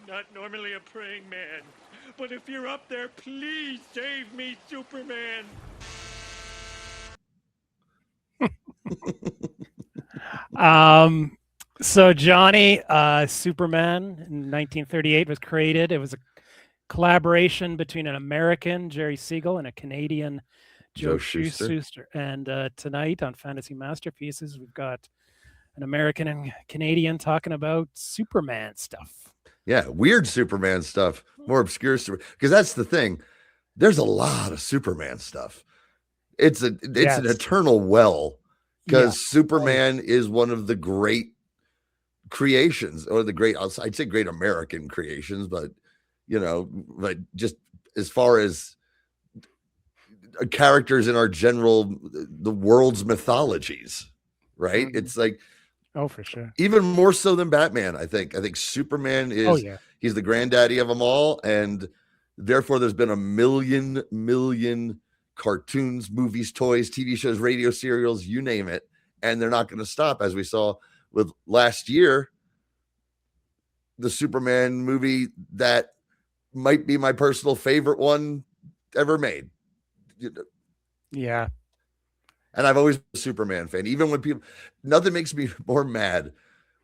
not normally a praying man, but if you're up there, please save me, Superman. So Johnny, Superman in 1938 was created. It was a collaboration between an American, Jerry Siegel, and a Canadian, Joe Joe Shuster. Shuster. And tonight on Fantasy Masterpieces, we've got an American and Canadian talking about Superman stuff. Yeah, weird Superman stuff, more obscure because that's the thing. There's a lot of Superman stuff. It's an eternal well because Superman is one of the great creations, or the great, I'd say great American creations, but but just as far as characters in our the world's mythologies, right? Mm-hmm. It's like, oh, for sure, even more so than Batman. I think Superman is, he's the granddaddy of them all, and therefore there's been a million cartoons, movies, toys, TV shows, radio serials, you name it, and they're not going to stop, as we saw with last year, the Superman movie that might be my personal favorite one ever made. Yeah. And I've always been a Superman fan. Even when nothing makes me more mad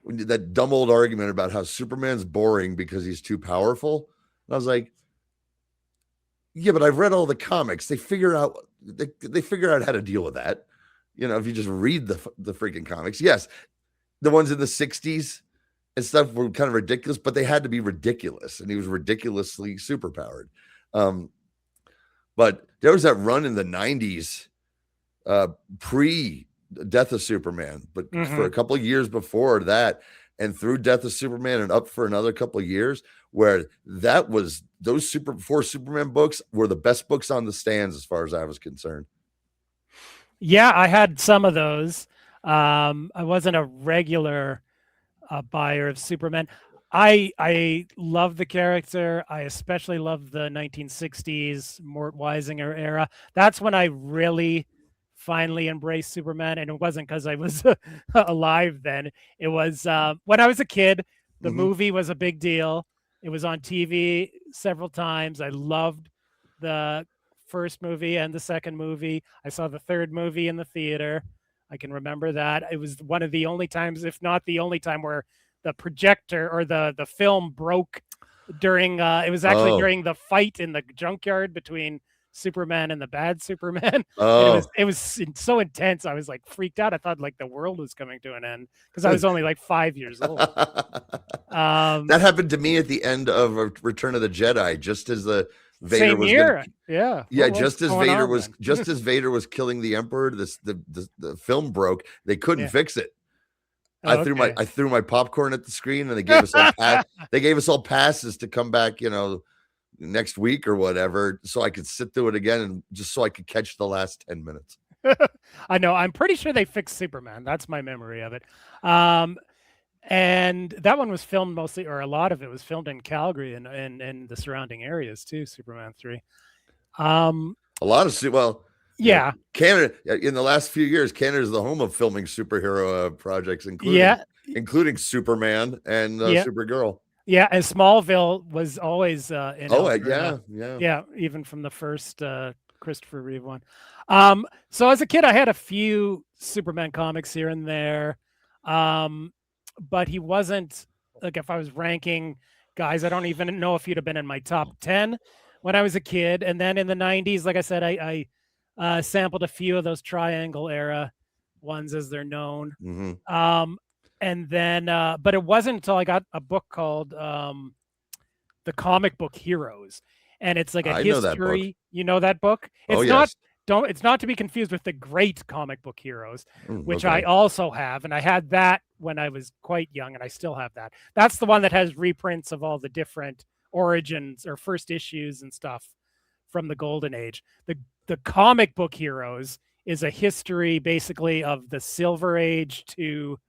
when that dumb old argument about how Superman's boring because he's too powerful. And I was like, yeah, but I've read all the comics. They figure out how to deal with that. If you just read the freaking comics. Yes, the ones in the 60s and stuff were kind of ridiculous, but they had to be ridiculous, and he was ridiculously superpowered. But there was that run in the 90s, pre Death of Superman, but for a couple of years before that, and through Death of Superman and up for another couple of years, where those four Superman books were the best books on the stands as far as I was concerned. Yeah, I had some of those. I wasn't a regular buyer of Superman. I love the character. I especially love the 1960s Mort Weisinger era. That's when I really finally embraced Superman, and it wasn't because I was alive then. It was when I was a kid. The movie was a big deal. It was on TV several times. I loved the first movie and the second movie. I saw the third movie in the theater. I can remember that. It was one of the only times, if not the only time, where the projector or the film broke during it was actually during the fight in the junkyard between Superman and the bad Superman. It was so intense. I was like freaked out. I thought like the world was coming to an end because I was only like 5 years old. That happened to me at the end of Return of the Jedi, just as the Vader same was year. Just as Vader was killing the Emperor, the film broke. They couldn't fix it. I threw my popcorn at the screen, and they gave us all passes to come back, next week or whatever, so I could sit through it again, and just so I could catch the last 10 minutes. I know. I'm pretty sure they fixed Superman. That's my memory of it. And that one was filmed mostly, or a lot of it was filmed in Calgary and the surrounding areas too. Superman 3. A lot of Canada in the last few years, Canada is the home of filming superhero projects, including Superman and Supergirl. Yeah, and Smallville was always in Alberta. Yeah, even from the first Christopher Reeve one. So as a kid, I had a few Superman comics here and there, but he wasn't, like, if I was ranking guys, I don't even know if he'd have been in my top 10 when I was a kid. And then in the 90s, like I said, I sampled a few of those Triangle era ones as they're known. And then, but it wasn't until I got a book called The Comic Book Heroes, and it's like a history. You know that book? It's it's not to be confused with The Great Comic Book Heroes, which I also have, and I had that when I was quite young, and I still have that. That's the one that has reprints of all the different origins or first issues and stuff from the Golden Age. The Comic Book Heroes is a history basically of the Silver Age to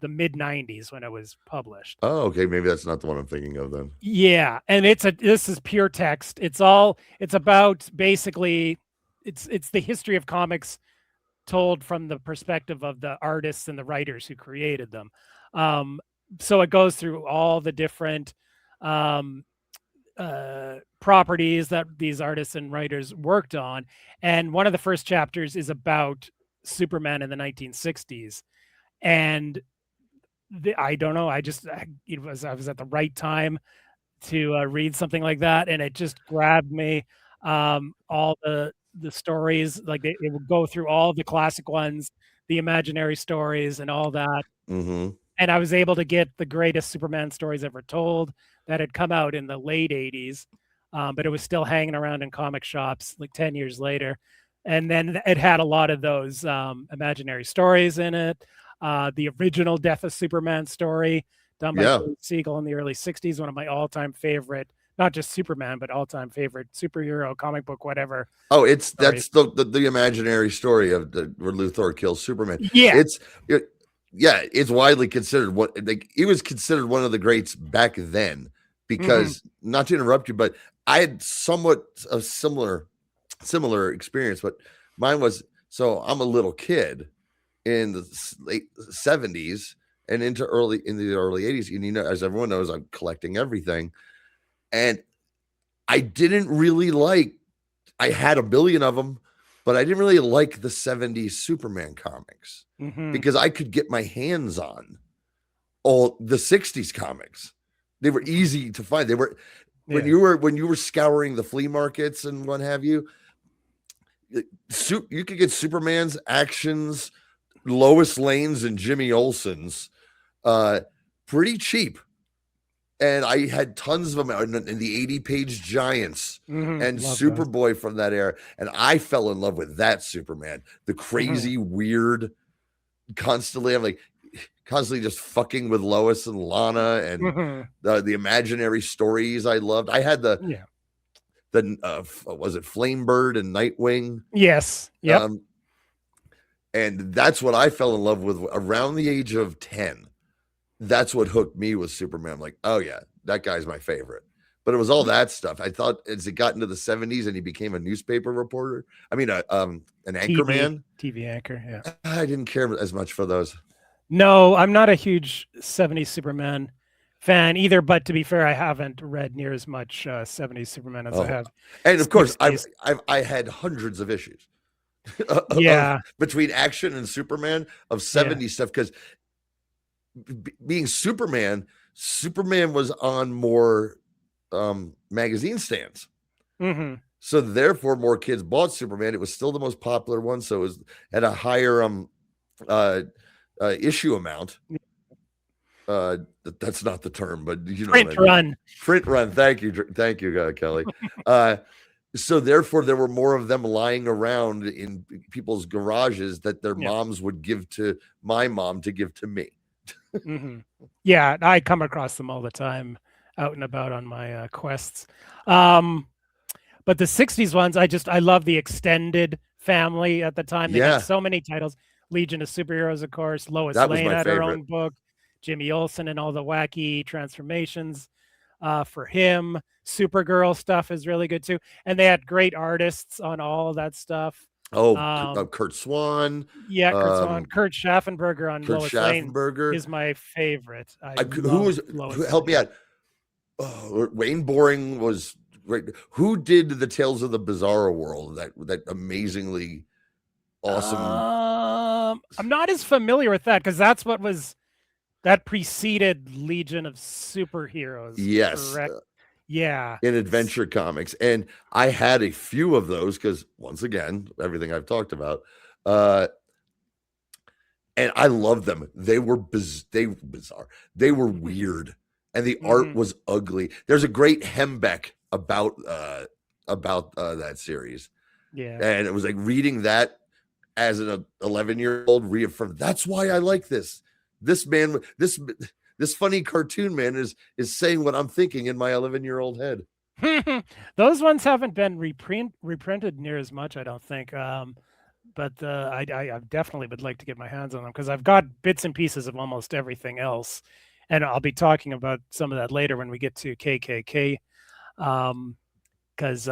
the mid 90s when it was published. Oh, okay. Maybe that's not the one I'm thinking of then. Yeah. And this is pure text. It's about basically it's the history of comics told from the perspective of the artists and the writers who created them. So it goes through all the different um, properties that these artists and writers worked on. And one of the first chapters is about Superman in the 1960s. And I don't know, I was at the right time to read something like that, and it just grabbed me. All the stories, like it would go through all the classic ones, the imaginary stories, and all that. Mm-hmm. And I was able to get the greatest Superman stories ever told that had come out in the late 80s, but it was still hanging around in comic shops like 10 years later. And then it had a lot of those imaginary stories in it. The original Death of Superman story done by Dave Siegel in the early 60s, one of my all-time favorite, not just Superman, but all-time favorite superhero, comic book, whatever. Oh, that's the imaginary story of where Luthor kills Superman. Yeah. It's widely considered it was considered one of the greats back then because not to interrupt you, but I had somewhat a similar experience, but mine was, so I'm a little kid in the late 70s and into the early 80s. And, as everyone knows, I'm collecting everything. And I didn't really I had a billion of them, but I didn't really like the 70s Superman comics because I could get my hands on all the 60s comics. They were easy to find. They were when you were scouring the flea markets and what have you. You could get Superman's Actions, Lois Lane's, and Jimmy Olsen's pretty cheap. And I had tons of them in the 80-page Giants and Superboy from that era. And I fell in love with that Superman, the crazy, weird, constantly just fucking with Lois and Lana, and the imaginary stories I loved. I had was it Flamebird and Nightwing? Yes. Yep. And that's what I fell in love with around the age of 10. That's what hooked me with Superman. I'm like, oh yeah, that guy's my favorite. But it was all that stuff. I thought as it got into the 70s and he became a newspaper reporter, an anchorman. TV anchor, yeah. I didn't care as much for those. No, I'm not a huge 70s Superman fan either, but to be fair, I haven't read near as much 70s Superman as I have. And of course, I had hundreds of issues. Between Action and Superman of 70s stuff, because being Superman was on more magazine stands. So therefore more kids bought Superman. It was still the most popular one, so it was at a higher issue amount. That's not the term, but print run. Print run. Thank you, Kelly. So therefore there were more of them lying around in people's garages that their moms would give to my mom to give to me. Yeah, I come across them all the time out and about on my quests. But the 60s ones, I love the extended family at the time. They had so many titles. Legion of Superheroes, of course. Lois Lane had her own book. Jimmy Olsen and all the wacky transformations for him. Supergirl stuff is really good too. And they had great artists on all of that stuff. Kurt Swan. Yeah, Kurt Swan. Kurt Schaffenberger on Lois Lane is my favorite. Who helped me out? Wayne Boring was great. Who did the Tales of the Bizarro World? That amazingly awesome. I'm not as familiar with that because that's what that preceded Legion of Superheroes. Yes. Correct? Yeah. In Adventure Comics. And I had a few of those because, once again, everything I've talked about. And I loved them. They were bizarre. They were weird. And the art was ugly. There's a great Hembeck about that series. Yeah. And it was like reading that as an 11-year-old reaffirmed. That's why I like this. This man, this funny cartoon man is saying what I'm thinking in my 11-year-old head. Those ones haven't been reprinted near as much, I don't think. But I definitely would like to get my hands on them because I've got bits and pieces of almost everything else. And I'll be talking about some of that later when we get to KKK. Because,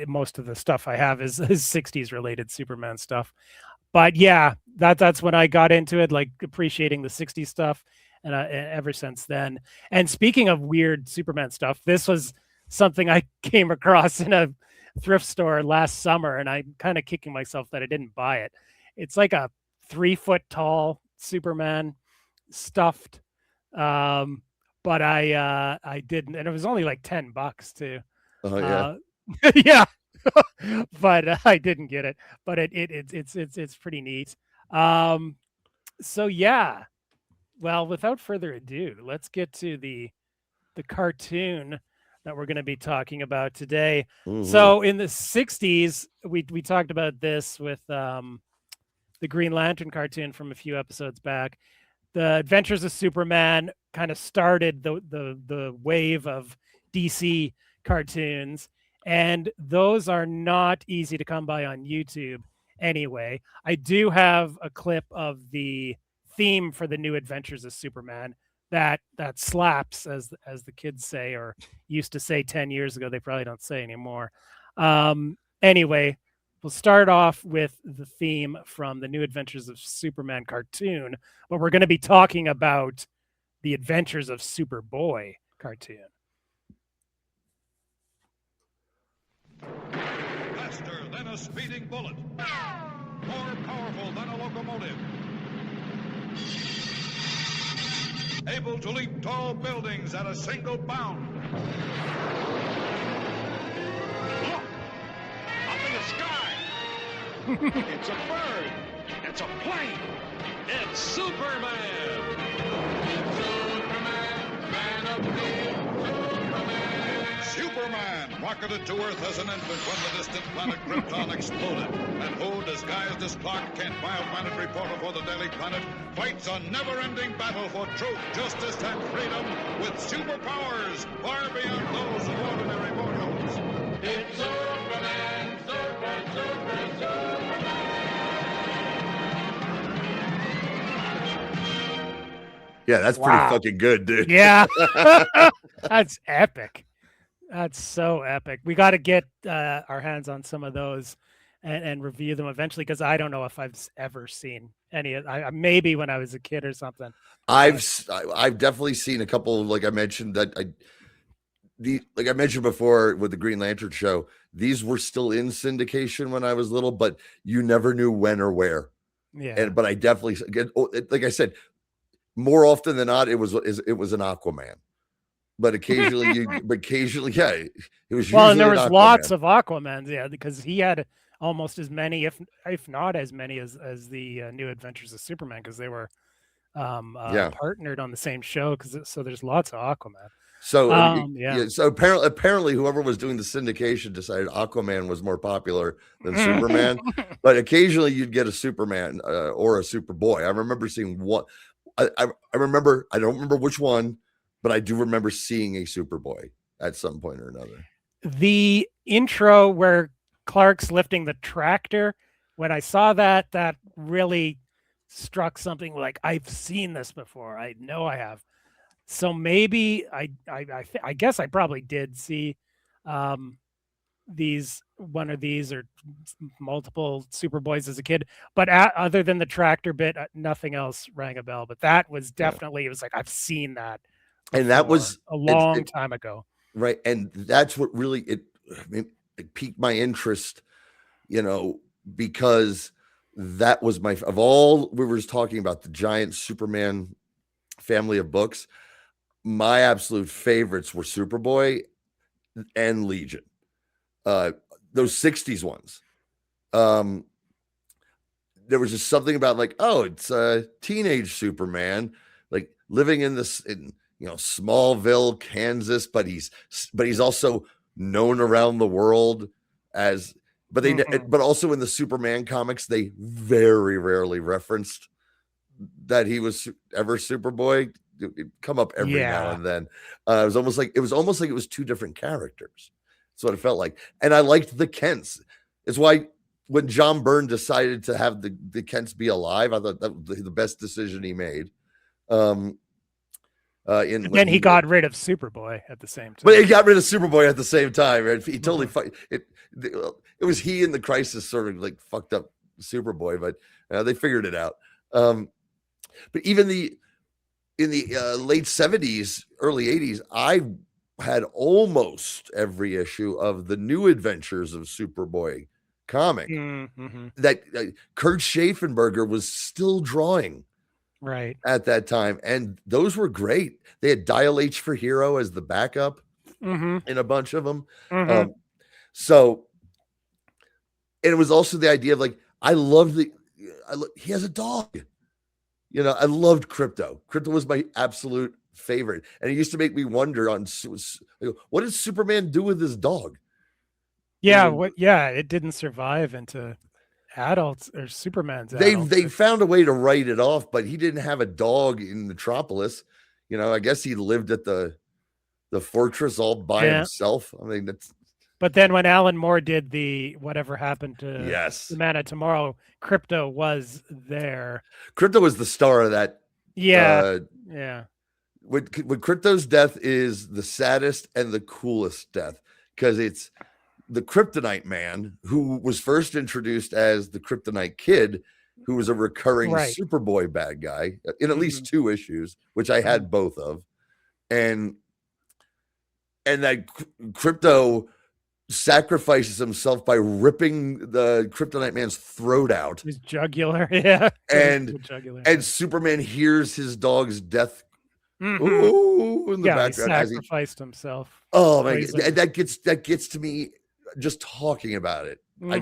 most of the stuff I have is 60s related Superman stuff. But yeah, that's when I got into it, like appreciating the 60s stuff. and ever since then. And speaking of weird Superman stuff, this was something I came across in a thrift store last summer, and I'm kind of kicking myself that I didn't buy it. It's like a 3-foot tall Superman stuffed, but I didn't, and it was only like $10 too. Oh yeah. Yeah, but I didn't get it. But it's pretty neat. So yeah, well, without further ado, let's get to the cartoon that we're going to be talking about today. Mhm. So in the 60s, we talked about this with the Green Lantern cartoon from a few episodes back. The Adventures of Superman kind of started the wave of DC cartoons, and those are not easy to come by on YouTube anyway. I do have a clip of the theme for the New Adventures of Superman that slaps, as the kids say, or used to say 10 years ago. They probably don't say anymore. Anyway, we'll start off with the theme from the New Adventures of Superman cartoon, but we're going to be talking about the Adventures of Superboy cartoon. Faster than a speeding bullet. More powerful than a locomotive. Able to leap tall buildings at a single bound. Look! Up in the sky! It's a bird! It's a plane! It's Superman! Superman, man of steel, Superman! Superman rocketed to Earth as an infant when the distant planet Krypton exploded. And who, disguised as Clark Kent, mild mannered reporter for the Daily Planet, fights a never-ending battle for truth, justice, and freedom with superpowers far beyond those of ordinary mortals. It's Superman, Superman! Yeah, that's pretty fucking good, dude. Yeah, that's epic. That's so epic. We got to get our hands on some of those and review them eventually, because I don't know if I've ever seen any of. Maybe when I was a kid or something. I've definitely seen a couple. Like I mentioned like I mentioned before with the Green Lantern show, these were still in syndication when I was little, but you never knew when or where. Yeah. But I definitely, like I said, more often than not, it was an Aquaman. But occasionally, yeah, it was. Well, and there usually was an lots Aquaman. of Aquamans, yeah, because he had almost as many, if not as many, as the New Adventures of Superman, because they were partnered on the same show. So there's lots of Aquaman. So yeah. So apparently, whoever was doing the syndication decided Aquaman was more popular than Superman. But occasionally, you'd get a Superman or a Superboy. I remember seeing one. I remember. I don't remember which one, but I do remember seeing a Superboy at some point or another. The intro where Clark's lifting the tractor, when I saw that really struck something like, I've seen this before. I know I have. So maybe I guess I probably did see one of these or multiple Superboys as a kid, but other than the tractor bit, nothing else rang a bell. But that was definitely, it was like, I've seen that. And that was a long time ago. Right. And that's what really, it piqued my interest, because that was of all we were just talking about, the giant Superman family of books, my absolute favorites were Superboy and Legion. Those 60s ones. There was just something about like, oh, it's a teenage Superman, like living in Smallville, Kansas, but he's also known around the world as, but also in the Superman comics, they very rarely referenced that he was ever Superboy. It'd come up every now and then. It was almost like it was two different characters. That's what it felt like. And I liked the Kents. It's why when John Byrne decided to have the Kents be alive, I thought that was the best decision he made. Then he got rid of Superboy at the same time. But he got rid of Superboy at the same time. Right? He totally it was he in the Crisis sort of like fucked up Superboy, but they figured it out. But even in the late 70s, early 80s, I had almost every issue of the New Adventures of Superboy comic Mm-hmm. that Kurt Schaffenberger was still drawing Right. at that time. And those were great. They had Dial H for Hero as the backup Mm-hmm. in a bunch of them. Mm-hmm. So, and it was also the idea of like, he has a dog. You know, I loved Crypto. Crypto was my absolute favorite. And it used to make me wonder what did Superman do with his dog? Yeah, it didn't survive into adults or Superman's adults. They found a way to write it off, but he didn't have a dog in Metropolis. You know, I guess he lived at the fortress all by himself. I mean, but then when Alan Moore did the Whatever Happened to the Man of Tomorrow, Crypto was there. Crypto was the star of that. Yeah. When Crypto's death is the saddest and the coolest death, because it's the Kryptonite Man, who was first introduced as the Kryptonite Kid, who was a recurring Superboy bad guy in at least 2 issues, which I had both of. And that Crypto sacrifices himself by ripping the Kryptonite Man's throat out. His jugular, yeah. And Superman hears his dog's death ooh, in the background. He sacrificed himself. Oh my God. That gets to me just talking about it. Mm-hmm.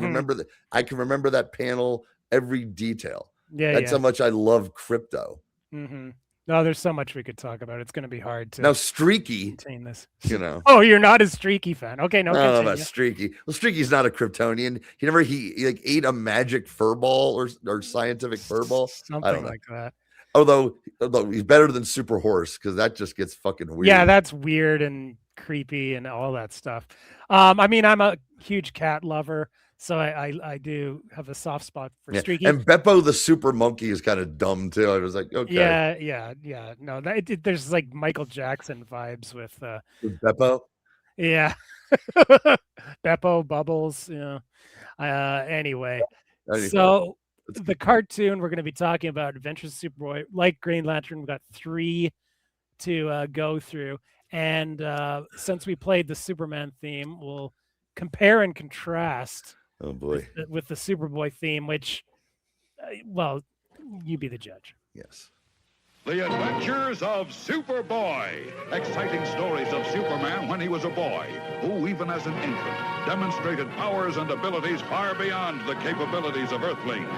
I can remember that panel, every detail. That's how much I love Crypto. Mm-hmm. No, there's so much we could talk about. It's going to be hard to now Streaky contain this. You know. Oh, you're not a Streaky fan. Okay, no. I don't know about Streaky. Well, Streaky's not a Kryptonian. He like ate a magic fur ball or scientific fur ball. Something like that. Although he's better than Super Horse, because that just gets fucking weird. Yeah, that's weird and creepy and all that stuff. I mean, I'm a huge cat lover, so I do have a soft spot for Streaky. And Beppo the super monkey is kind of dumb too. I was like, okay. Yeah. No, there's like Michael Jackson vibes with Beppo. Yeah. Beppo, Bubbles, anyway. So the cartoon we're going to be talking about, Adventures of Superboy, like Green Lantern, we've got 3 to go through. And since we played the Superman theme, we'll compare and contrast with the Superboy theme, which, well, you be the judge. Yes. The Adventures of Superboy. Exciting stories of Superman when he was a boy, who, even as an infant, demonstrated powers and abilities far beyond the capabilities of Earthlings.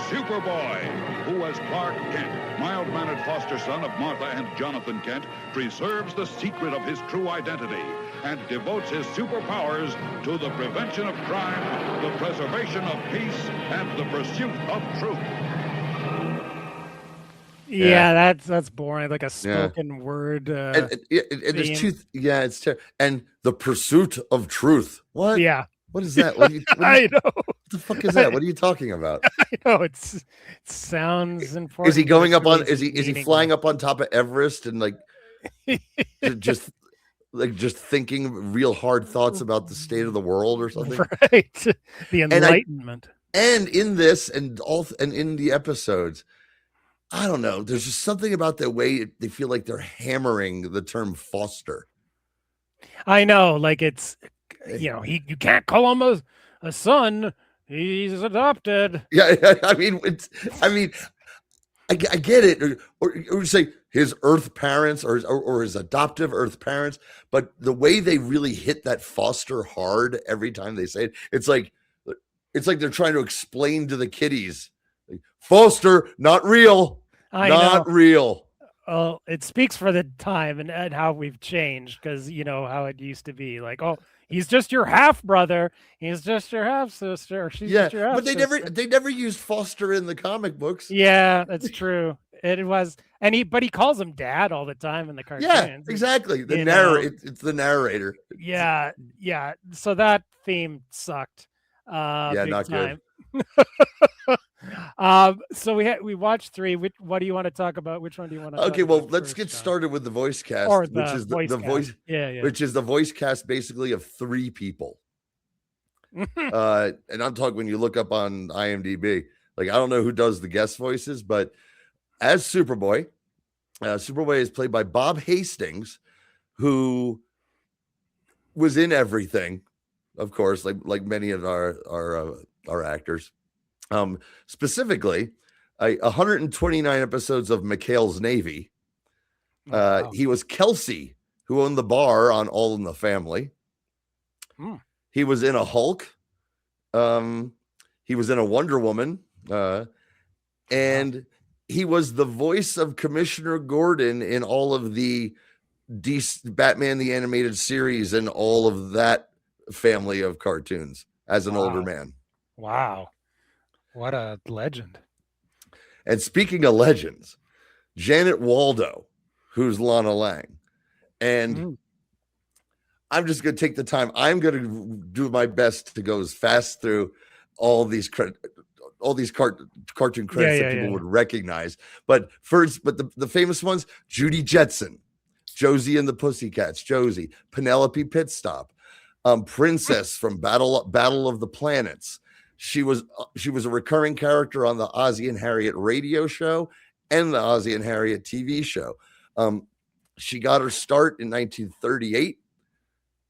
Superboy, who as Clark Kent, mild-mannered foster son of Martha and Jonathan Kent, preserves the secret of his true identity and devotes his superpowers to the prevention of crime, the preservation of peace, and the pursuit of truth. Yeah, that's boring. Like a spoken word. And there's 2. Yeah, it's terrible. And the pursuit of truth. What? Yeah. What is that? I know. What the fuck is that? What are you talking about? I know it sounds important. Is he going up on? Is he flying up on top of Everest and like just thinking real hard thoughts about the state of the world or something? Right. The Enlightenment. And in this and in the episodes, I don't know. There's just something about the way they feel like they're hammering the term foster. I know, like it's, you can't call him a son. He's adopted. Yeah, I mean, I get it. Or say his Earth parents or his adoptive Earth parents, but the way they really hit that foster hard every time they say it, it's like they're trying to explain to the kiddies. Foster, not real. Not real. Well, it speaks for the time and how we've changed, because you know how it used to be like, oh, he's just your half brother, he's just your half sister, or she's just your half sister. But they never used foster in the comic books. Yeah, that's true. It was, but he calls him dad all the time in the cartoons. Yeah, exactly. It's the narrator. Yeah. So that theme sucked. Yeah, not time. Good. So we watched 3. What do you want to talk about? Which one do you want to talk about? Let's get started with the voice cast, which is the voice which is the voice cast basically of 3 people. And I'm talking when you look up on IMDb, like I don't know who does the guest voices, but as Superboy, Superboy is played by Bob Hastings, who was in everything, of course, like many of our actors. Specifically, 129 episodes of McHale's Navy. Wow. He was Kelsey, who owned the bar on All in the Family. He was in a Hulk. He was in a Wonder Woman. And he was the voice of Commissioner Gordon in all of the Batman the Animated Series and all of that family of cartoons as an older man. Wow. What a legend. And speaking of legends, Janet Waldo, who's Lana Lang. And I'm just going to take the time. I'm going to do my best to go as fast through all these cartoon credits that people would recognize. But first, the famous ones, Judy Jetson, Josie and the Pussycats, Josie, Penelope Pitstop, Princess from Battle of the Planets. She was a recurring character on the Ozzie and Harriet radio show and the Ozzie and Harriet TV show. She got her start in 1938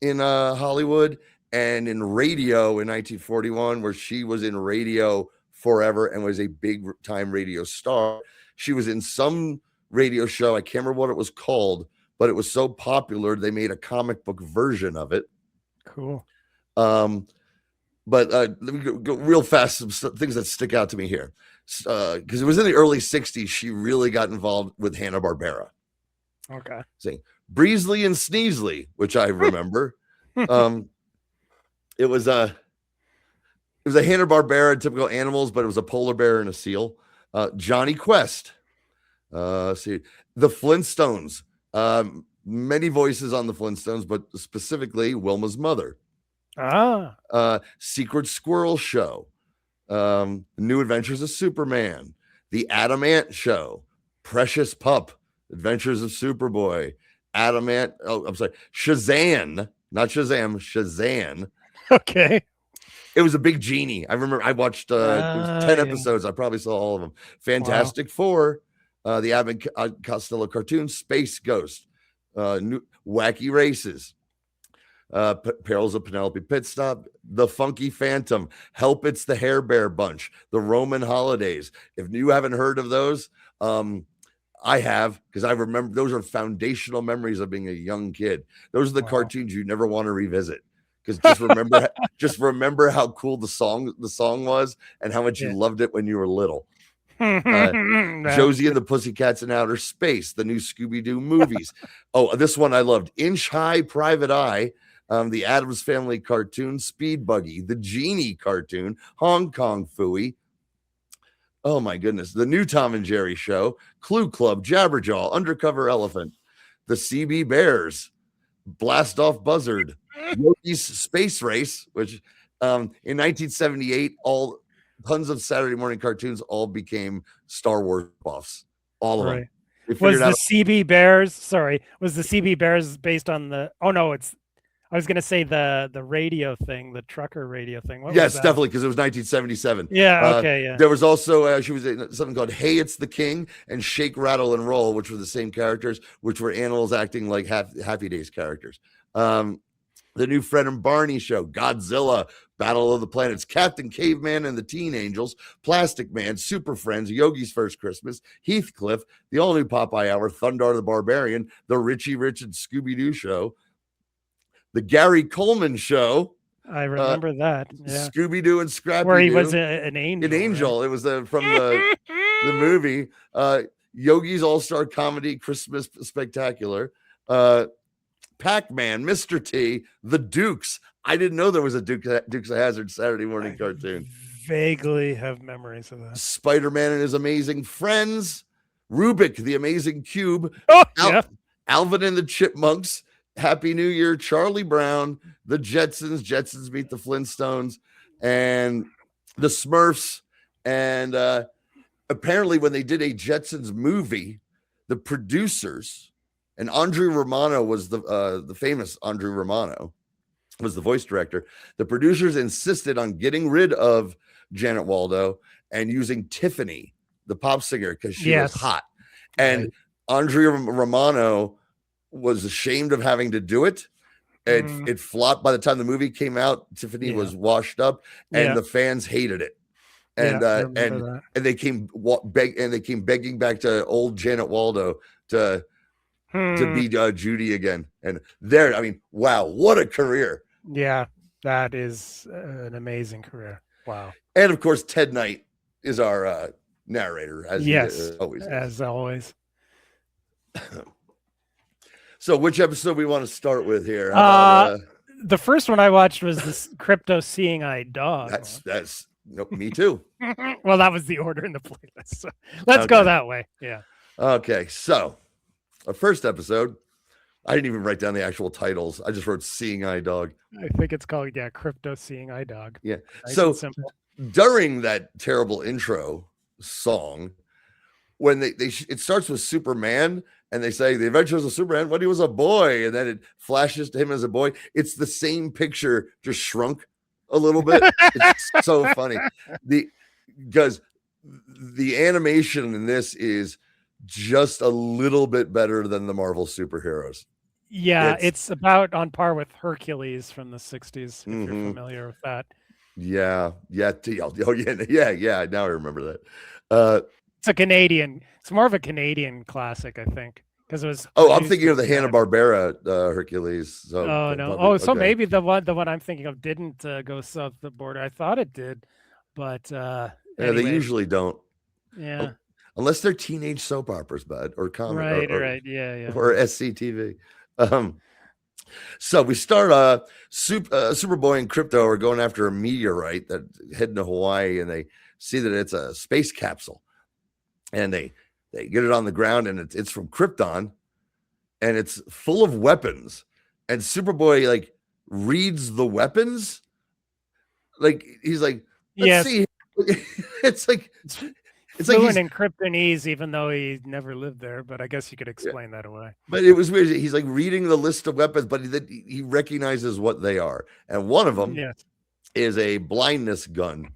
in Hollywood and in radio in 1941, where she was in radio forever and was a big time radio star. She was in some radio show. I can't remember what it was called, but it was so popular they made a comic book version of it. Cool. But let me go real fast. Some things that stick out to me here, because it was in the early 60s. She really got involved with Hanna-Barbera. Okay. Saying Breezley and Sneezley, which I remember. It was a Hanna-Barbera typical animals, but it was a polar bear and a seal. Johnny Quest. See, the Flintstones. Many voices on the Flintstones, but specifically Wilma's mother. Secret Squirrel Show. New Adventures of Superman. The Adam Ant Show. Precious Pup. Adventures of Superboy. Adam Ant. Oh, I'm sorry. Shazam. Not Shazam. Shazam. Okay. It was a big genie. I remember I watched it was 10 episodes. I probably saw all of them. Fantastic Four, the Abbott Costello cartoon, Space Ghost, New Wacky Races, Perils of Penelope Pitstop, The Funky Phantom, Help It's the Hair Bear Bunch, The Roman Holidays. If you haven't heard of those, I have, because I remember those are foundational memories of being a young kid. Those are the cartoons you never want to revisit. Because just remember how cool the song was and how much you loved it when you were little. Josie and the Pussycats in Outer Space, the new Scooby-Doo movies. Oh, this one I loved. Inch High Private Eye, the Addams Family cartoon, Speed Buggy, the Genie cartoon, Hong Kong Phooey. Oh my goodness. The new Tom and Jerry show, Clue Club, Jabberjaw, Undercover Elephant, the CB Bears, Blast Off Buzzard, Yogi's Space Race, which in 1978, tons of Saturday morning cartoons all became Star Wars buffs. All of them. Was the CB Bears based on the? Oh no, I was gonna say the radio thing, the trucker radio thing. Yes, definitely, because it was 1977. Yeah, okay, yeah. There was also she was in something called Hey It's the King and Shake, Rattle, and Roll, which were the same characters, which were animals acting like Happy Days characters. The new Fred and Barney show, Godzilla, Battle of the Planets, Captain Caveman and the Teen Angels, Plastic Man, Super Friends, Yogi's First Christmas, Heathcliff, the all-new Popeye Hour, Thundar the Barbarian, the Richie Rich and Scooby-Doo show, the Gary Coleman show. I remember that. Yeah. Scooby-Doo and Scrappy-Doo. Where he was an angel. An angel. Right? It was from the movie. Yogi's All-Star Comedy Christmas Spectacular. Pac-Man, Mr. T, The Dukes. I didn't know there was a Dukes of Hazzard Saturday morning cartoon. Vaguely have memories of that. Spider-Man and His Amazing Friends, Rubik, The Amazing Cube, Alvin and the Chipmunks, Happy New Year, Charlie Brown, The Jetsons Meet the Flintstones, and the Smurfs. And apparently when they did a Jetsons movie, the producers, and Andrew Romano was the famous Andrew Romano was the voice director. The producers insisted on getting rid of Janet Waldo and using Tiffany, the pop singer, because she was hot. And Andrea Romano was ashamed of having to do it. It flopped by the time the movie came out. Tiffany was washed up, and the fans hated it. And they came begging back to old Janet Waldo to be Judy again. And there, I mean, wow, what a career! Yeah, that is an amazing career. Wow. And of course, Ted Knight is our narrator, as he always is. As always. So, which episode we want to start with here? The first one I watched was this Crypto Seeing Eye Dog. That's nope, me too. Well, that was the order in the playlist. So let's go that way. Yeah. Okay, so our first episode, I didn't even write down the actual titles. I just wrote Seeing Eye Dog. I think it's called Crypto Seeing Eye Dog. Yeah. Nice so and simple. During that terrible intro song, when it starts with Superman. And they say the adventures of Superman when he was a boy, and then it flashes to him as a boy. It's the same picture, just shrunk a little bit. It's so funny. Because the animation in this is just a little bit better than the Marvel superheroes. Yeah, it's about on par with Hercules from the 60s, if you're familiar with that. Yeah. Now I remember that. It's more of a Canadian classic, I think, because it was. Oh, I'm thinking of the Hanna-Barbera Hercules. So, no. So maybe the one I'm thinking of didn't go south of the border. I thought it did, but yeah, anyway. they usually don't. Yeah, unless they're teenage soap operas, bud, or comedy, right, yeah, or SCTV. So we start. Superboy and Crypto are going after a meteorite that heading to Hawaii, and they see that it's a space capsule. And they get it on the ground, and it's from Krypton, and it's full of weapons. And Superboy reads the weapons, he's like, let's see. It's fluent in Kryptonese, even though he never lived there. But I guess you could explain that away. But it was weird. He's reading the list of weapons, but he recognizes what they are, and one of them is a blindness gun,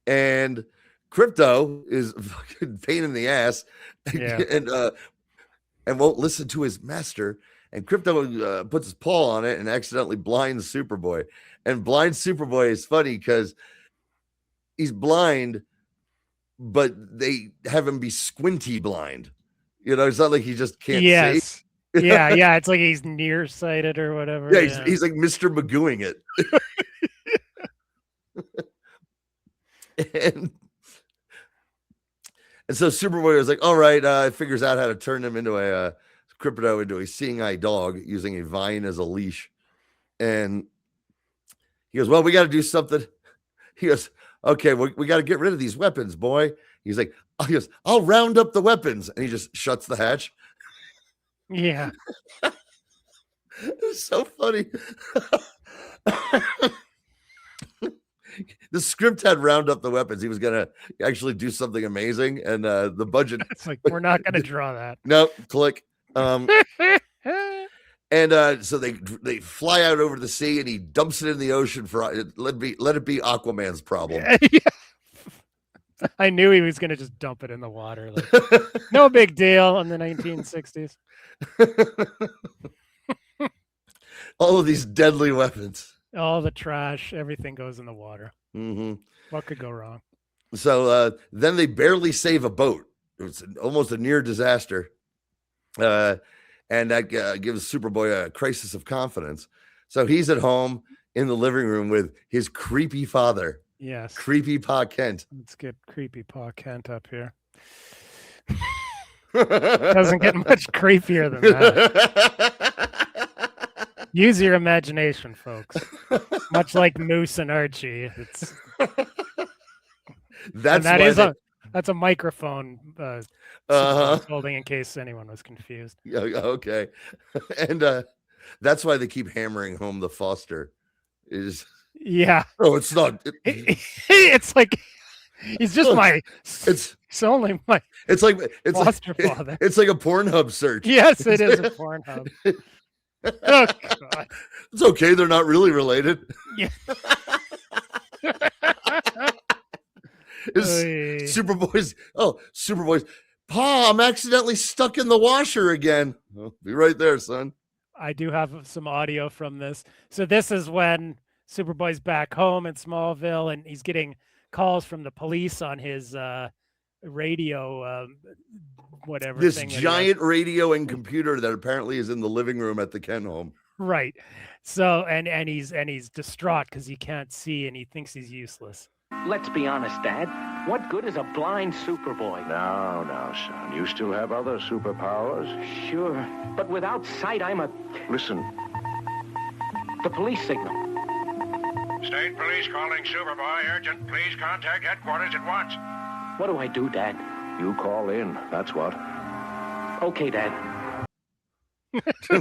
and Crypto is a fucking pain in the ass, and won't listen to his master. And Crypto puts his paw on it and accidentally blinds Superboy. And blind Superboy is funny because he's blind, but they have him be squinty blind. It's not like he just can't see. Yeah. It's like he's nearsighted or whatever. Yeah, he's like Mr. Magooing it. And so Superboy was like, all right, figures out how to turn him into a Crypto into a seeing eye dog using a vine as a leash. And he goes, well, we got to do something. He goes, okay, we got to get rid of these weapons, boy. He goes, I'll round up the weapons. And he just shuts the hatch. Yeah. It's so funny. The script had round up the weapons. He was going to actually do something amazing. And the budget. It's like, we're not going to draw that. No, click. And so they fly out over the sea, and he dumps it in the ocean for let it be Aquaman's problem. Yeah. I knew he was going to just dump it in the water. No big deal in the 1960s. All of these deadly weapons. All the trash, everything goes in the water. Mm-hmm. What could go wrong? So then they barely save a boat. It was almost a near disaster. And that gives Superboy a crisis of confidence. So he's at home in the living room with his creepy father. Yes. Creepy Pa Kent. Let's get creepy Pa Kent up here. Doesn't get much creepier than that. Use your imagination, folks. Much like Moose and Archie. That's a microphone holding, in case anyone was confused. Yeah, okay. And that's why they keep hammering home the Foster. Yeah. Oh, it's not. It's like he's just it's only my. It's like foster father. It's like a Pornhub search. Yes, it is a Pornhub. Oh God. It's okay. They're not really related. Yeah. Superboy's Pa, I'm accidentally stuck in the washer again. Well, be right there, son. I do have some audio from this. So this is when Superboy's back home in Smallville, and he's getting calls from the police on his radio, whatever. This thing that he has. giant radio and computer that apparently is in the living room at the Kent home. Right. So and he's distraught because he can't see and he thinks he's useless. Let's be honest, Dad. What good is a blind Superboy? Now, son, you still have other superpowers. Sure, but without sight, I'm a... Listen. The police signal. State police calling Superboy. Urgent. Please contact headquarters at once. What do I do, Dad? You call in, that's what. Okay, Dad.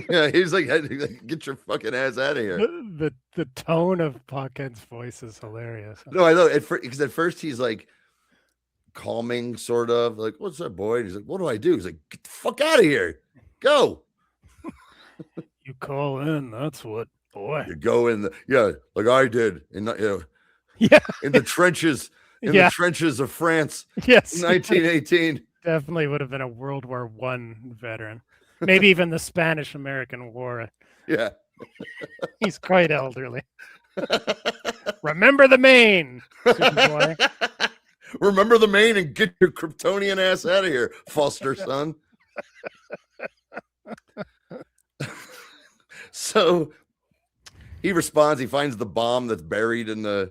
Yeah, he's like, get your fucking ass out of here. The tone of Pa Kent's voice is hilarious. No, I know. Because at first he's like calming, sort of like, "What's up, boy?" And he's like, "What do I do?" He's like, "Get the fuck out of here, go." You call in, that's what, boy. You go in like I did in Yeah. in the trenches the trenches of France, Yes. in 1918. Definitely would have been a World War I veteran. Maybe even the Spanish-American War. Yeah. He's quite elderly. Remember the Maine, Superboy. Remember the Maine and get your Kryptonian ass out of here, foster son. So he responds. He finds the bomb that's buried in the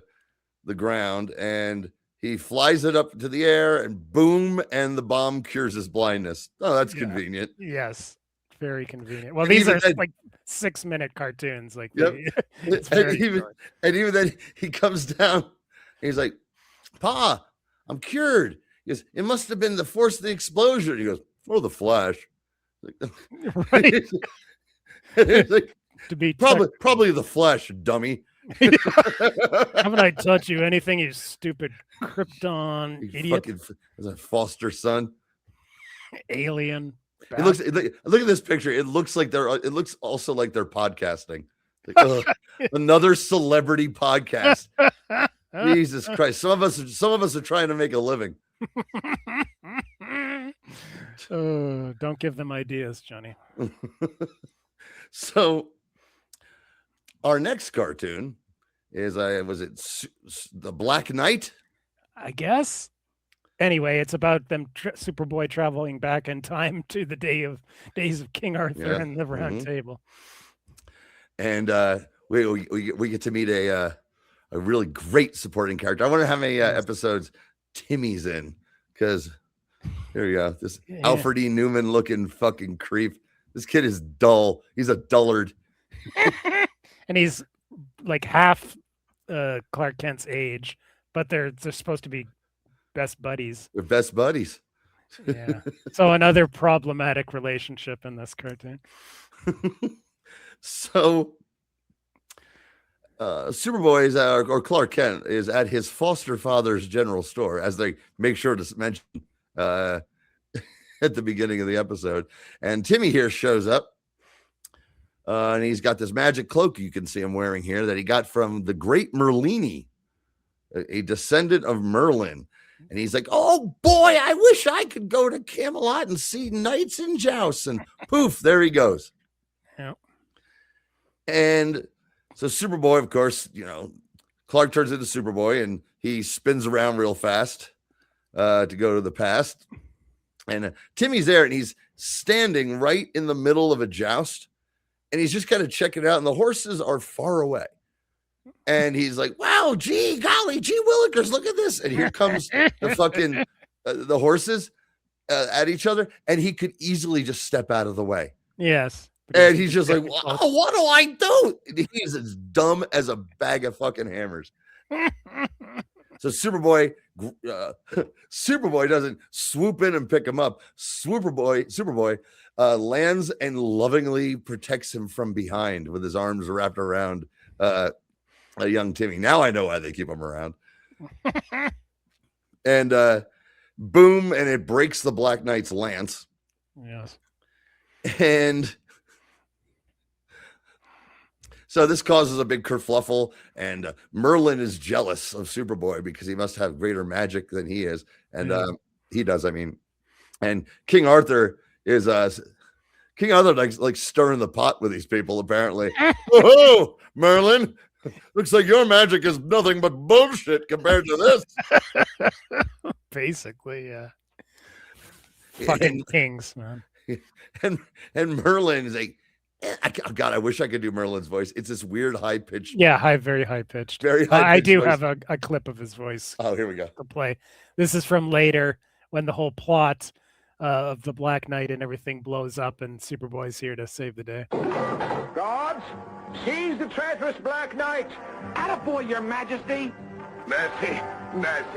ground, and he flies it up to the air, and boom, and the bomb cures his blindness. Oh, that's convenient. Yes, very convenient. Well, And these even are then- like 6-minute cartoons. Like, Yep. it's and very even short. then he comes down. And he's like, "Pa, I'm cured." He goes, "It must have been the force of the explosion." He goes, "Or the Flash." Right. It's like, To be probably the Flash, dummy. haven't I taught you anything, you stupid Krypton You idiot, fucking as a foster son. alien? It looks. Look at this picture. It looks like they're. It looks also like they're podcasting. Like, ugh, another celebrity podcast. Jesus Christ! Some of us are trying to make a living. Oh, don't give them ideas, Johnny. So, our next cartoon is the Black Knight? I guess. Anyway, it's about them Superboy traveling back in time to the days of King Arthur and the Round Table. And we get to meet a really great supporting character. I wonder how many episodes Timmy's in, because here we go. This Alfred E. Newman looking fucking creep. This kid is dull. He's a dullard. And he's like half Clark Kent's age, but they're supposed to be best buddies. They're best buddies. Yeah. So another problematic relationship in this cartoon. So Superboy is or Clark Kent is at his foster father's general store, as they make sure to mention at the beginning of the episode. And Timmy here shows up, and he's got this magic cloak you can see him wearing here that he got from the great Merlini, a descendant of Merlin. And he's like, "Oh boy, I wish I could go to Camelot and see knights and jousts." And poof, there he goes. Yeah. And so Superboy, of course, Clark turns into Superboy and he spins around real fast to go to the past. And Timmy's there and he's standing right in the middle of a joust. And he's just kind of checking it out. And the horses are far away. And he's like, "Wow, golly, gee willikers, look at this." And here comes the fucking the horses at each other. And he could easily just step out of the way. Yes. And he's just like, "Oh, what do I do?" He's as dumb as a bag of fucking hammers. So Superboy doesn't swoop in and pick him up. Superboy lands and lovingly protects him from behind with his arms wrapped around a young Timmy. Now I know why they keep him around. And boom, and it breaks the Black Knight's lance. Yes. And so this causes a big kerfluffle, and Merlin is jealous of Superboy because he must have greater magic than he is. And he does, I mean. And King Arthur like stirring the pot with these people, apparently. Whoa, Merlin, looks like your magic is nothing but bullshit compared to this. Basically, yeah. Fucking kings, man. And Merlin is like, God, I wish I could do Merlin's voice. It's this weird high pitched. Yeah, very high pitched. Very high. I do voice. have a clip of his voice. Oh, here we go. To play. This is from later when the whole plot of the Black Knight and everything blows up, and Superboy's here to save the day. Guards, seize the traitorous Black Knight. Attaboy, Your Majesty. Mercy,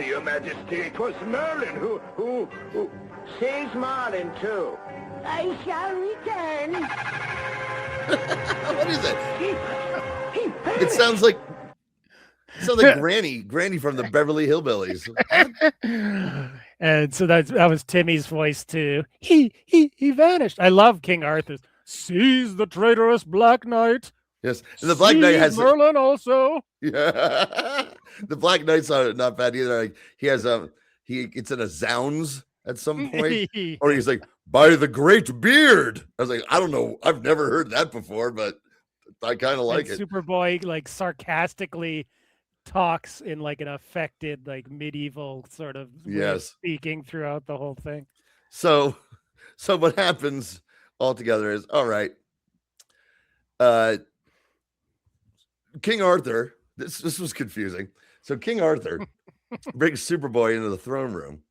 Your Majesty. 'Twas Merlin who seize Merlin too. I shall return. What is it? It sounds like Granny from the Beverly Hillbillies. And so that was Timmy's voice too. He vanished. I love King Arthur's. Seize the traitorous Black Knight. Yes, and the Black Knight has Merlin also. Yeah, the Black Knight's not bad either. Like he has it's in a Zounds at some point, or he's like, by the great beard. I was like, I don't know, I've never heard that before, but I kind of like it. Superboy like sarcastically talks in like an affected, like medieval sort of way of speaking throughout the whole thing. So what happens altogether is, all right, King Arthur, this was confusing. So King Arthur brings Superboy into the throne room,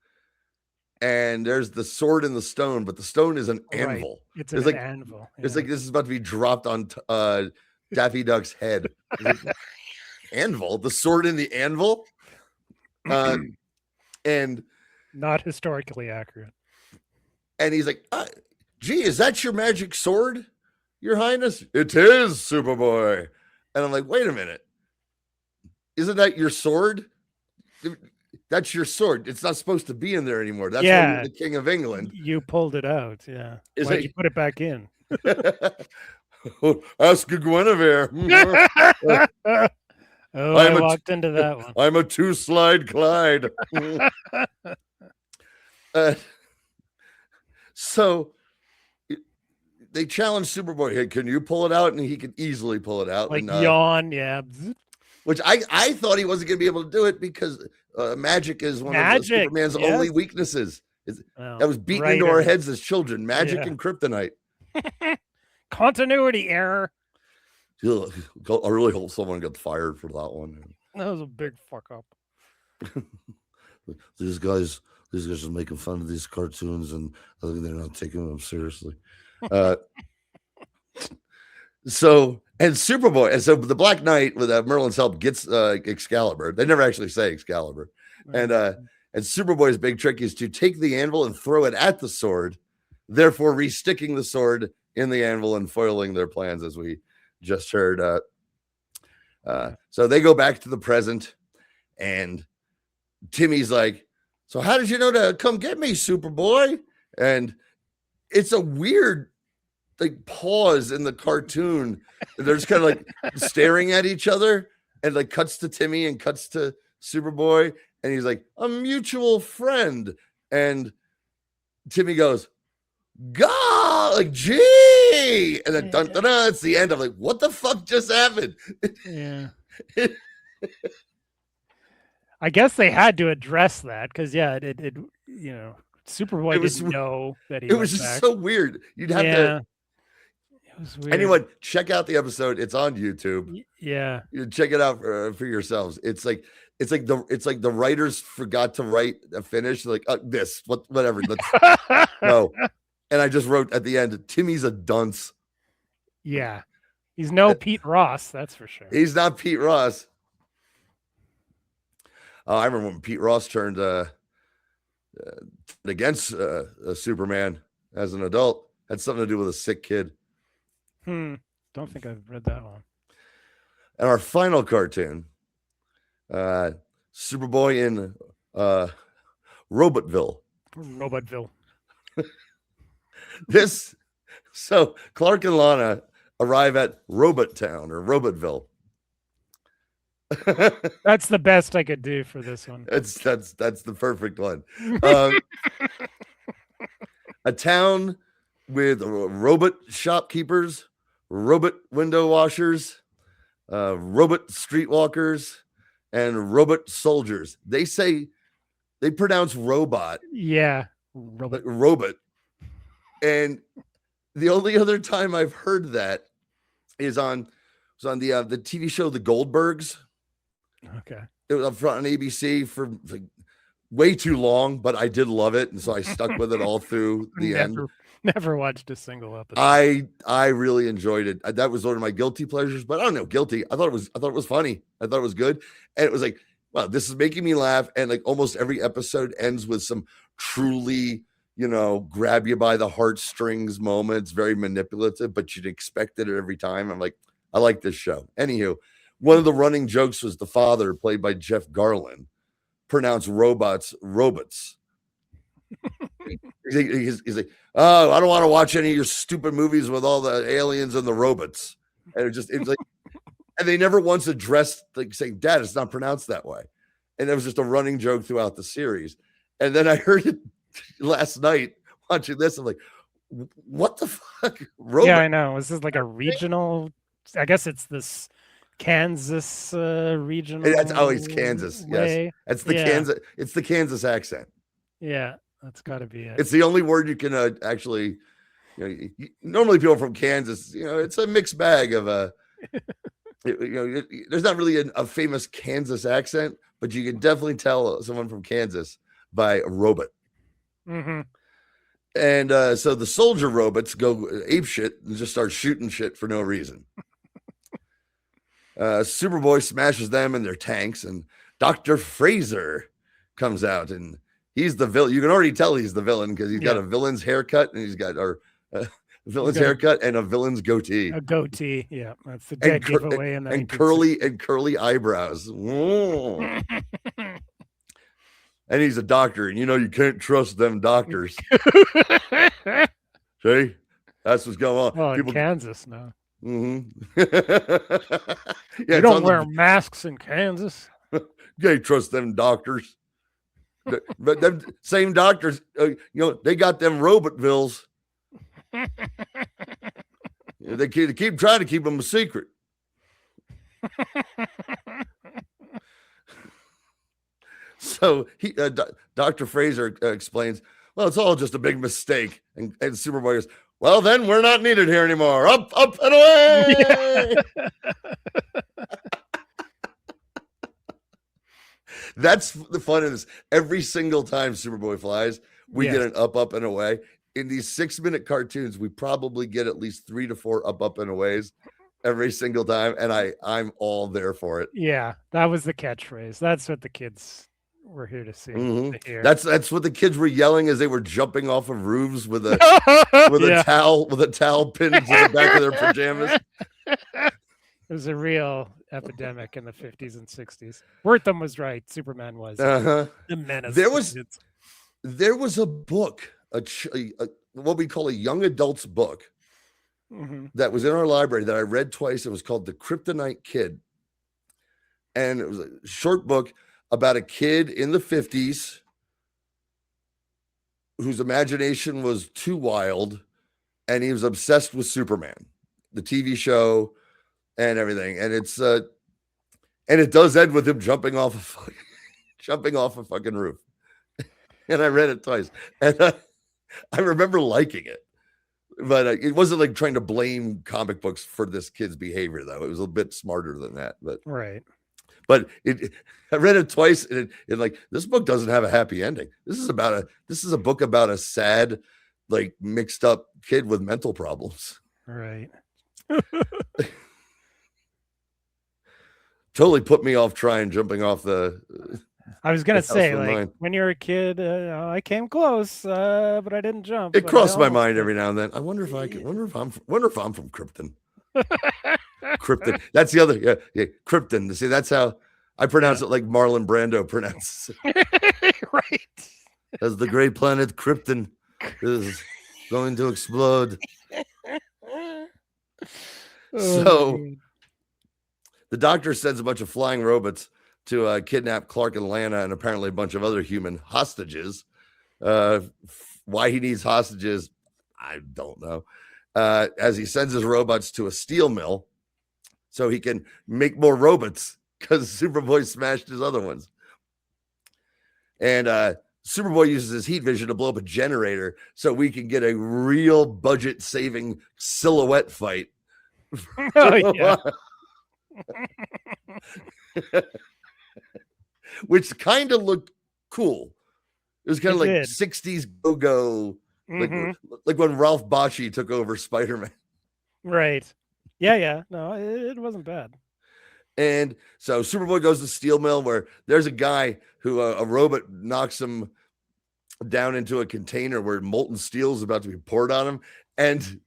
and there's the sword in the stone, but the stone is an anvil. Right. It's an anvil. Yeah. It's like this is about to be dropped on Daffy Duck's head. Anvil, the sword in the anvil, and not historically accurate. And he's like, gee, is that your magic sword, Your Highness? It is, Superboy. And I'm like, wait a minute. Isn't that your sword? That's your sword. It's not supposed to be in there anymore. That's why you're the King of England. You pulled it out. Yeah. Why'd you put it back in? Ask Guinevere. I walked into that one. I'm a 2-slide Clyde. So they challenged Superboy. Hey, can you pull it out? And he could easily pull it out. Like yawn, yeah. Which I thought he wasn't going to be able to do it because magic is one of Superman's only weaknesses. That was beaten into our heads as children. Magic and kryptonite. Continuity error. I really hope someone got fired for that one. That was a big fuck up. These guys are making fun of these cartoons, and they're not taking them seriously. So the Black Knight with Merlin's help gets Excalibur. They never actually say Excalibur. Right. And Superboy's big trick is to take the anvil and throw it at the sword, therefore re-sticking the sword in the anvil and foiling their plans, as we just heard. So they go back to the present, and Timmy's like, so how did you know to come get me, Superboy? And it's a weird like pause in the cartoon. They're just kind of like staring at each other, and like cuts to Timmy and cuts to Superboy, and he's like, a mutual friend. And Timmy goes, God, like, gee, and then dun, dun, dun, it's the end. I'm like, what the fuck just happened? Yeah. I guess they had to address that because it Superboy didn't know that he it was just back. So weird. You'd have to. It was weird. Anyone, check out the episode. It's on YouTube. Yeah, you check it out for yourselves. It's like the writers forgot to write a finish. Like whatever. No. And I just wrote at the end, Timmy's a dunce. Yeah. He's no Pete Ross, that's for sure. He's not Pete Ross. I remember when Pete Ross turned against Superman as an adult. Had something to do with a sick kid. Don't think I've read that one. And our final cartoon, Superboy in Robotville. So Clark and Lana arrive at Robot Town or Robotville. That's the best I could do for this one. That's the perfect one. A town with robot shopkeepers, robot window washers, robot streetwalkers, and robot soldiers. They pronounce robot. Yeah. Robot. And the only other time I've heard that was on the TV show The Goldbergs. Okay. It was up front on ABC for like way too long, but I did love it, and so I stuck with it all through the end. Never watched a single episode. I really enjoyed it. That was one of my guilty pleasures, but I don't know, guilty. I thought it was funny. I thought it was good, and it was like, wow, this is making me laugh. And like almost every episode ends with some truly, grab you by the heartstrings moments, very manipulative, but you'd expect it every time. I'm like, I like this show. Anywho, one of the running jokes was the father, played by Jeff Garlin, pronounced robots. He's like, oh, I don't want to watch any of your stupid movies with all the aliens and the robots. And it's like, and they never once addressed like saying, Dad, it's not pronounced that way. And it was just a running joke throughout the series. And then I heard it last night watching this. I'm like, what the fuck? Robot? Yeah, I know. Is this like a regional? I guess it's this Kansas regional. It's Kansas. Way. Yes, it's the Kansas. It's the Kansas accent. Yeah, that's got to be it. It's the only word you can actually. Normally people from Kansas, it's a mixed bag of there's not really a famous Kansas accent, but you can definitely tell someone from Kansas by a robot. Mm-hmm. And so the soldier robots go apeshit and just start shooting shit for no reason. Superboy smashes them in their tanks, and Dr. Fraser comes out, and he's the villain. You can already tell he's the villain because he's got a villain's haircut, and he's got villain's haircut and a villain's goatee. A goatee, yeah, that's the dead giveaway. And curly eyebrows. And he's a doctor, and you can't trust them doctors. See, that's what's going on. Well, in Kansas now. Mm-hmm. You don't wear masks in Kansas. You can't trust them doctors. But them same doctors, they got them robot bills. They keep trying to keep them a secret. So Dr. Fraser explains, well, it's all just a big mistake. And Superboy goes, well, then we're not needed here anymore. Up, and away. Yeah. That's the fun of this. Every single time Superboy flies, we get an up, and away. In these 6-minute cartoons, we probably get at least 3 to 4 up, and aways every single time. And I'm all there for it. Yeah, that was the catchphrase. That's what the kids were here to see. Mm-hmm. That's what the kids were yelling as they were jumping off of roofs with a towel pinned to the back of their pajamas. It was a real epidemic in the 50s and 60s. Wortham was right. Superman was the menace. There was a book, what we call a young adult's book, that was in our library that I read twice. It was called The Kryptonite Kid. And it was a short book about a kid in the 50s whose imagination was too wild, and he was obsessed with Superman, the TV show, and everything. And it's and it does end with him jumping off a fucking roof. And I read it twice, and I remember liking it, but it wasn't like trying to blame comic books for this kid's behavior, though. It was a bit smarter than that, but right. But I read it twice, and it like, this book doesn't have a happy ending. This is a book about a sad, like, mixed up kid with mental problems. Right. Totally put me off jumping off the. I was gonna say, like, when you're a kid, I came close, but I didn't jump. It crossed my mind every now and then. I wonder if I'm from Krypton. Krypton. That's the other. Yeah. Krypton. See, that's how I pronounce it, like Marlon Brando pronounces it. Right. As the great planet Krypton is going to explode. So the doctor sends a bunch of flying robots to kidnap Clark and Lana and apparently a bunch of other human hostages why he needs hostages, I don't know. As he sends his robots to a steel mill so he can make more robots because Superboy smashed his other ones. And Superboy uses his heat vision to blow up a generator so we can get a real budget-saving silhouette fight. Oh, yeah. Which kind of looked cool. It was kind of like did. 60s go-go, like when Ralph Bakshi took over Spider-Man. Right. Yeah. No, it wasn't bad. And so Superboy goes to steel mill where there's a guy who a robot knocks him down into a container where molten steel is about to be poured on him. And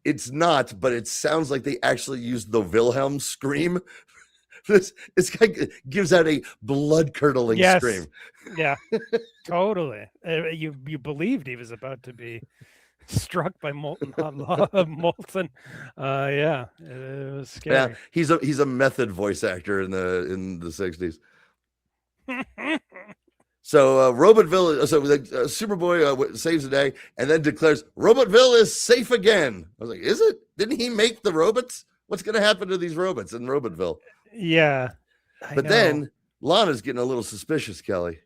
it's not, but it sounds like they actually used the Wilhelm scream. This guy gives out a blood-curdling scream. Yeah, totally. You believed he was about to be struck by molten. Yeah, it was scary. Yeah, he's a method voice actor in the 60s. So Robotville, Superboy saves the day and then declares Robotville is safe again. I was like, is it? Didn't he make the robots? What's going to happen to these robots in Robotville? Yeah, but then Lana's getting a little suspicious, Kelly.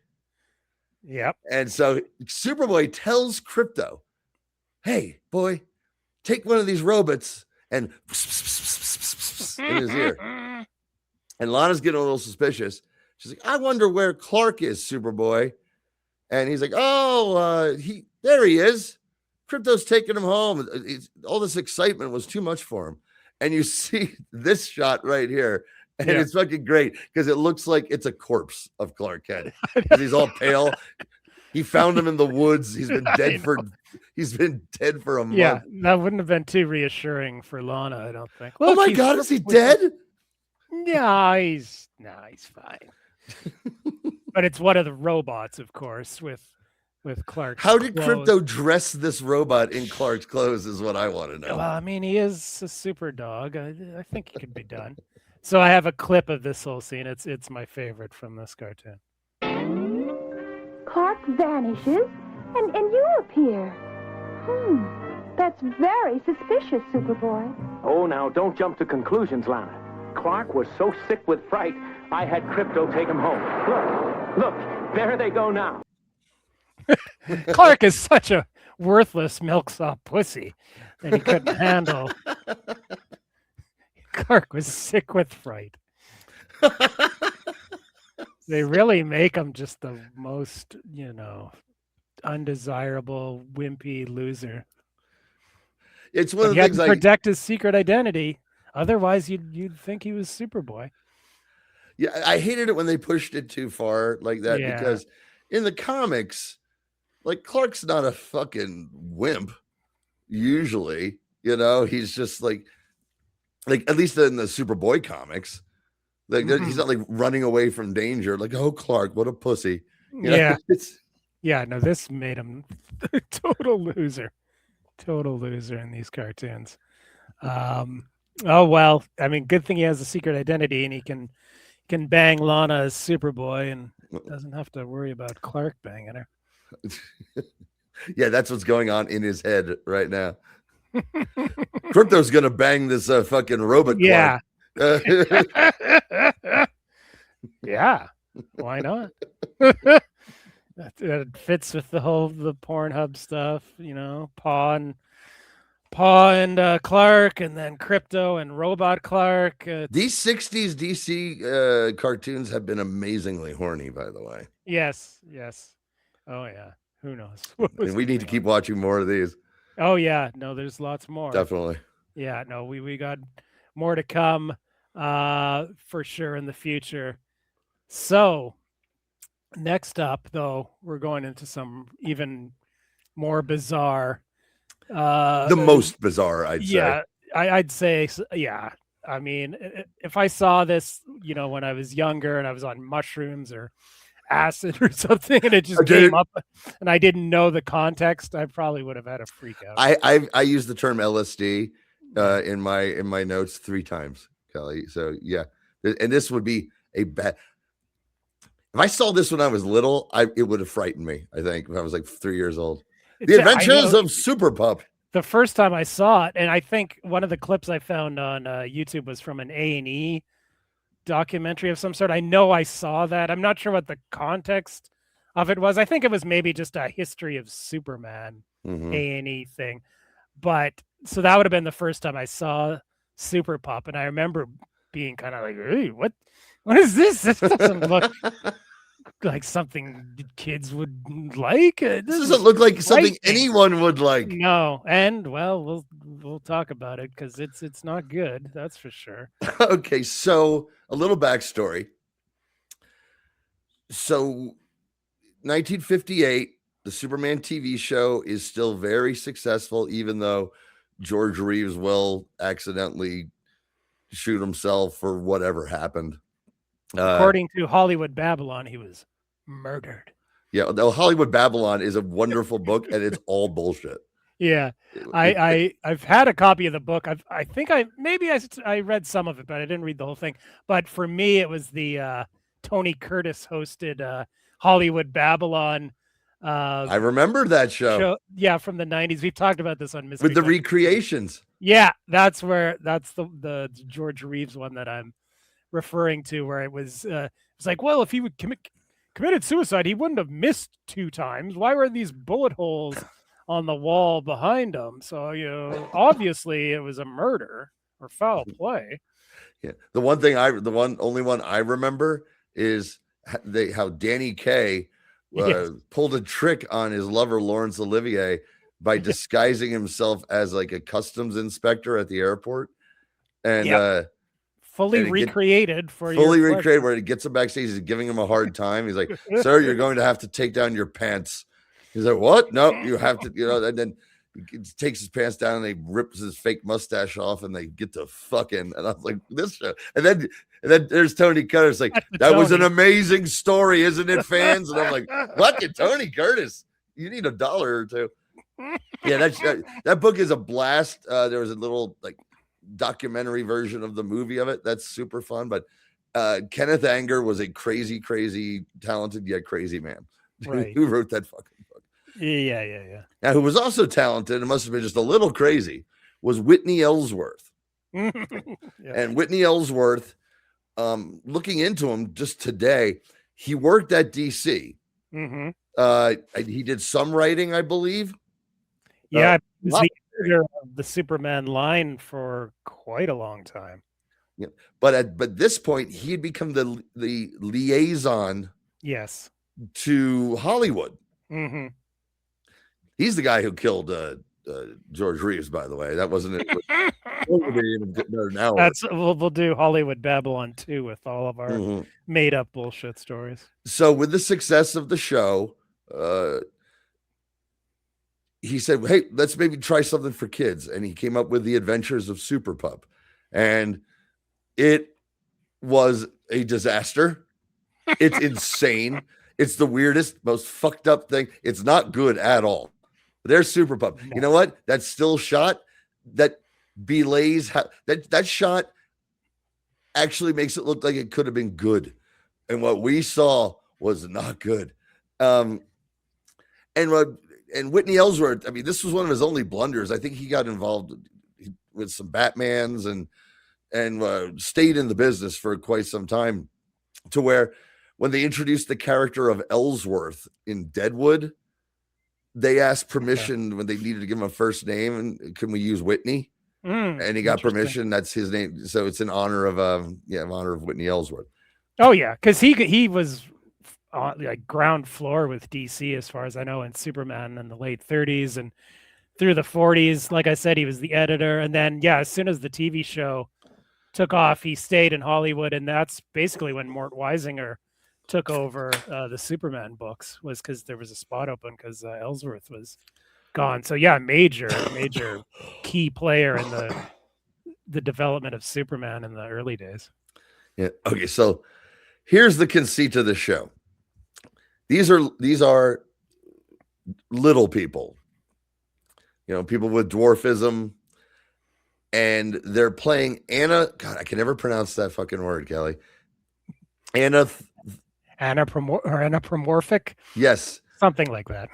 Yep. And so Superboy tells Crypto, "Hey, boy, take one of these robots and in his ear." And Lana's getting a little suspicious. She's like, "I wonder where Clark is, Superboy." And he's like, "Oh, there he is. Crypto's taking him home." All this excitement was too much for him. And you see this shot right here. And it's fucking great because it looks like it's a corpse of Clark Kent. He's all pale. He found him in the woods. He's been dead for a month. Yeah, that wouldn't have been too reassuring for Lana, I don't think. Look, oh my God, is he dead? Yeah, he's fine. But it's one of the robots, of course, with Clark's How did clothes. Crypto dress this robot in Clark's clothes is what I want to know. Well, I mean, he is a super dog. I think it could be done. So I have a clip of this whole scene. It's my favorite from this cartoon. Clark vanishes, and you appear. That's very suspicious, Superboy. Oh, now, don't jump to conclusions, Lana. Clark was so sick with fright, I had Crypto take him home. Look, there they go now. Clark is such a worthless milksop pussy that he couldn't handle. Clark was sick with fright. They really make him just the most, undesirable, wimpy loser. It's one of the he things had to protect his secret identity. Otherwise, you'd think he was Superboy. Yeah, I hated it when they pushed it too far like that because in the comics, like Clark's not a fucking wimp. Usually, he's just like at least in the Superboy comics, he's not like running away from danger. Like, oh, Clark, what a pussy. No, this made him a total loser in these cartoons. Oh well, I mean, good thing he has a secret identity and he can bang Lana as Superboy and doesn't have to worry about Clark banging her. Yeah, that's what's going on in his head right now. Crypto's gonna bang this fucking robot. Yeah. Yeah. Why not? That fits with the Pornhub stuff, Paw and Clark, and then Crypto and Robot Clark. These 60s DC cartoons have been amazingly horny, by the way. Yes. Oh yeah. Who knows? And we need to keep watching more of these. Oh yeah. No, there's lots more. Definitely. Yeah. No, we got more to come for sure in the future. So next up, though, we're going into some even more bizarre. The most bizarre, I'd say. Yeah, I'd say, yeah. I mean, if I saw this, when I was younger and I was on mushrooms or acid or something, and it just came up, and I didn't know the context, I probably would have had a freak out. I used the term LSD in my notes 3 times, Kelly. So yeah, and this would be a bad. If I saw this when I was little, it would have frightened me. I think if I was like 3 years old. The Adventures of Super Pup. The first time I saw it, and I think one of the clips I found on YouTube was from an A&E documentary of some sort. I know I saw that. I'm not sure what the context of it was. I think it was maybe just a history of Superman A&E thing. But so that would have been the first time I saw Super Pup, and I remember being kind of like, "Hey, what is this? This doesn't look like something kids would like. This doesn't look like something anyone would like." No, and well, we'll talk about it because it's not good. That's for sure. Okay, so a little backstory. So, 1958, the Superman TV show is still very successful, even though George Reeves will accidentally shoot himself or whatever happened. According to Hollywood Babylon, he was murdered. Yeah, the Hollywood Babylon is a wonderful book, and it's all bullshit. Yeah, I've had a copy of the book. I think I read some of it, but I didn't read the whole thing. But for me, it was the Tony Curtis hosted Hollywood Babylon. I remember that show. Yeah, from the 90s. We've talked about this on Mystery with the recreations. Yeah, that's the George Reeves one that I'm referring to, where it was like, well, if he would committed suicide, he wouldn't have missed 2 times. Why were these bullet holes on the wall behind him? So, obviously it was a murder or foul play. Yeah. The only one I remember is how Danny Kaye pulled a trick on his lover, Laurence Olivier, by disguising himself as like a customs inspector at the airport. And, fully recreated where he gets him backstage. He's giving him a hard time. He's like, "Sir, you're going to have to take down your pants." He's like, "What? No, you have to," and then he takes his pants down and he rips his fake mustache off and they get to fucking, and I was like, this show. And then there's Tony Curtis like, "That was an amazing story, isn't it, fans?" And I'm like, "What? Tony Curtis? You need $1 or 2. Yeah, that book is a blast. There was a little like documentary version of the movie of it that's super fun, but Kenneth Anger was a crazy talented yet crazy man, right? Who wrote that fucking book. Yeah. Now, who was also talented and must have been just a little crazy was Whitney Ellsworth. And Whitney Ellsworth, looking into him just today, he worked at DC. He did some writing, I believe. Yeah, he was the editor of the Superman line for quite a long time. Yeah, but at this point, he had become the liaison. Yes. To Hollywood. He's the guy who killed George Reeves, by the way. That wasn't it. We'll do Hollywood Babylon 2 with all of our made up bullshit stories. So with the success of the show, he said, "Hey, let's maybe try something for kids." And he came up with The Adventures of Super Pup. And it was a disaster. It's insane. It's the weirdest, most fucked up thing. It's not good at all. There's Super Pup. No. You know what? That still shot that belays that shot actually makes it look like it could have been good. And what we saw was not good. And Whitney Ellsworth, I mean, this was one of his only blunders. I think he got involved with some Batmans and stayed in the business for quite some time, to where when they introduced the character of Ellsworth in Deadwood, they asked permission when they needed to give him a first name, and can we use Whitney? And he got permission. That's his name. So it's in honor of Whitney Ellsworth. Oh yeah, because he was like ground floor with DC as far as I know, in Superman in the late 30s and through the 40s. Like I said, he was the editor, and then as soon as the TV show took off, he stayed in Hollywood, and that's basically when Mort Weisinger took over the Superman books, was because there was a spot open because Ellsworth was gone. So major key player in the development of Superman in the early days. Yeah. Okay. So here's the conceit of the show. These are little people, people with dwarfism, and they're playing Anna. God, I can never pronounce that fucking word, Kelly. Anthropomorphic. Anthropomorphic. Yes. Something like that.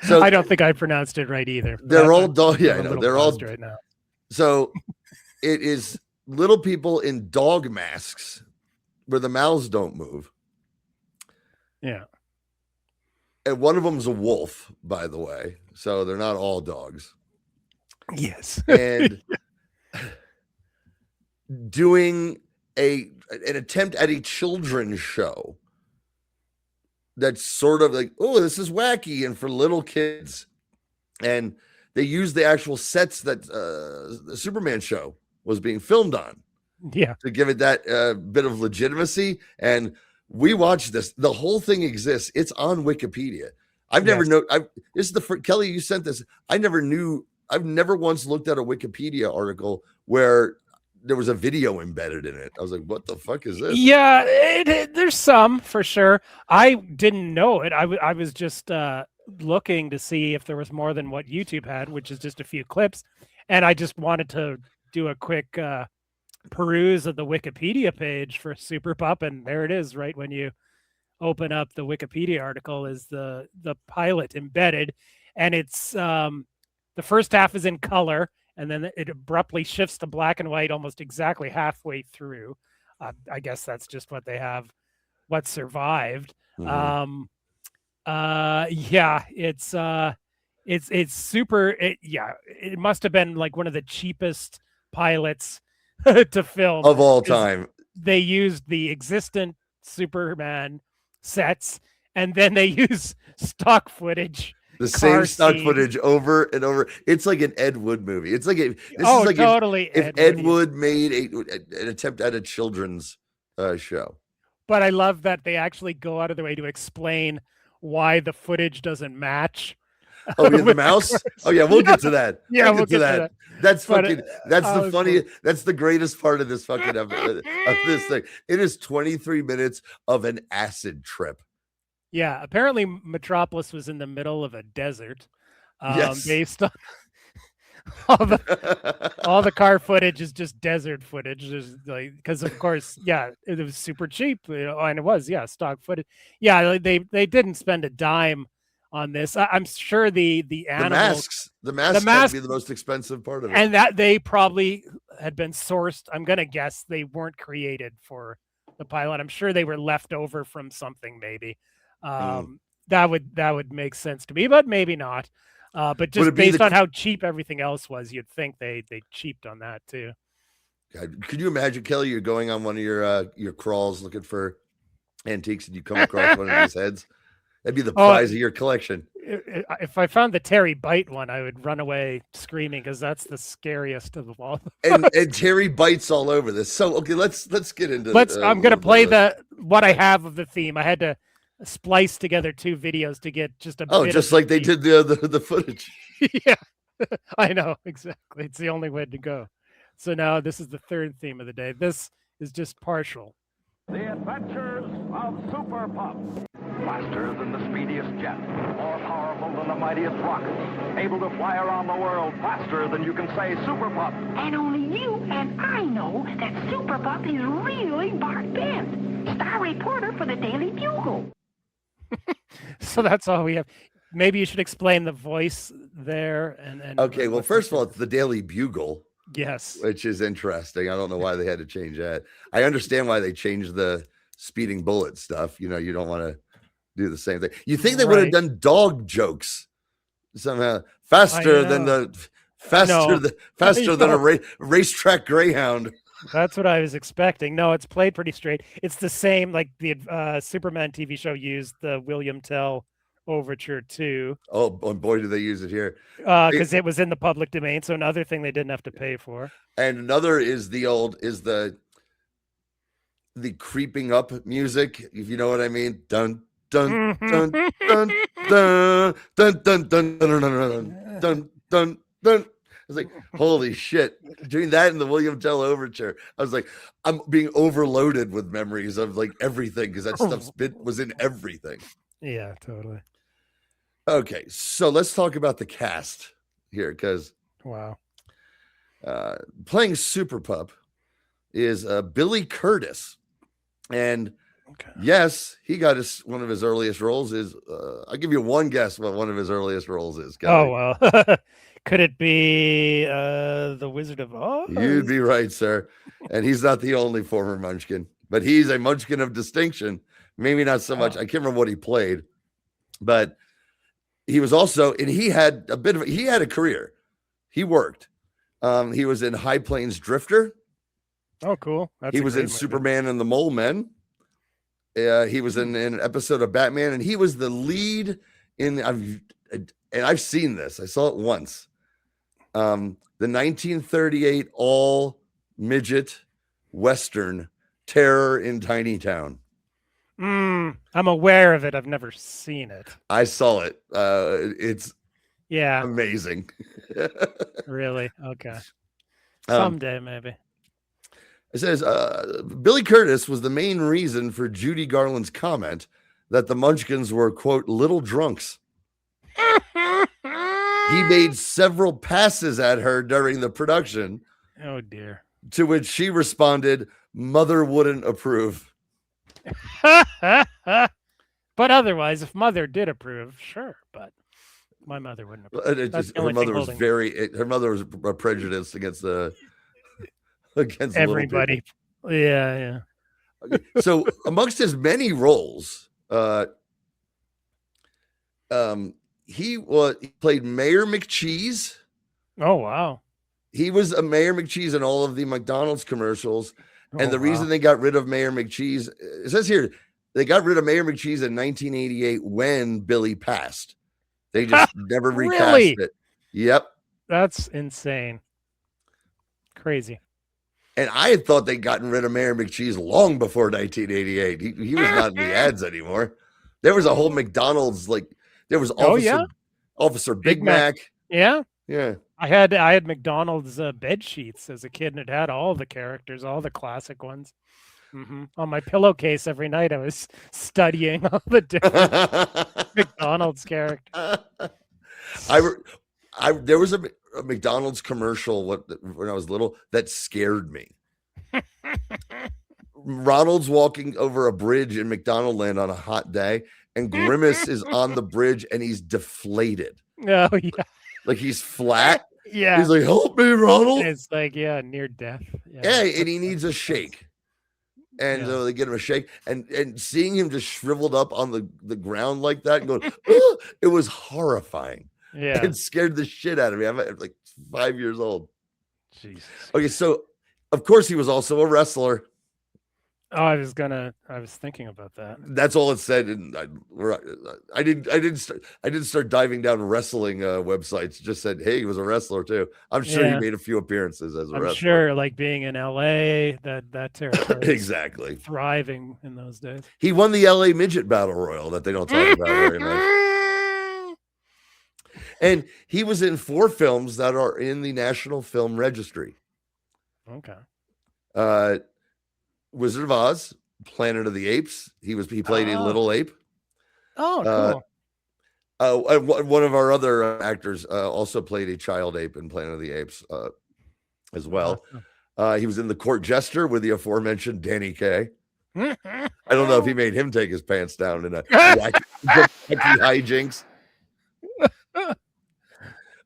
So I don't think I pronounced it right either. They're all dog. Yeah, I know. They're all right now. So it is little people in dog masks where the mouths don't move. Yeah. And one of them's a wolf, by the way. So they're not all dogs. Yes. And doing an attempt at a children's show that's sort of like, oh, this is wacky and for little kids. And they used the actual sets that the Superman show was being filmed on. Yeah. To give it that bit of legitimacy. And we watched this. The whole thing exists. It's on Wikipedia. I've never known. This is the Kelly, you sent this. I've never once looked at a Wikipedia article where there was a video embedded in it. I was like, what the fuck is this? Yeah, there's some for sure. I didn't know it. I was just looking to see if there was more than what YouTube had, which is just a few clips. And I just wanted to do a quick peruse of the Wikipedia page for Super Pup. And there it is, right when you open up the Wikipedia article is the pilot embedded. And it's the first half is in color. And then it abruptly shifts to black and white almost exactly halfway through. I guess that's just what they have, what survived. Mm-hmm. Yeah, it's super. It must have been like one of the cheapest pilots to film of all time. They used the existent Superman sets, and then they use stock footage. The same stock footage over and over. It's like an Ed Wood movie. It's like totally. If Ed Wood made an attempt at a children's show. But I love that they actually go out of their way to explain why the footage doesn't match. Oh, yeah, the mouse. Oh, yeah, we'll get to that. Yeah, we'll get to that. That's fucking. That's the funny. That's the greatest part of this fucking of this thing. It is 23 minutes of an acid trip. Yeah, apparently Metropolis was in the middle of a desert. Yes. Based on all the car footage is just desert footage. There's like, because of course, yeah, it was super cheap, and it was, yeah, stock footage. Yeah, they didn't spend a dime on this. I'm sure the animals, the masks had to be the most expensive part of it, and that they probably had been sourced. I'm gonna guess they weren't created for the pilot. I'm sure they were left over from something, maybe. That would make sense to me, but maybe not. But just based on how cheap everything else was, you'd think they cheaped on that too. God, could you imagine, Kelly? You're going on one of your crawls looking for antiques, and you come across one of these heads. That'd be the prize of your collection. If I found the Terry Bite one, I would run away screaming because that's the scariest of all. and Terry Bites all over this. So okay, let's get into. I'm gonna play what I have of the theme. I had to splice together two videos to get just a bit just like they did the footage. Yeah, I know, exactly. It's the only way to go. So now this is the third theme of the day. This is just partial. The Adventures of Super Pup. Faster than the speediest jet, more powerful than the mightiest rocket, able to fly around the world faster than you can say Super Pup. And only you and I know that Super Pup is really Bart Bent, star reporter for the Daily Bugle. So that's all we have. Maybe you should explain the voice there. And okay, well, first of all, it's the Daily Bugle. Yes. Which is interesting. I don't know why they had to change that. I understand why they changed the speeding bullet stuff. You don't want to do the same thing. You think they would have done dog jokes somehow faster than than a racetrack greyhound. That's what I was expecting. No, it's played pretty straight. It's the same, like the Superman TV show used the William Tell overture too. Oh boy, do they use it here. Because it was in the public domain. So another thing they didn't have to pay for. And another is the creeping up music, if you know what I mean. Dun dun dun dun dun dun dun dun dun dun dun dun dun. I was like, holy shit. Doing that in the William Tell overture, I was like, I'm being overloaded with memories of like everything because that stuff was in everything. Yeah, totally. Okay, so let's talk about the cast here because wow. Playing Super Pup is Billy Curtis. And Okay. Yes, he got one of his earliest roles is. I'll give you one guess what one of his earliest roles is. Kelly. Oh well, could it be the Wizard of Oz? You'd be right, sir. And he's not the only former Munchkin, but he's a Munchkin of distinction. Maybe not so much. I can't remember what he played, but he was also, and he had a career. He worked. He was in High Plains Drifter. Oh, cool. He was in Superman and the Mole Men. He was in an episode of Batman, and he was the lead and I've seen this. I saw it once. The 1938 all midget Western Terror in Tiny Town. I'm aware of it. I've never seen it. I saw it. It's Yeah. amazing. Really? Okay. Someday, maybe. It says Billy Curtis was the main reason for Judy Garland's comment that the Munchkins were, quote, little drunks. He made several passes at her during the production. Oh, dear. To which she responded, "Mother wouldn't approve." But otherwise, if Mother did approve, sure. But my mother wouldn't approve. Her mother was prejudiced against everybody. Yeah. Okay. So amongst his many roles, he played Mayor McCheese. Oh, wow. He was a Mayor McCheese in all of the McDonald's commercials. And the reason they got rid of Mayor McCheese, it says here, they got rid of Mayor McCheese in 1988 when Billy passed. They just never recast it. Yep. That's insane. Crazy. And I had thought they'd gotten rid of Mayor McCheese long before 1988. He was not in the ads anymore. There was a whole McDonald's, there was Officer Big Mac. Yeah. Yeah. I had McDonald's bed sheets as a kid, and it had all the characters, all the classic ones. On my pillowcase every night, I was studying all the different McDonald's characters. There was a McDonald's commercial when I was little that scared me. Ronald's walking over a bridge in McDonald Land on a hot day, and Grimace is on the bridge, and he's deflated. Oh, yeah. Like he's flat. Yeah. He's like, "Help me, Ronald." And it's like, near death. Yeah, and he needs a shake. And they get him a shake. And seeing him just shriveled up on the ground like that and going, "Ugh," it was horrifying. Yeah. It scared the shit out of me. I'm like 5 years old. Jesus. Okay, so of course he was also a wrestler. Oh, I was thinking about that. That's all it said, and I didn't start diving down wrestling websites. Just said, hey, he was a wrestler too. I'm sure he made a few appearances as a wrestler. I'm sure, like being in LA, that territory exactly thriving in those days. He won the LA Midget Battle Royal that they don't talk about very much. And he was in 4 films that are in the National Film Registry. Okay. Wizard of Oz, Planet of the Apes. He played a little ape. Oh, cool. One of our other actors also played a child ape in Planet of the Apes as well. He was in The Court Jester with the aforementioned Danny Kaye. I don't know if he made him take his pants down in a wacky hijinks.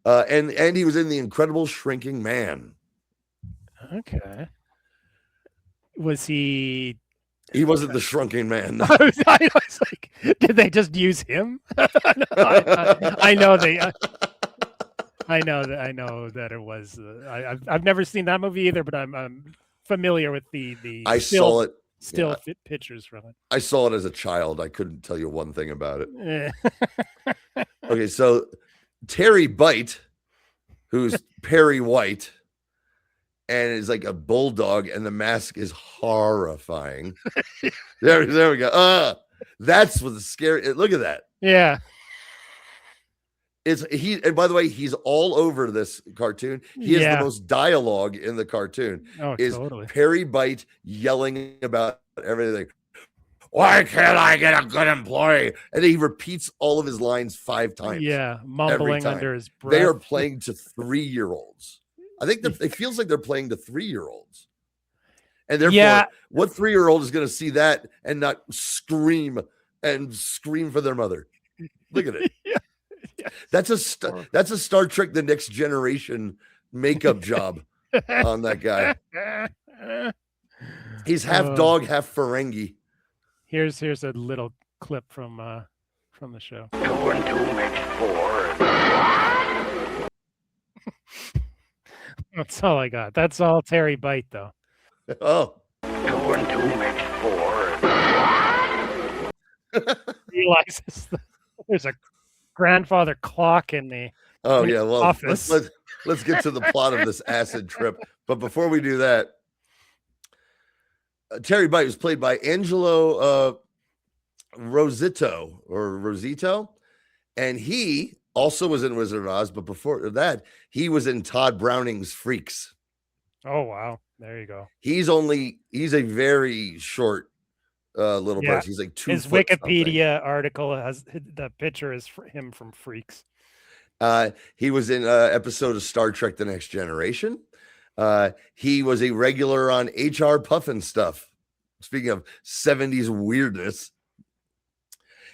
And he was in The Incredible Shrinking Man. Okay. Was he? He wasn't the Shrunken Man. No. I was like, did they just use him? I know that it was. I've never seen that movie either, but I'm familiar with the. I saw it. Still pictures from it. I saw it as a child. I couldn't tell you one thing about it. Okay, so Terry Bite, who's Perry White, and is like a bulldog, and the mask is horrifying. there we go. That's what's scary. Look at that. Yeah. And by the way, he's all over this cartoon. He has the most dialogue in the cartoon. Oh, totally. Perry Bite yelling about everything. Why can't I get a good employee? And he repeats all of his lines 5 times. Yeah, mumbling under his breath. They are playing to 3-year-olds. I think it feels like they're playing to 3-year-olds. And therefore, Yeah. what 3-year-old is going to see that and not scream for their mother? Look at it. Yeah. That's a Star Trek: The Next Generation makeup job on that guy. He's half dog, half Ferengi. Here's a little clip from the show. 2 and 2 makes 4. That's all I got. That's all Terry Bite, though. Oh. 2 and 2 makes 4. Realizes there's a grandfather clock in the office. Let's get to the plot of this acid trip. But before we do that, Terry Bite was played by Angelo Rosito, and he also was in Wizard of Oz, but before that, he was in Todd Browning's Freaks. Oh, wow. There you go. He's a very short little person. He's like 2 His foot Wikipedia article has the picture is him from Freaks. He was in an episode of Star Trek: The Next Generation. He was a regular on HR Puffin Stuff. Speaking of 70s weirdness,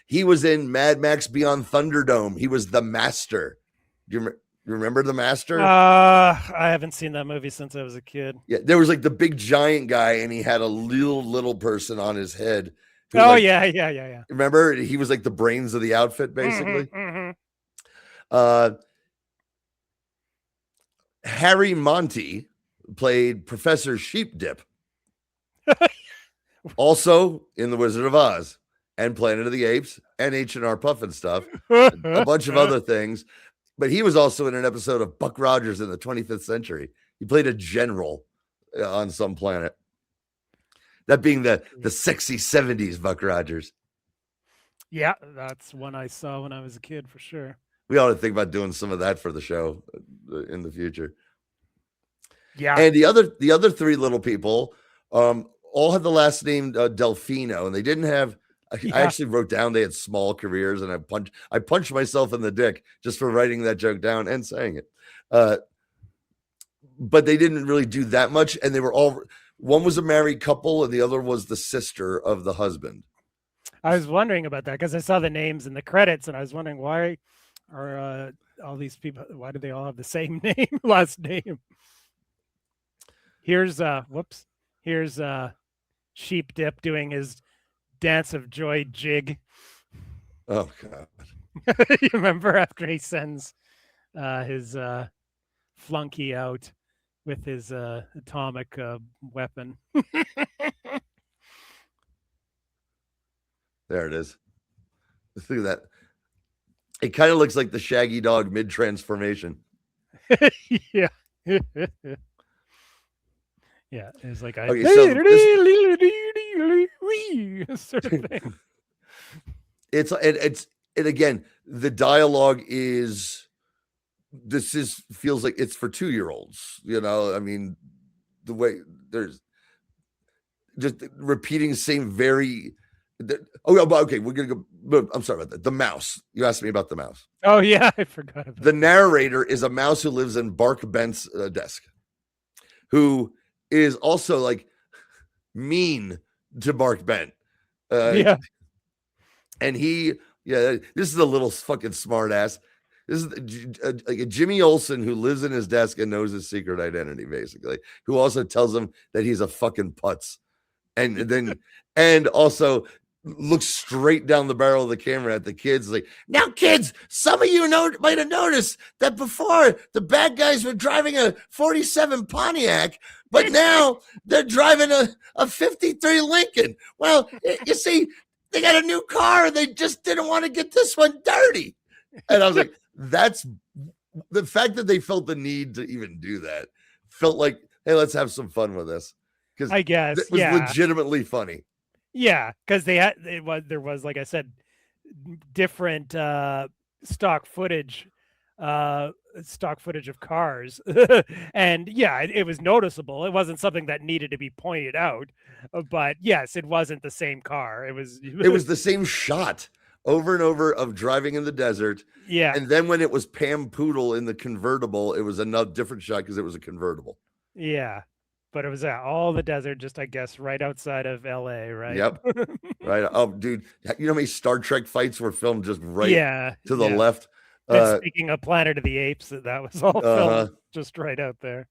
he was in Mad Max Beyond Thunderdome. He was the Master. Do you remember the Master? I haven't seen that movie since I was a kid. Yeah, there was like the big giant guy, and he had a little person on his head. Oh, yeah. Remember, he was like the brains of the outfit, basically. Harry Monty played Professor Sheepdip, also in The Wizard of Oz and Planet of the Apes and H&R Puffin Stuff, a bunch of other things. But he was also in an episode of Buck Rogers in the 25th Century. He played a general on some planet. That being the sexy 70s Buck Rogers. Yeah, that's one I saw when I was a kid for sure. We ought to think about doing some of that for the show in the future. Yeah. And the other 3 little people all had the last name Delfino, and they didn't have. I actually wrote down they had small careers, and I punched myself in the dick just for writing that joke down and saying it. But they didn't really do that much, and they were all. One was a married couple, and the other was the sister of the husband. I was wondering about that because I saw the names in the credits, and I was wondering why are all these people? Why do they all have the same last name? Here's Sheep Dip doing his Dance of Joy jig. Oh God! You remember after he sends his flunky out with his atomic weapon. There it is. Look at that. It kind of looks like the Shaggy Dog mid-transformation. Yeah. Yeah, it's like okay, sort of thing. It's again, the dialogue feels like it's for 2-year-olds. I mean, the way there's just repeating the same very. Okay, we're gonna go. I'm sorry about that. The mouse. You asked me about the mouse. Oh yeah, I forgot about the narrator is a mouse who lives in Bark Bent's desk, who is also like mean to Bark Bent. And this is a little fucking smart ass. This is like a Jimmy Olsen who lives in his desk and knows his secret identity, basically, who also tells him that he's a fucking putz. And also looks straight down the barrel of the camera at the kids like, now kids, some of you might have noticed that before the bad guys were driving a 47 Pontiac, but now they're driving a 53 Lincoln. Well, you see, they got a new car and they just didn't want to get this one dirty. And I was like, that's the fact that they felt the need to even do that felt like, hey, let's have some fun with this. Because I guess it was legitimately funny. Yeah, because there was, like I said, different stock footage of cars, and it was noticeable. It wasn't something that needed to be pointed out, but yes, it wasn't the same car. It was the same shot over and over of driving in the desert. Yeah, and then when it was Pam Poodle in the convertible, it was another different shot because it was a convertible. Yeah. But it was all the desert, just I guess right outside of LA, right? Yep. Right. Oh, dude, you know how many Star Trek fights were filmed just right Yeah. to the left? And speaking of Planet of the Apes, that was all filmed just right out there.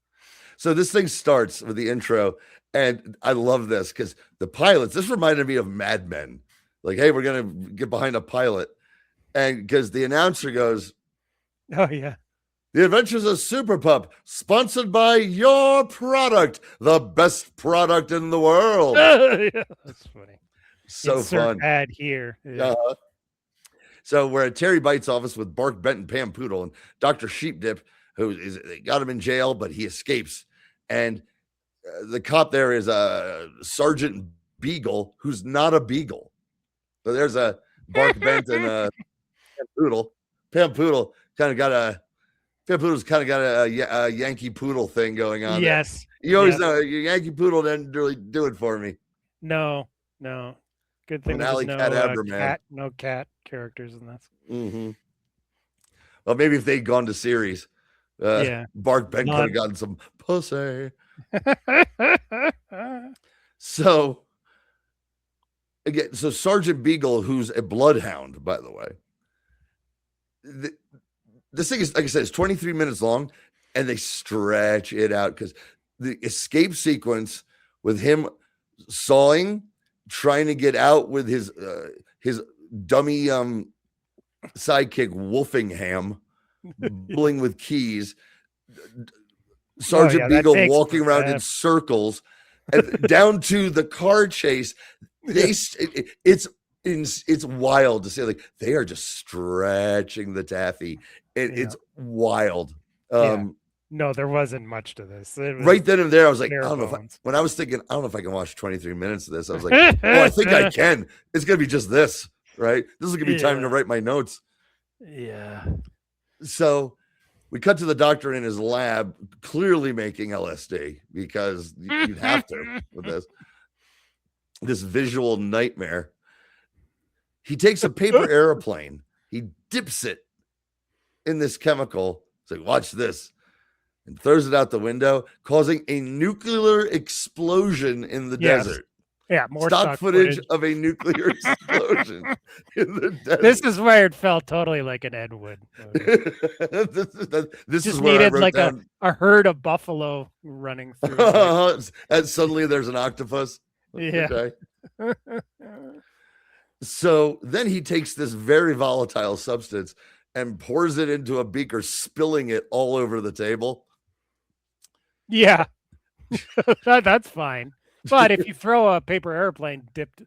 So this thing starts with the intro, and I love this because the pilots, this reminded me of Mad Men. Like, hey, we're going to get behind a pilot. And because the announcer goes, oh, yeah. The Adventures of Super Pup, sponsored by your product, the best product in the world. Yeah, that's funny. So Insert fun. ad here. Yeah. So we're at Terry Bite's office with Bark Bent and Pam Poodle and Dr. Sheepdip, who got him in jail, but he escapes. And the cop there is Sergeant Beagle, who's not a beagle. So there's a Bark Bent and Pam Poodle. Pam Poodle's kind of got a Yankee Poodle thing going on. Yes. There. You always know your Yankee Poodle didn't really do it for me. No. Good thing there's no cat characters in this. Mm-hmm. Well, maybe if they'd gone to series, Bark Bent could have gotten some pussy. So Sergeant Beagle, who's a bloodhound, by the way. This thing is, like I said, it's 23 minutes long, and they stretch it out because the escape sequence with him sawing, trying to get out with his dummy sidekick Wolfingham, bubbling with keys, Sergeant Beagle walking around in circles, and down to the car chase. It's wild to see, like, they are just stretching the taffy. It's wild. No, there wasn't much to this. Right then and there, I was like, I don't know if I can watch 23 minutes of this. I was like, I think I can. It's gonna be just this, right? This is gonna be time to write my notes. Yeah. So we cut to the doctor in his lab, clearly making LSD because you'd have to with this visual nightmare. He takes a paper airplane, he dips it in this chemical. It's like, watch this, and throws it out the window, causing a nuclear explosion in the desert. Yeah, more stock footage of a nuclear explosion in the desert. This is where it felt totally like an Ed Wood. This just is where needed I wrote like down, a herd of buffalo running through. and suddenly there's an octopus. Yeah. Okay. So then he takes this very volatile substance and pours it into a beaker, spilling it all over the table. Yeah, that's fine. But if you throw a paper airplane dipped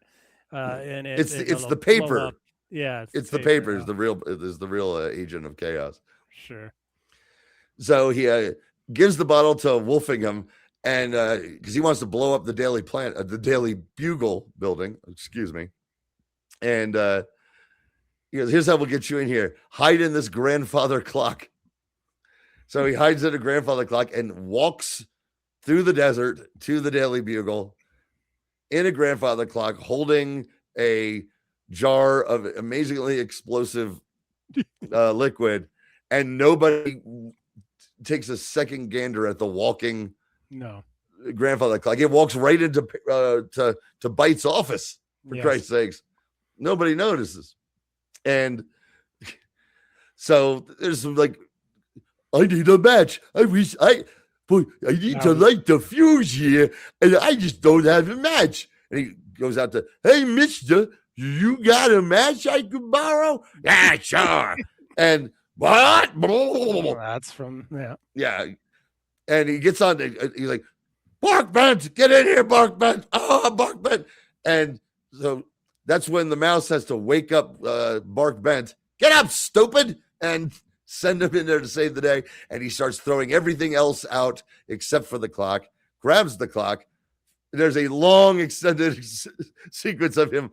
in it, it's the paper. Yeah, it's the paper. Is the real agent of chaos. Sure. So he gives the bottle to Wolfingham, and because he wants to blow up the the Daily Bugle building. Excuse me. And he goes, here's how we'll get you in here. Hide in this grandfather clock. So he hides in a grandfather clock and walks through the desert to the Daily Bugle in a grandfather clock, holding a jar of amazingly explosive liquid, and nobody takes a second gander at the walking grandfather clock. It walks right into to Bite's office, for Christ's sakes. Nobody notices. And so there's some like, I need a match. I need to light the fuse here, and I just don't have a match. And he goes out to, hey, mister, you got a match I could borrow? Yeah, sure. And what? That's from, Yeah. And he gets on, he's like, Bark Bent, get in here, Bark Bent. Oh, Bark Bent. And so that's when the mouse has to wake up Bark Bent. Get up, stupid, and send him in there to save the day. And he starts throwing everything else out except for the clock, grabs the clock. There's a long extended sequence of him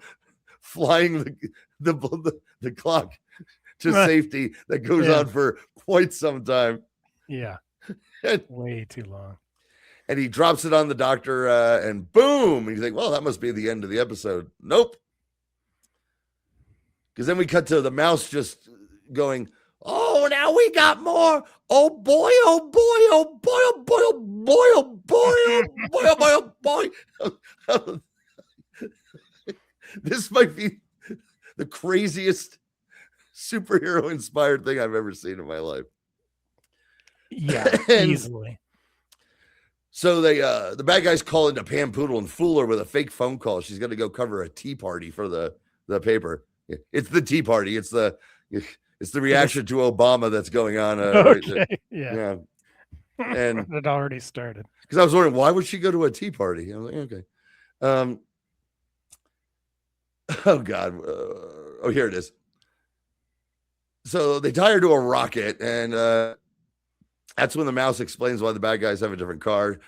flying the clock to safety that goes on for quite some time. Yeah. Way too long. And he drops it on the doctor and boom. And you think, well, that must be the end of the episode. Nope. Because then we cut to the mouse just going, oh, now we got more. Oh, boy, oh, boy, oh, boy, oh, boy, oh, boy, oh, boy, oh, boy, might be the craziest superhero inspired thing I've ever seen in my life. Yeah, And easily. so they the bad guys call into Pam Poodle and fool her with a fake phone call. She's going to go cover a tea party for the paper. It's the tea party. It's the reaction to Obama that's going on. Okay. Yeah. And it already started. Because I was wondering, why would she go to a tea party? I was like, okay. Oh God. Oh, here it is. So they tie her to a rocket, and that's when the mouse explains why the bad guys have a different car.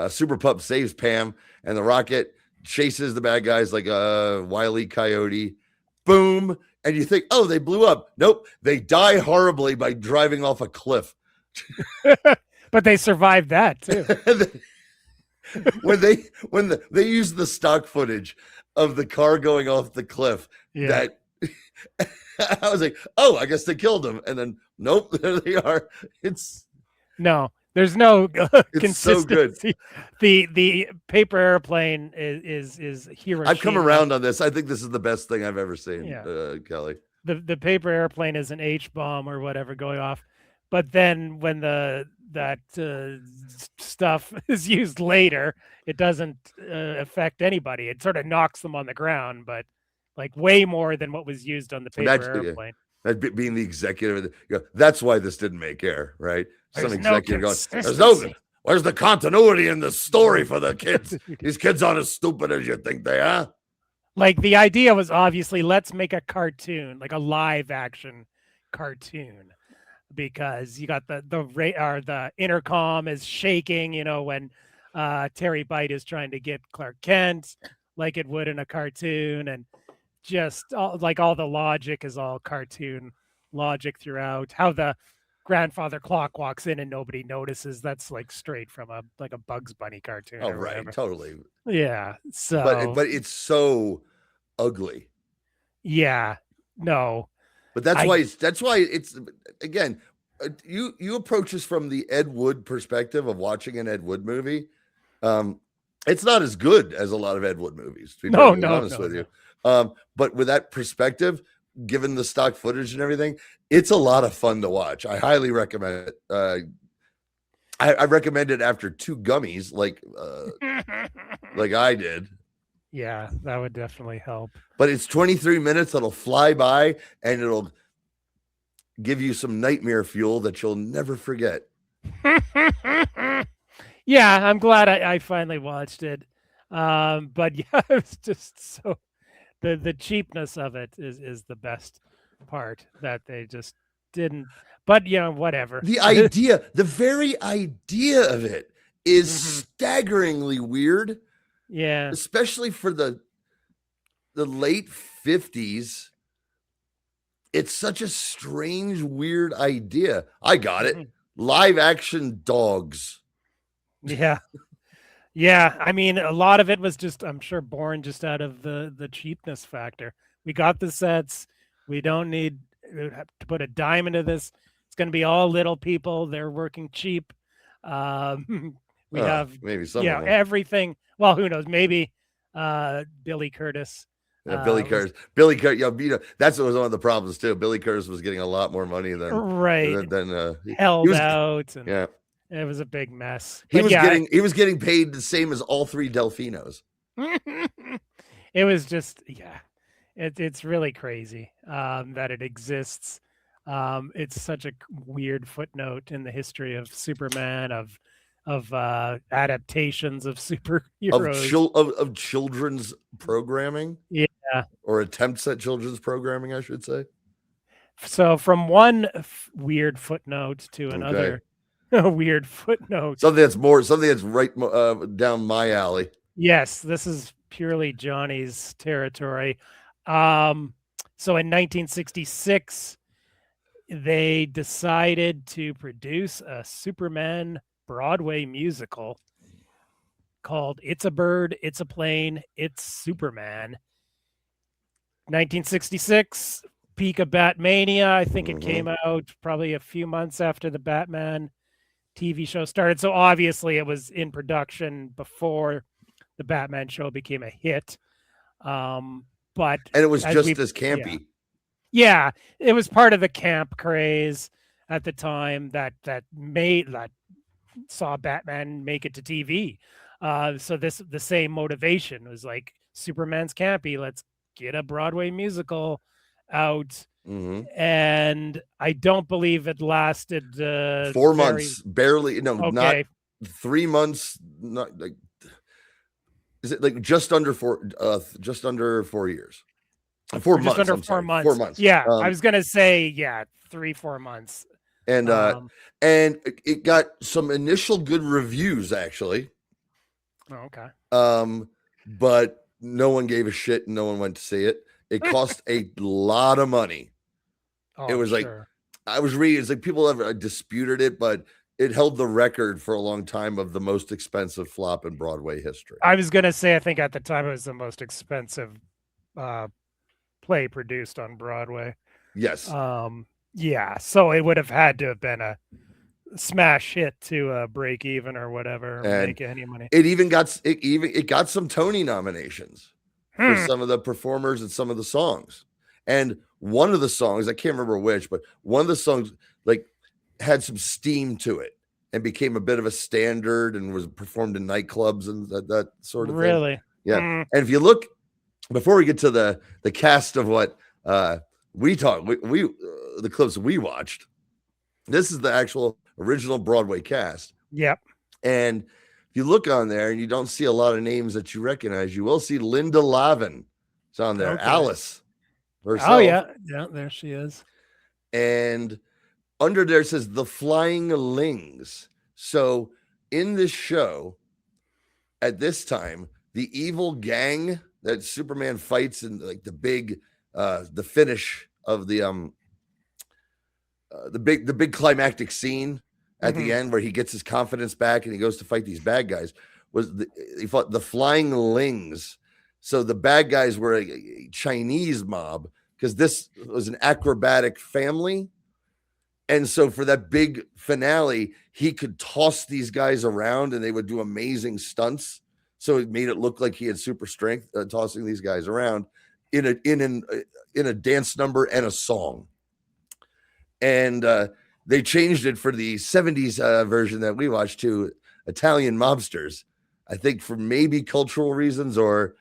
Super Pup saves Pam, and the rocket chases the bad guys like a Wile E. Coyote. Boom. And you think, oh, they blew up. Nope. They die horribly by driving off a cliff. But they survived that too. when they use the stock footage of the car going off the cliff, that I was like, oh, I guess they killed him. And then nope, there they are. There's no it's consistency. so good. The paper airplane is Hiroshima. I've come around on this. I think this is the best thing I've ever seen, Kelly. The paper airplane is an H-bomb or whatever going off, but then when that stuff is used later, it doesn't affect anybody. It sort of knocks them on the ground, but like way more than what was used on the paper airplane. That being the executive, that's why this didn't make air, right? There's Some no executive going, where's the continuity in the story for the kids? These kids aren't as stupid as you think they are. Like the idea was obviously let's make a cartoon, like a live action cartoon, because you got the intercom is shaking, when Terry Bite is trying to get Clark Kent, like it would in a cartoon, and just all the logic is all cartoon logic throughout. How the grandfather clock walks in and nobody notices, that's like straight from a Bugs Bunny cartoon. Oh, right, totally. Yeah. So but it's so ugly. Yeah. No. But that's why it's again, you approach this from the Ed Wood perspective of watching an Ed Wood movie. It's not as good as a lot of Ed Wood movies, to be honest with you. But with that perspective, given the stock footage and everything, it's a lot of fun to watch. I highly recommend it. I recommend it after 2 gummies, like I did. Yeah, that would definitely help. But it's 23 minutes that'll fly by, and it'll give you some nightmare fuel that you'll never forget. Yeah, I'm glad I finally watched it. But yeah, it's just so the cheapness of it is the best part, that they just didn't. But whatever. The very idea of it is staggeringly weird. Yeah, especially for the late 50s. It's such a strange, weird idea. I got it. Live action dogs. Yeah. Yeah, I mean, a lot of it was just, I'm sure, born just out of the cheapness factor. We got the sets. We don't need to put a dime into this. It's going to be all little people. They're working cheap. We have maybe some everything. Well, who knows? Maybe Billy Curtis. Billy Curtis. Billy Curtis. That's what was one of the problems too. Billy Curtis was getting a lot more money than held out. And yeah. It was a big mess. He was getting paid the same as all 3 Delfinos. It was just, it's really crazy that it exists. It's such a weird footnote in the history of Superman, of adaptations of superheroes, of children's programming. Yeah, or attempts at children's programming, I should say. So from one weird footnote to another. A weird footnote. Something that's right down my alley. Yes, this is purely Johnny's territory. So in 1966, they decided to produce a Superman Broadway musical called It's a Bird, It's a Plane, It's Superman. 1966, peak of Batmania. I think it came out probably a few months after the Batman TV show started. So obviously it was in production before the Batman show became a hit. but And it was just as as campy. Yeah, it was part of the camp craze at the time that saw Batman make it to TV. So the same motivation was like Superman's campy. Let's get a Broadway musical out. And I don't believe it lasted 4 months, barely. No, not okay. 3 months. Not like, is it like just under 4 years? 4 months. Just under I'm 4 sorry, months. 4 months. Yeah, I was gonna say 3-4 months. And it got some initial good reviews actually. Oh, okay. But no one gave a shit and no one went to see it. It cost a lot of money. Oh, it was sure. like, I was reading, it's like people have disputed it, but it held the record for a long time of the most expensive flop in Broadway history. I was gonna say, I think at the time it was the most expensive play produced on Broadway. Yes. Yeah, so it would have had to have been a smash hit to break even or whatever, And make any money. It got some Tony nominations for some of the performers and some of the songs. And one of the songs, I can't remember which, but one of the songs like had some steam to it and became a bit of a standard and was performed in nightclubs and that sort of thing. Really? Yeah. And if you look, before we get to the cast of what we the clips we watched, this is the actual original Broadway cast. Yep. And if you look on there and you don't see a lot of names that you recognize, you will see Linda Lavin. It's on there. Okay. Alice herself. Oh yeah, there she is. And under there it says the Flying Lings. So in this show, at this time, the evil gang that Superman fights in like the big the finish of the big climactic scene at the end where he gets his confidence back and he goes to fight these bad guys he fought the Flying Lings. So the bad guys were a Chinese mob because this was an acrobatic family. And so for that big finale, he could toss these guys around and they would do amazing stunts. So it made it look like he had super strength tossing these guys around in a dance number and a song. And they changed it for the 70s version that we watched to Italian mobsters, I think for maybe cultural reasons or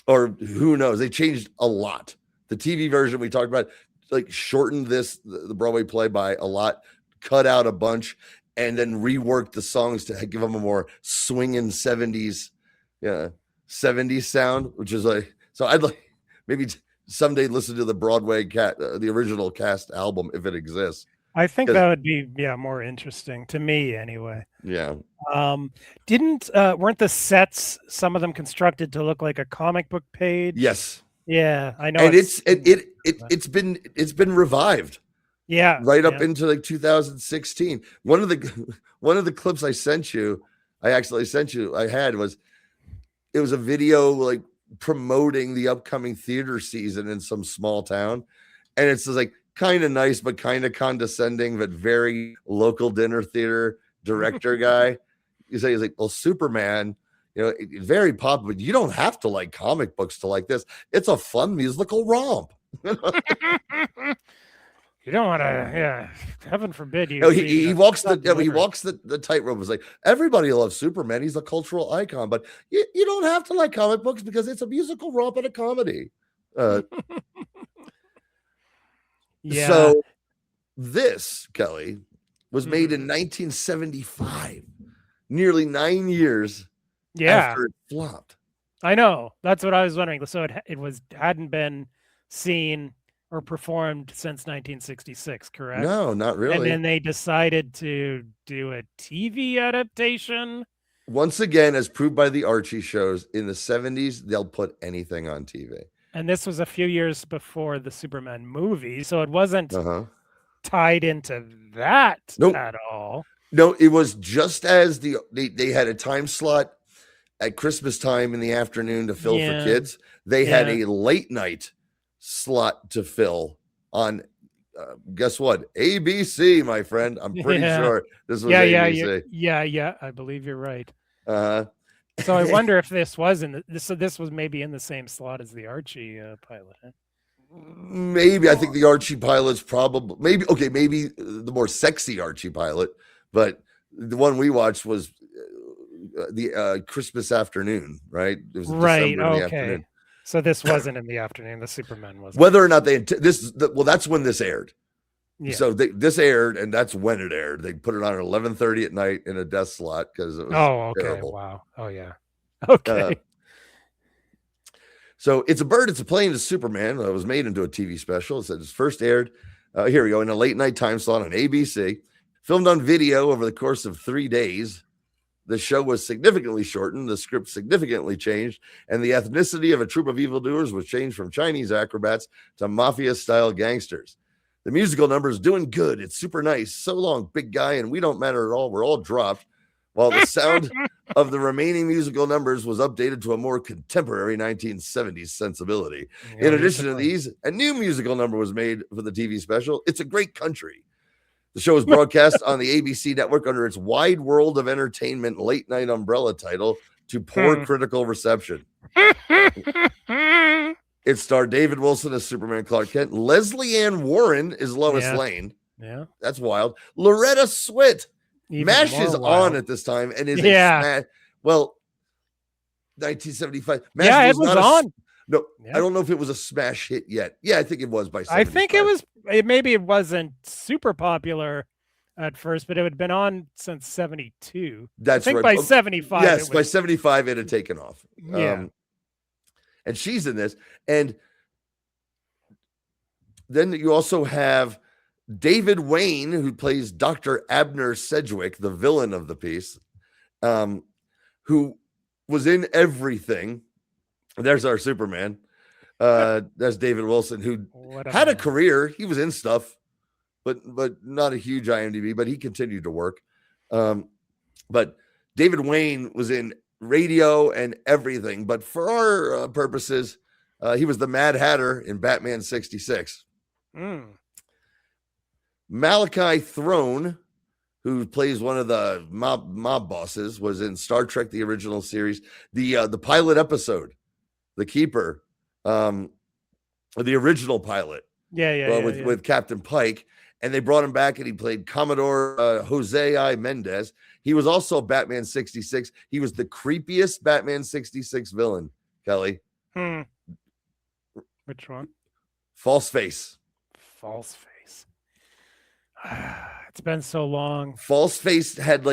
who knows. They changed a lot. The TV version we talked about like shortened the Broadway play by a lot, cut out a bunch, and then reworked the songs to give them a more swinging 70s sound, which is like, so I'd like maybe someday listen to the Broadway the original cast album if it exists. I think that would be more interesting to me anyway. Yeah. Weren't the sets, some of them constructed to look like a comic book page? Yes. Yeah, I know. And it's been revived. Yeah. Right up into like 2016. One of the clips I actually sent you, it was a video like promoting the upcoming theater season in some small town. And it's just like kind of nice, but kind of condescending, but very local dinner theater director guy. He's like, well, Superman, it's very popular, but you don't have to like comic books to like this. It's a fun musical romp. You don't want to, heaven forbid you. He walks the tightrope. It's like, everybody loves Superman. He's a cultural icon, but you don't have to like comic books because it's a musical romp and a comedy. So this, Kelly, was made in 1975, nearly 9 years after it flopped. I know. That's what I was wondering. So it hadn't been seen or performed since 1966, correct? No, not really. And then they decided to do a TV adaptation. Once again, as proved by the Archie shows, in the 70s, they'll put anything on TV. And this was a few years before the Superman movie, so it wasn't tied into that at all. No, it was just as they had a time slot at Christmas time in the afternoon to fill for kids. They had a late night slot to fill on guess what? ABC, my friend. I'm pretty sure this was ABC. Yeah, I believe you're right. So I wonder if this was this was maybe in the same slot as the Archie pilot. Huh? Maybe I think the Archie pilot's probably maybe the more sexy Archie pilot, but the one we watched was the Christmas afternoon, right? It was right. December in the Okay. afternoon. So this wasn't in the afternoon. The Superman was. Whether or not that's when this aired. Yeah. So this aired, and that's when it aired. They put it on at 11:30 at night in a death slot because it was okay. terrible. Wow. Oh yeah. Okay. So It's a Bird, It's a Plane to Superman. It was made into a TV special. It said it's first aired, here we go, in a late night time slot on ABC. Filmed on video over the course of 3 days. The show was significantly shortened, the script significantly changed, and the ethnicity of a troupe of evildoers was changed from Chinese acrobats to mafia-style gangsters. The musical number is doing good. It's super nice. So long, big guy, and we don't matter at all. We're all dropped. While the sound of the remaining musical numbers was updated to a more contemporary 1970s sensibility. Yeah, In addition to these, a new musical number was made for the TV special, It's a Great Country. The show is broadcast on the ABC network under its Wide World of Entertainment late night umbrella title to poor critical reception. It starred David Wilson as Superman Clark Kent. Leslie Ann Warren is Lois Lane. Yeah. That's wild. Loretta Swit. Even MASH more is wild. on at this time and is Yeah. 1975. MASH Yeah, it was not on. No, Yeah. I don't know if it was a smash hit yet. Yeah, I think it was by 75. I think it was. Maybe it wasn't super popular at first, but it had been on since '72. That's I think right. by '75. Yes, by 75 it had taken off. Yeah. And she's in this. And then you also have David Wayne, who plays Dr. Abner Sedgwick, the villain of the piece, who was in everything. There's our Superman. That's David Wilson, who had a career. He was in stuff, but not a huge IMDb, but he continued to work. But David Wayne was in radio and everything. But for our purposes, he was the Mad Hatter in Batman 66. Malachi Throne, who plays one of the mob bosses, was in Star Trek, the original series, the pilot episode, The Keeper, the original pilot. With Captain Pike. And they brought him back and he played Commodore Jose I. Mendez. He was also Batman 66. He was the creepiest Batman 66 villain, Kelly. Which one? False Face. False Face. It's been so long. False Face had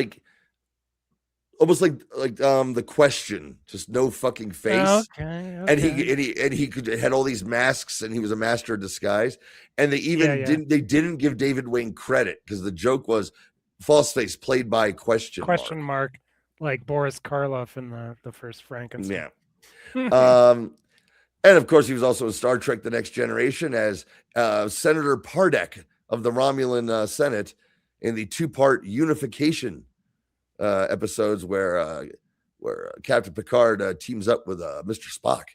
almost like The Question, just no fucking face. Okay. And he could had all these masks, and he was a master of disguise. And they even didn't give David Wayne credit because the joke was False Face played by question mark, like Boris Karloff in the first Frankenstein. Yeah. And of course, he was also in Star Trek: The Next Generation as Senator Pardek of the Romulan Senate in the 2-part unification episodes where Captain Picard teams up with Mr. Spock.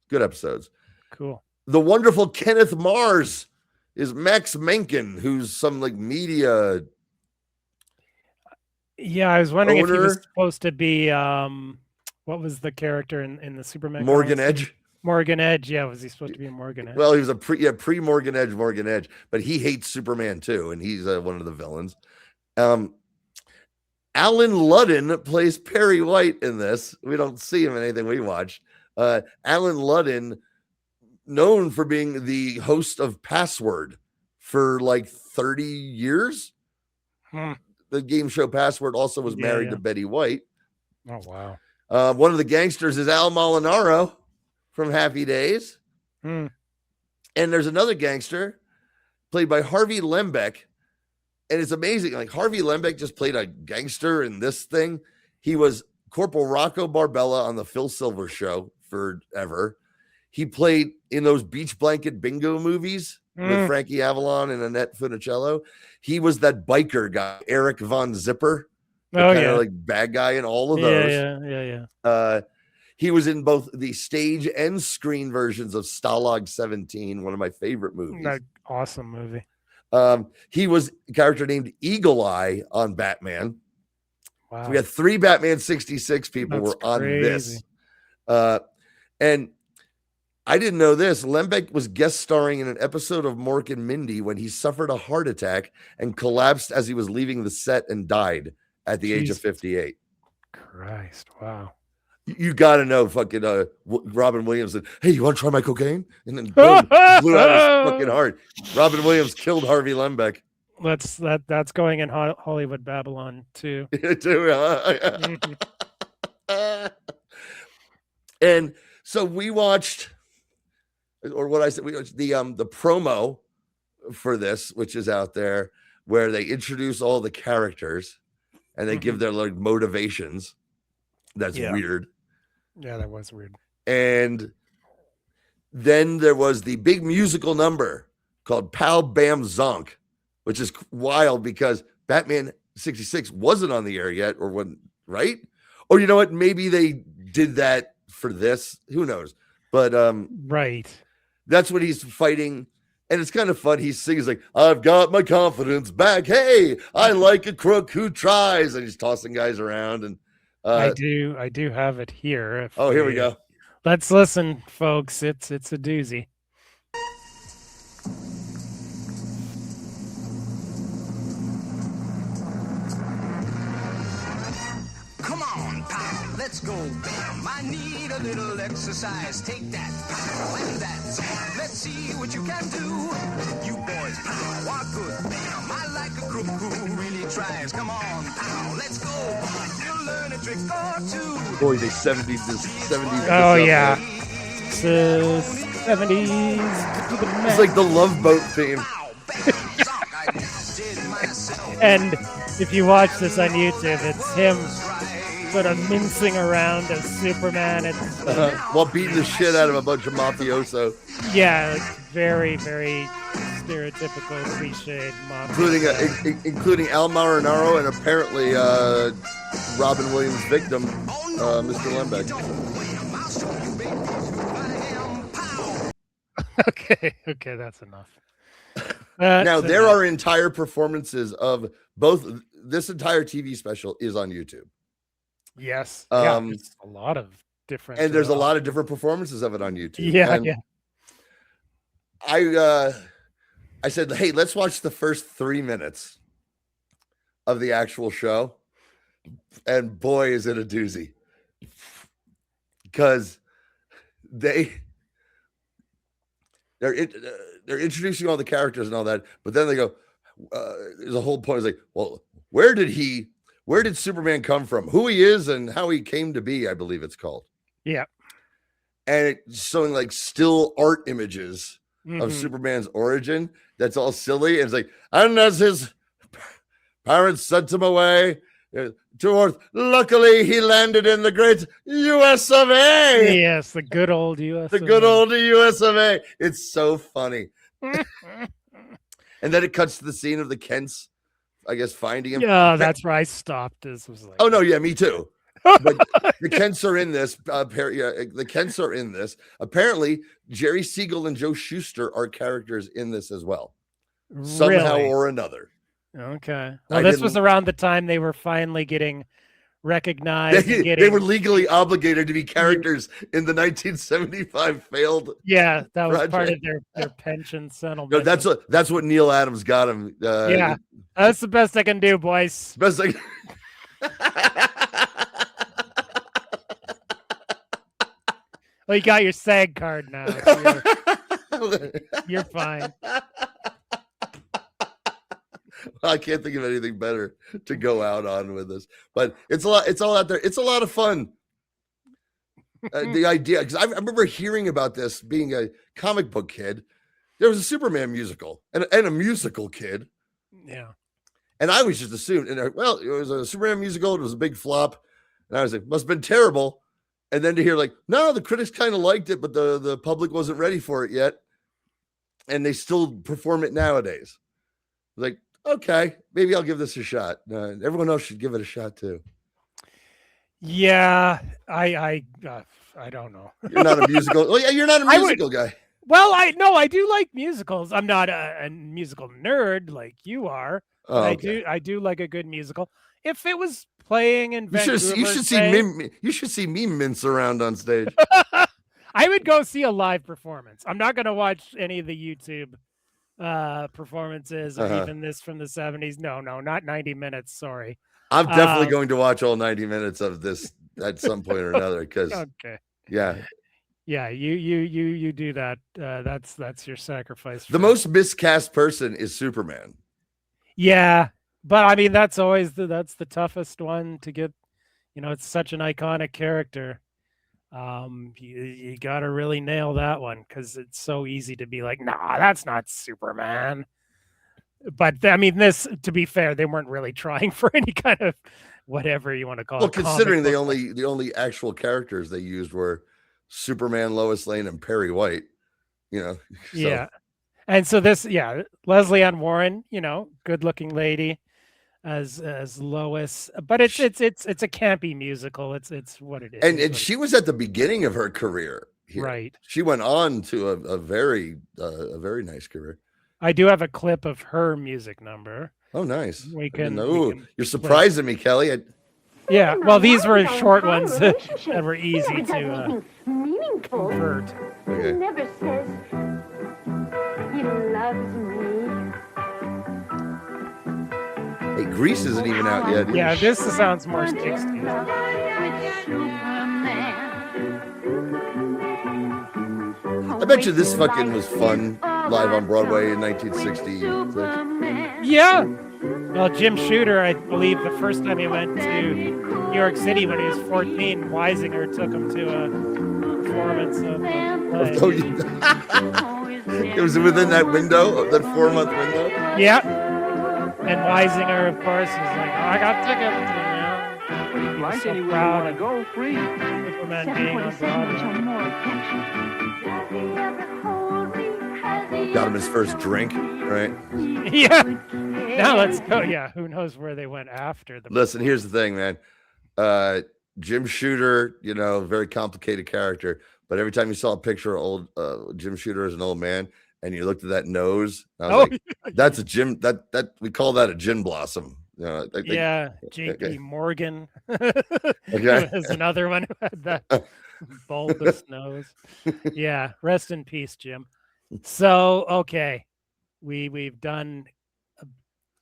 Good episodes. Cool. The wonderful Kenneth Mars is Max Menken, who's some media. Yeah, I was wondering if he was owner. supposed to be what was the character in the Superman? Morgan comics? Edge. Morgan Edge, yeah, was he supposed to be a Morgan Edge? Well, he was a pre Morgan Edge, but he hates Superman too, and he's one of the villains. Alan Ludden plays Perry White in this. We don't see him in anything we watch. Alan Ludden, known for being the host of Password for 30 years. The game show Password, also was married to Betty White. Oh, wow. One of the gangsters is Al Molinaro from Happy Days. And there's another gangster played by Harvey Lembeck. And it's amazing. Harvey Lembeck just played a gangster in this thing. He was Corporal Rocco Barbella on the Phil Silver Show forever. He played in those Beach Blanket Bingo movies with Frankie Avalon and Annette Funicello. He was that biker guy, Eric Von Zipper. Bad guy in all of those. Yeah. He was in both the stage and screen versions of Stalag 17, one of my favorite movies. Awesome movie. He was a character named Eagle Eye on Batman. Wow. So we had 3 Batman 66 people That's were on crazy. this. And I didn't know this. Lembeck was guest starring in an episode of Mork and Mindy when he suffered a heart attack and collapsed as he was leaving the set and died at the age of 58. Christ, wow. You got to know fucking Robin Williams said, "Hey, you want to try my cocaine?" And then boom, blew out his fucking heart. Robin Williams killed Harvey Lembeck. That's going in Hollywood Babylon too. And so we watched, or what I said, we watched the promo for this, which is out there, where they introduce all the characters and they give their like motivations. That's weird. Yeah, that was weird. And then there was the big musical number called Pow Bam Zonk, which is wild because Batman 66 wasn't on the air yet, or when, right? Or you know what? Maybe they did that for this. Who knows? But right. That's what he's fighting. And it's kind of fun. He sings like, "I've got my confidence back. Hey, I like a crook who tries." And he's tossing guys around. And I do have it here. Here we go. Let's listen, folks. It's a doozy. Come on, pal, let's go, bam. I need a little exercise. Take that, pal, and that. Let's see what you can do. You boys, pal, are good, bam. I like a crook who really tries. Come on, pal, let's go. You'll learn a trick or two. Boy, they 70s. Oh, yeah. It's 70s. It's like the Love Boat theme. And if you watch this on YouTube, it's him sort of mincing around as Superman. It's while beating the shit out of a bunch of mafioso. Yeah, it's very, very stereotypical, cliched mafia. Including Al Marinaro and apparently Robin Williams' victim, Mr. Lembeck. Okay, that's enough. Now, there are entire performances of both. This entire TV special is on YouTube. Yes. There's a lot of different. And there's a lot of different performances of it on YouTube. Yeah. I said, hey, let's watch the first 3 minutes of the actual show. And boy, is it a doozy. Because they're introducing all the characters and all that, but then they go, there's a whole point. It's like, well, where did Superman come from? Who he is and how he came to be, I believe it's called. Yeah. And it's showing like still art images of Superman's origin. That's all silly. And it's like, and as his parents sent him away to Earth, luckily he landed in the great US of A. Yes, the good old US. The good old US of A. It's so funny. And then it cuts to the scene of the Kents, I guess, finding him. Yeah, that's where I stopped. This was like, oh no, yeah, me too. But the Kents are in this. The Kents are in this. Apparently, Jerry Siegel and Joe Shuster are characters in this as well, somehow or another. Okay. Well, this was around the time they were finally getting recognized. They were legally obligated to be characters in the 1975 failed. Yeah, that was project. part of their pension settlement. No, that's what Neil Adams got him. Yeah, that's the best I can do, boys. Best I. Well, you got your SAG card now. So you're fine. I can't think of anything better to go out on with this, but it's a lot. It's all out there. It's a lot of fun. The idea, because I remember hearing about this being a comic book kid. There was a Superman musical and a musical kid. Yeah. And I was just assumed, and well, it was a Superman musical. It was a big flop. And I was like, must have been terrible. And then to hear like, no, the critics kind of liked it, but the public wasn't ready for it yet. And they still perform it nowadays. Like, okay, maybe I'll give this a shot. Everyone else should give it a shot too. Yeah, I don't know. You're not a musical. Well, yeah, you're not a musical guy. Well, I do like musicals. I'm not a musical nerd like you are. Oh, okay. I do like a good musical. If it was playing in You Vancouver. you should see me mince around on stage. I would go see a live performance. I'm not going to watch any of the YouTube performances or even this from the 70s. No, not 90 minutes. Sorry. I'm definitely going to watch all 90 minutes of this at some point or another because yeah, you do that. That's your sacrifice. The most miscast person is Superman. Yeah, but I mean that's always that's the toughest one to get. You know, it's such an iconic character. You got to really nail that one because it's so easy to be like, nah, that's not Superman. But I mean, this, to be fair, they weren't really trying for any kind of whatever you want to call it. Well, considering the only actual characters they used were Superman, Lois Lane, and Perry White, you know. So. Yeah. And so this, Leslie Ann Warren, you know, good looking lady as Lois, but it's a campy musical. It's what it is. And she was at the beginning of her career here. Right. She went on to a very nice career. I do have a clip of her music number. Oh, nice. You're surprising me, Kelly. Yeah, well, these were short ones that were easy to convert. Okay. He never says he loves me. Hey, Grease isn't even out yet. Yeah, this sounds more 60s. I bet you this fucking was fun live on Broadway in 1960. Yeah. Well, Jim Shooter, I believe the first time he went to New York City when he was 14, Weisinger took him to a performance of It was within that window, that 4-month window? Yeah. And Weisinger, of course, was like, oh, I got tickets. Like so proud of go free. Superman being on Broadway. Got him his first drink, right? Yeah. Now let's go. Yeah, who knows where they went after the. Listen, here's the thing, man. Jim Shooter, you know, very complicated character. But every time you saw a picture of old Jim Shooter as an old man, and you looked at that nose, I was like, "That's a Jim. That we call that a gin blossom." You know, J.P. Morgan. There's another one who had that bulbous nose. Yeah, rest in peace, Jim. So, okay, we've done a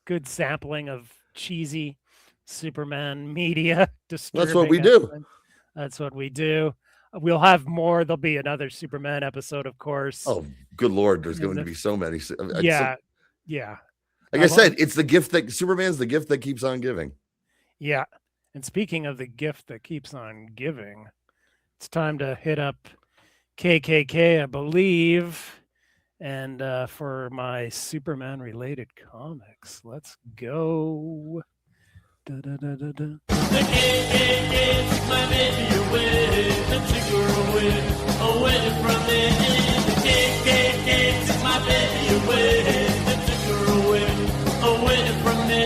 good sampling of cheesy Superman media. That's what we do. That's what we do. We'll have more. There'll be another Superman episode, of course. Oh, good Lord. There's going to be so many. Yeah. Like I said, it's the gift that Superman's the gift that keeps on giving. Yeah. And speaking of the gift that keeps on giving, it's time to hit up KKK, I believe. And for my Superman related comics, let's go. The KKK took my baby away, and took her away from me. The KKK took my baby away, and took her away from me.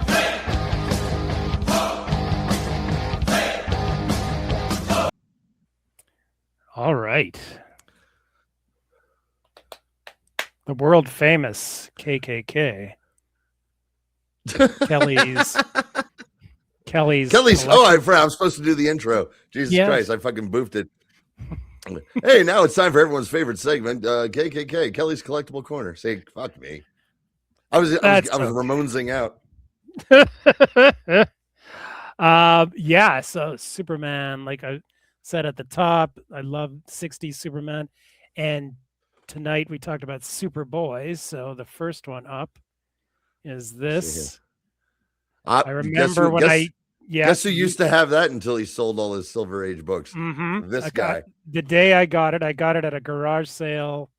Hey! Ho! Hey! Ho! All right. The world famous KKK. Kelly's. Oh, I forgot. I'm supposed to do the intro. Jesus Christ, I fucking boofed it. Hey, now it's time for everyone's favorite segment, KKK, Kelly's Collectible Corner. Say, fuck me. I was Ramonesing out. So Superman, like I said at the top, I love 60s Superman. And tonight we talked about Superboy. So the first one up is this. I remember guess who used to have that until he sold all his Silver Age books? This guy. The day I got it at a garage sale.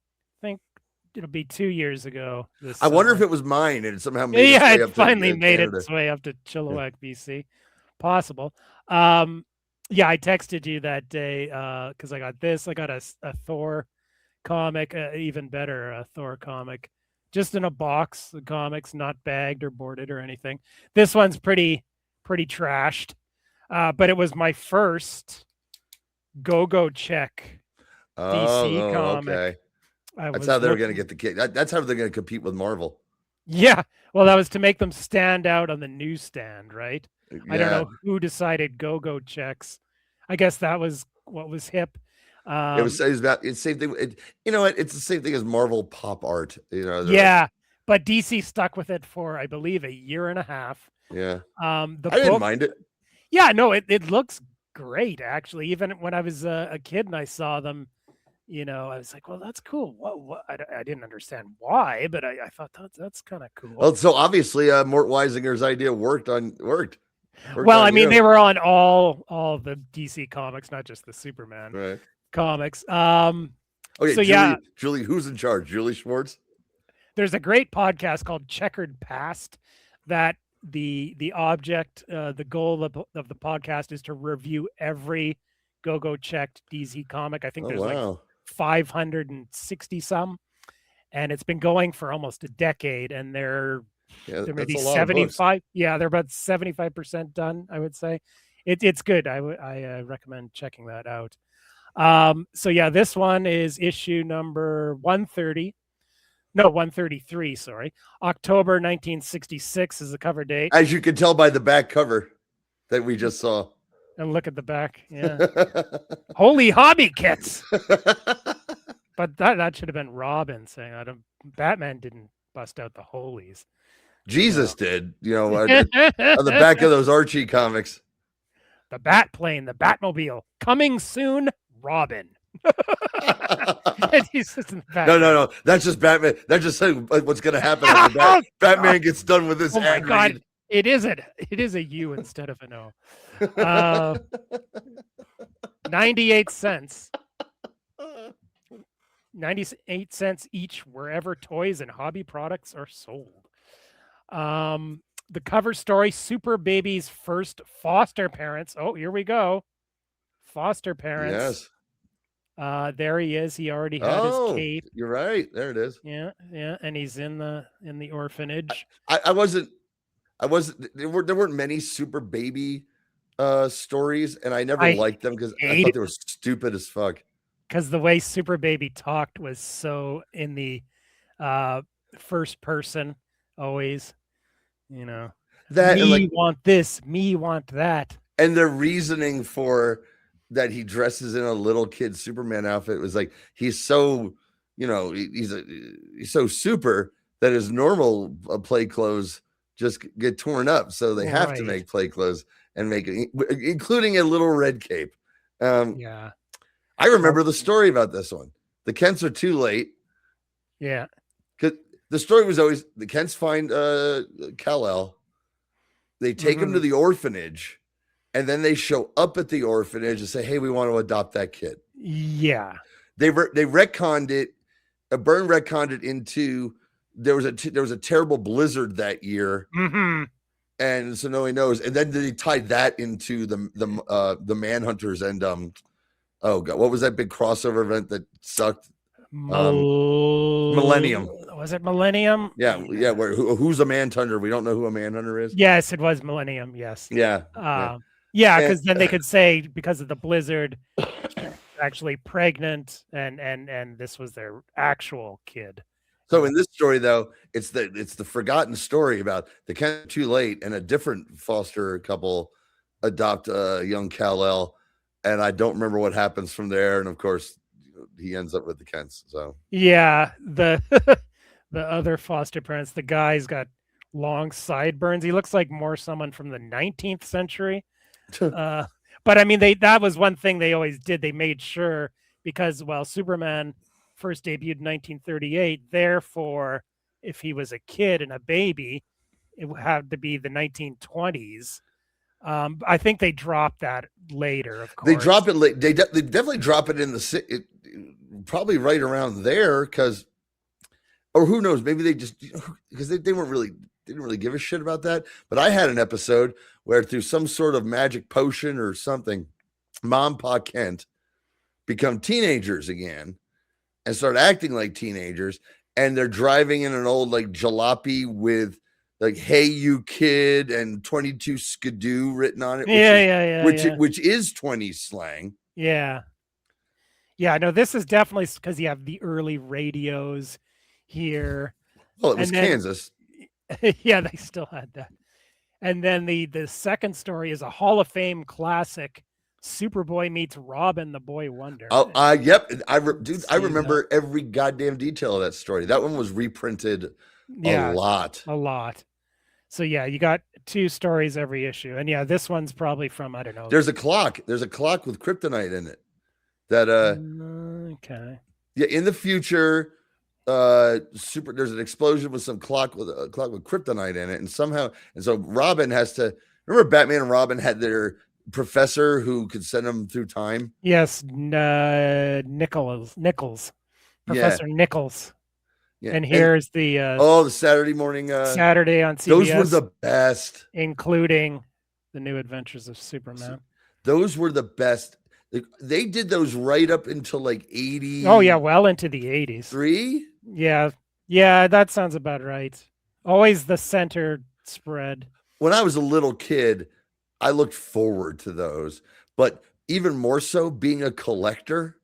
I think it'll be 2 years ago. I wonder if it was mine and it somehow made its way it up finally to made Canada. its way up to Chilliwack, BC. Possible. I texted you that day because I got this. I got a Thor comic, even better, a Thor comic. Just in a box, the comics, not bagged or boarded or anything. This one's pretty trashed, but it was my first Go Check DC comic. Okay. That's how they're going to get the kid. That's how they're going to compete with Marvel. Yeah. Well, that was to make them stand out on the newsstand, right? I don't Yeah. know who decided go-go checks. I guess that was what was hip. It was about it's same thing. You know what? It's the same thing as Marvel pop art. You know, they're like, Yeah, but DC stuck with it for, I believe, a year and a half. yeah. The I didn't book, mind it. yeah, no, it looks great actually. Even when I was a kid and I saw them, I was like, well, that's cool. What? I didn't understand why, but I thought that's kind of cool. Well, so obviously, Mort Weisinger's idea worked. Well, I mean, they were on all the DC comics, not just the Superman right. comics. Okay, so Julie, yeah, Julie, who's in charge? Julie Schwartz. there's a great podcast called Checkered Past that the object, the goal of the podcast is to review every go checked DC comic. I think there's like 560 some, and it's been going for almost a decade, and they're maybe 75. Yeah, they're about 75% done, I would say. It's good. I recommend checking that out. So yeah, this one is issue number 130. No, 133, sorry. October 1966 is the cover date. As you can tell by the back cover that we just saw. And look at the back. Yeah. Holy hobby kits. But that should have been Robin saying that. Batman didn't bust out the holies. Jesus did, on the back of those Archie comics. The Bat Plane, the Batmobile, coming soon, Robin. No. That's just Batman. That's just what's going to happen after Batman gets done with this. Oh my God. Read. It is a U instead of an O. 98 cents. 98 cents each wherever toys and hobby products are sold. The cover story, Super Baby's first foster parents. Oh, here we go. Foster parents. Yes. There he is. He already had his cape. You're right. There it is. Yeah, and he's in the orphanage. I wasn't there weren't many Super Baby stories, and I never liked them because I thought they were stupid as fuck. Because the way Super Baby talked was so in the first person, always, that me want this, me want that. And the reasoning for that he dresses in a little kid Superman outfit was like he's so, he's so super that his normal play clothes just get torn up, so they have to make play clothes and make it, including a little red cape. Yeah. I remember the story about this one. The Kents are too late. Yeah. Because the story was always the Kents find Kal-El. They take him to the orphanage, and then they show up at the orphanage and say, hey, we want to adopt that kid. Yeah. They retconned it. Byrne retconned it into there was a terrible blizzard that year. Mm-hmm. And so nobody knows. And then they tied that into the Manhunters and oh God, what was that big crossover event that sucked? Millennium. Was it Millennium? Yeah. Who's a Manhunter? We don't know who a Manhunter is. Yes, it was Millennium. Yes. Yeah. Yeah, because then they could say because of the blizzard, actually pregnant, and this was their actual kid. So in this story, though, it's the forgotten story about the Kent too late and a different foster couple adopt a young Kal-El. And I don't remember what happens from there. And of course, he ends up with the Kents. So yeah, the other foster parents, the guy's got long sideburns. He looks like more someone from the 19th century. But I mean, that was one thing they always did. They made sure because Superman first debuted in 1938. Therefore, if he was a kid and a baby, it would have to be the 1920s. I think they dropped that later. Of course, they drop it late. They definitely drop it in probably right around there or who knows? Maybe they just because they didn't really give a shit about that. But I had an episode where through some sort of magic potion or something, Mom, Pa Kent become teenagers again and start acting like teenagers, and they're driving in an old jalopy with like "Hey You Kid" and 22 Skidoo written on it. Which is 20s slang. Yeah. Yeah, no, this is definitely because you have the early radios here. Well, it was Kansas. Yeah, they still had that. And then the second story is a Hall of Fame classic, Superboy meets Robin the Boy Wonder. Oh, yep. Dude, I See remember every goddamn detail of that story. That one was reprinted a lot. A lot. So yeah, you got 2 stories every issue. And yeah, this one's probably from, I don't know. There's a clock. There's a clock with kryptonite in it. That okay. Yeah, in the future, there's an explosion with some clock with kryptonite in it, and so Robin has to remember Batman and Robin had their professor who could send them through time. Yes, Nichols, Professor Nichols. Yeah. And here's the the Saturday morning Saturday on CBS. Those were the best, including the New Adventures of Superman. Those were the best. They did those right up until like 80. Oh yeah, well into the 80s. 3? Yeah, that sounds about right. Always the center spread. When I was a little kid, I looked forward to those, but even more so being a collector,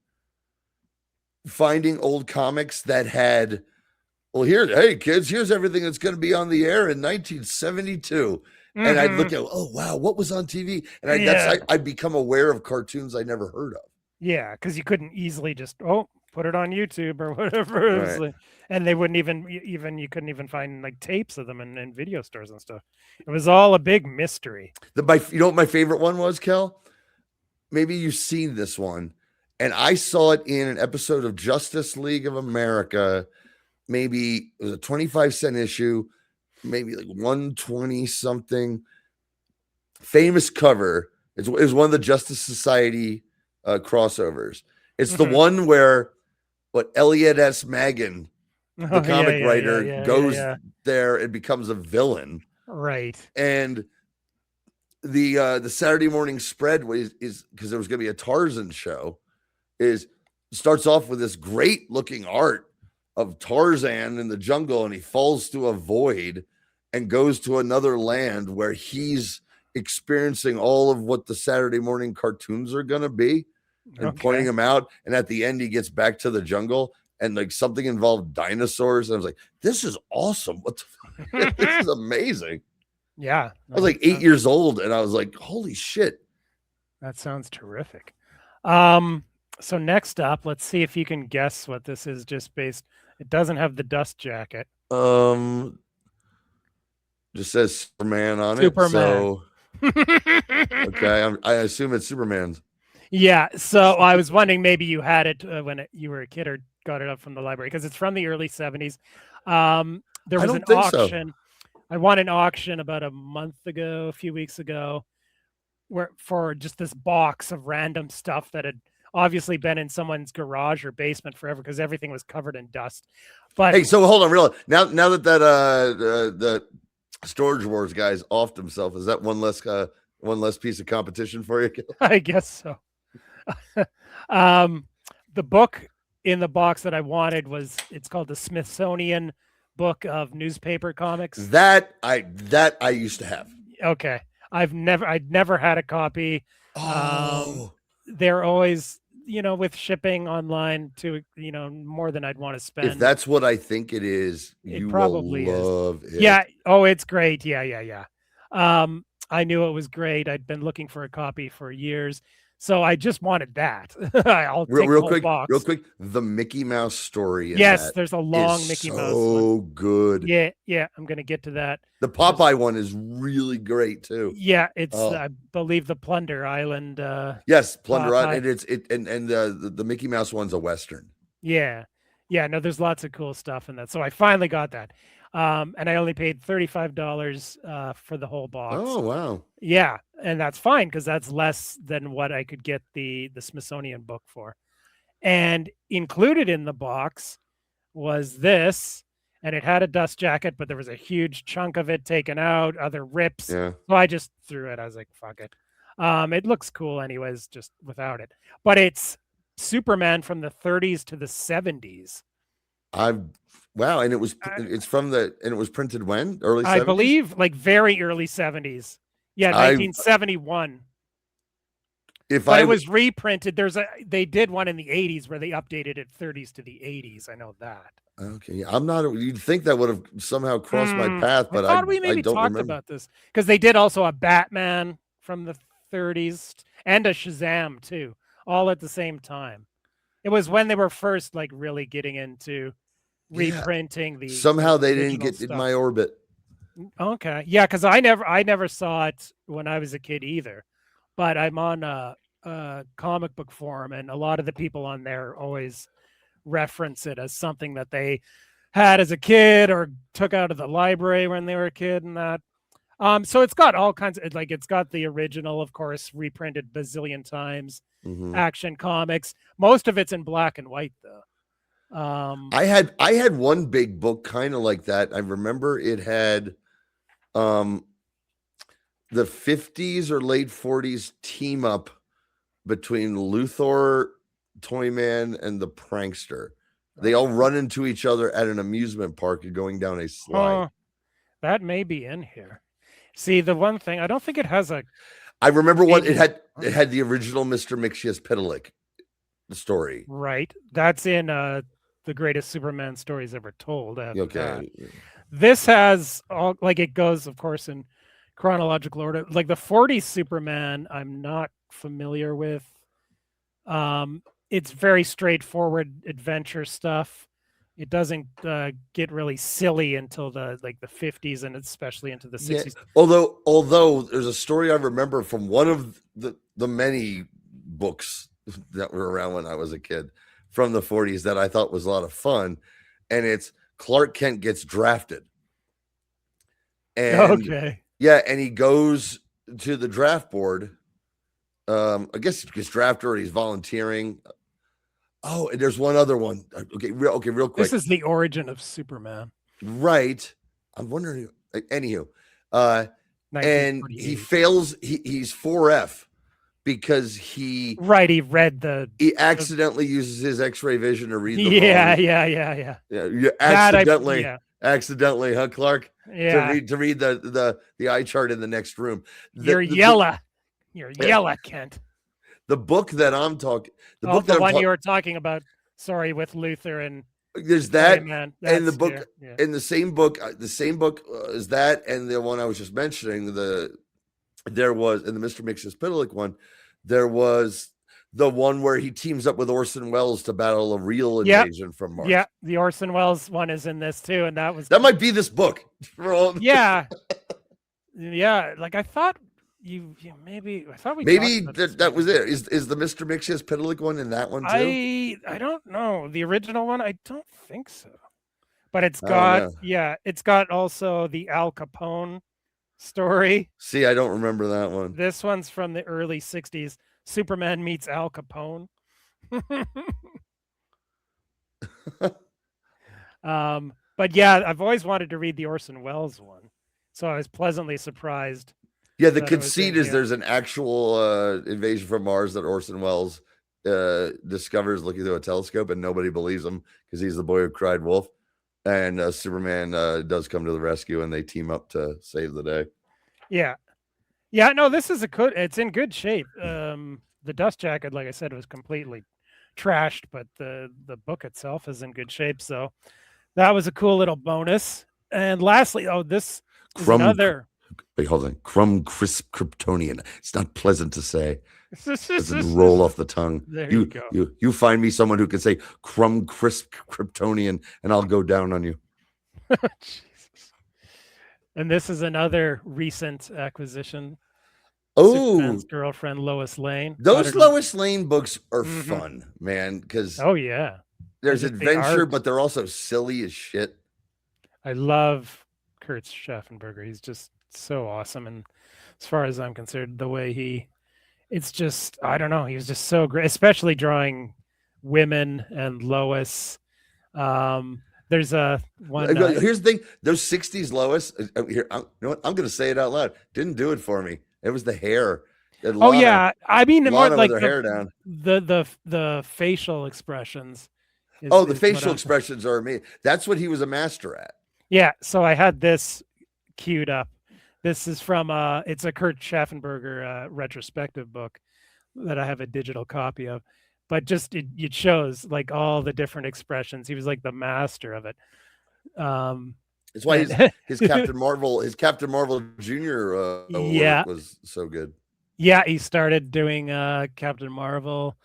finding old comics that had, hey kids, here's everything that's going to be on the air in 1972. And I'd look at, oh wow, what was on TV? And I'd become aware of cartoons I never heard of. Yeah, because you couldn't easily just put it on YouTube or whatever. Right. Like, and they wouldn't even you couldn't even find like tapes of them in video stores and stuff. It was all a big mystery. You know what my favorite one was, Kel? Maybe you've seen this one, and I saw it in an episode of Justice League of America. Maybe it was a 25-cent issue. Maybe like 120 something. Famous cover. It was one of the Justice Society crossovers. It's the one where Elliot S. Maggin, the comic writer, goes there and becomes a villain. Right. And the Saturday morning spread is because there was going to be a Tarzan show. Starts off with this great looking art of Tarzan in the jungle, and he falls through a void and goes to another land where he's experiencing all of what the Saturday morning cartoons are going to be and pointing them out. And at the end, he gets back to the jungle and like something involved dinosaurs. And I was like, this is awesome. What the this is amazing. Yeah. I was like 8 years old and I was like, holy shit. That sounds terrific. So next up, let's see if you can guess what this is just based. It doesn't have the dust jacket. Just says Superman on Superman. it. So okay, I assume it's Superman's. Yeah. So I was wondering maybe you had it when you were a kid or got it up from the library because it's from the early 70s. There was an auction. So. I won an auction about a few weeks ago, for just this box of random stuff that had obviously been in someone's garage or basement forever because everything was covered in dust. But hey, so hold on, now that the Storage Wars guy's offed himself, is that one less piece of competition for you? I guess so. The book in the box that I wanted it's called the Smithsonian Book of Newspaper Comics. That I used to have. Okay. I'd never had a copy. They're always, with shipping online to, more than I'd want to spend. If that's what I think it is, you probably will love it. Yeah. Oh, it's great. Yeah. I knew it was great. I'd been looking for a copy for years. So I just wanted that. I'll take real quick. The Mickey Mouse story. Yes, there's a long Mickey Mouse. So good. Yeah. I'm gonna get to that. The Popeye one is really great too. Yeah, it's I believe the Plunder Island. Yes, Plunder Island. And the Mickey Mouse one's a Western. Yeah. No, there's lots of cool stuff in that. So I finally got that. And I only paid $35 for the whole box. Oh wow! Yeah, and that's fine because that's less than what I could get the Smithsonian book for. And included in the box was this, and it had a dust jacket, but there was a huge chunk of it taken out, other rips. Yeah. So I just threw it. I was like, "Fuck it." It looks cool, anyways, just without it. But it's Superman from the 30s to the 70s. Wow, and it was printed when? Early 70s? I believe like very early 70s. Yeah, 1971. But it was reprinted. They did one in the 80s where they updated it 30s to the 80s. I know that. Okay, yeah, I'm not. You'd think that would have somehow crossed my path, but I thought we maybe don't talked remember about this because they did also a Batman from the 30s and a Shazam too, all at the same time. It was when they were first like really getting into reprinting the. Somehow they didn't original get in stuff. my orbit. Okay, yeah, because I never saw it when I was a kid either, but I'm on a comic book forum, and a lot of the people on there always reference it as something that they had as a kid or took out of the library when they were a kid and that. So it's got all kinds of, like, it's got the original, of course, reprinted bazillion times, Action Comics. Most of it's in black and white though. I had one big book kind of like that. I remember it had the 50s or late 40s team up between Luthor, Toyman, and the Prankster. They all run into each other at an amusement park and going down a slide. That may be in here. See, the one thing, I don't think it has a. I remember what it had. It had the original Mr. Mixtius-Pitalik story. Right. That's in the greatest Superman stories ever told. Okay. This has all, like, it goes, of course, in chronological order. Like the 40s Superman, I'm not familiar with. It's very straightforward adventure stuff. It doesn't get really silly until the 50s and especially into the 60s. Yeah. Although there's a story I remember from one of the many books that were around when I was a kid from the 40s that I thought was a lot of fun, and it's Clark Kent gets drafted. And okay. Yeah, and he goes to the draft board. I guess he gets drafted or he's volunteering. Oh, and there's one other one. Okay, real quick. This is the origin of Superman. Right. I'm wondering. Anywho, and he fails. He's 4F because he accidentally uses his X-ray vision to read the Yeah. You accidentally, huh, Clark? Yeah. To read the eye chart in the next room. You're yellow, Kent. The book that I'm talking, you were talking about. Sorry, with Luther and there's that, and the book, in the same book, is that, and the one I was just mentioning. There was in the Mr. Mixtius-Pitalik one, there was the one where he teams up with Orson Welles to battle a real invasion from Mars. Yeah, the Orson Welles one is in this too, and that might be this book. Yeah. Like I thought. That was it. Is the Mr. Mixtius-Pitalik one in that one too? I don't know. The original one, I don't think so. But it's got it's got also the Al Capone story. See, I don't remember that one. This one's from the early 60s. Superman meets Al Capone. But yeah, I've always wanted to read the Orson Welles one. So I was pleasantly surprised. Yeah, the conceit is there's an actual invasion from Mars that Orson Welles discovers looking through a telescope, and nobody believes him because he's the boy who cried wolf. And Superman does come to the rescue, and they team up to save the day. Yeah. No, this is it's in good shape. The dust jacket, like I said, was completely trashed, but the book itself is in good shape. So that was a cool little bonus. And lastly, this is another. Wait, hold on. Crumb crisp Kryptonian. It's not pleasant to say. It doesn't roll off the tongue. There you go. You find me someone who can say crumb crisp Kryptonian, and I'll go down on you. Jesus. And this is another recent acquisition. Oh, Superman's girlfriend Lois Lane. Those Lois Lane books are fun, man. Because there's adventure, but they're also silly as shit. I love Kurt Schaffenberger. He's just so awesome, and as far as I'm concerned, the way it's just, I don't know, he was just so great, especially drawing women and Lois. There's a one. Here's the thing: those '60s Lois. You know what? I'm going to say it out loud. Didn't do it for me. It was the hair. I mean, more like the hair down. The facial expressions. The facial expressions are amazing. That's what he was a master at. Yeah. So I had this queued up. This is from it's a Kurt Schaffenberger retrospective book. that I have a digital copy of. But just it shows like all the different expressions. He was like the master of it. It's why and- his Captain Marvel Jr. Yeah. work was so good. Yeah, he started doing Captain Marvel,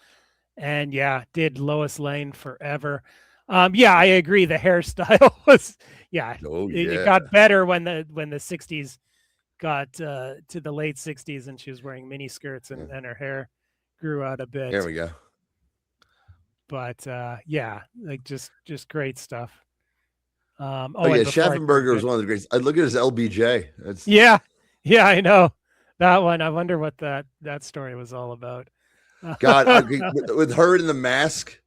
and yeah, did Lois Lane forever. Yeah, I agree. The hairstyle was it got better when the 60s got to the late 60s, and she was wearing mini skirts and her hair grew out a bit. There we go. But yeah, like just great stuff. Yeah, Schaffenberger was one of the greatest. I look at his LBJ. That's yeah, I know that one. I wonder what that story was all about. God, with her in the mask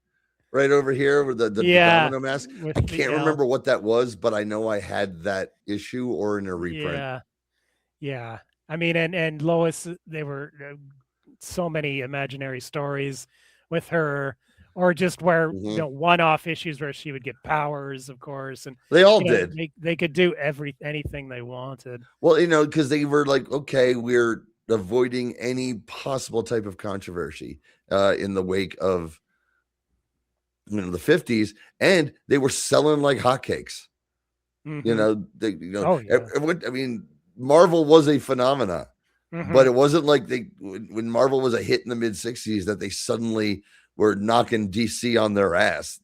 right over here with the domino mask. I can't remember what that was, but I know I had that issue or in a reprint. Yeah. I mean, and Lois, they were so many imaginary stories with her, or just where one-off issues where she would get powers, of course, and they all did. They could do anything they wanted. Well, because they were like, okay, we're avoiding any possible type of controversy in the wake of the 50s, and they were selling like hotcakes. I mean, Marvel was a phenomena, but it wasn't like when Marvel was a hit in the mid 60s that they suddenly were knocking DC on their ass.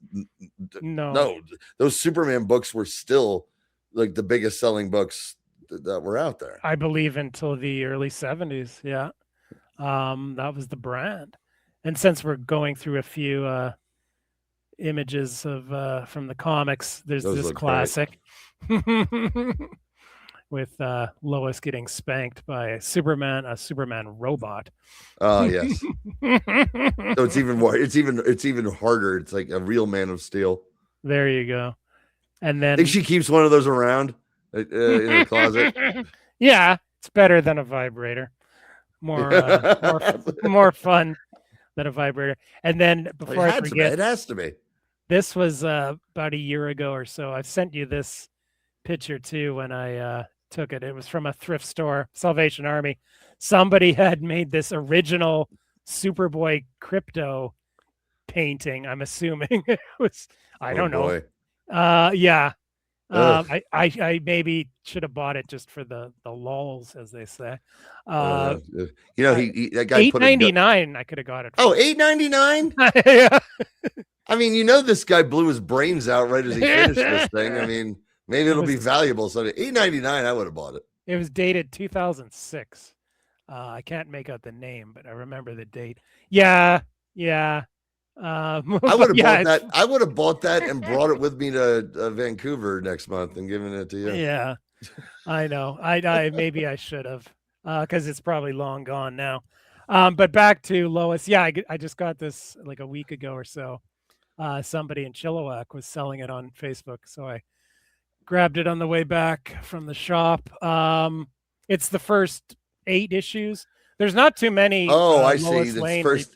No, those Superman books were still like the biggest selling books that were out there. I believe until the early 70s. Yeah. That was the brand. And since we're going through a few images of from the comics, there's this classic with Lois getting spanked by a Superman robot. Oh yes. So it's even more. It's even harder. It's like a real Man of Steel. There you go. And then I think she keeps one of those around in her closet. Yeah, it's better than a vibrator. More fun than a vibrator. And then before I forget, it has to be. This was about a year ago or so. I've sent you this picture too when I took it. It was from a thrift store, Salvation Army. Somebody had made this original Superboy crypto painting. I'm assuming it was. I don't know. Yeah. I maybe should have bought it just for the lulz, as they say. That guy $8.99. I could have got it. Oh, $8.99. Yeah. I mean, this guy blew his brains out right as he finished this thing. I mean, maybe it'll be valuable. So $8.99, I would have bought it. It was dated 2006. I can't make out the name, but I remember the date. Yeah. I would have bought that. I would have bought that and brought it with me to Vancouver next month and given it to you. Yeah, I know. I maybe I should have, because it's probably long gone now. But back to Lois. Yeah, I just got this like a week ago or so. Somebody in Chilliwack was selling it on Facebook, so I grabbed it on the way back from the shop. It's the first 8 issues. There's not too many. Oh, I Lois see. Lane First,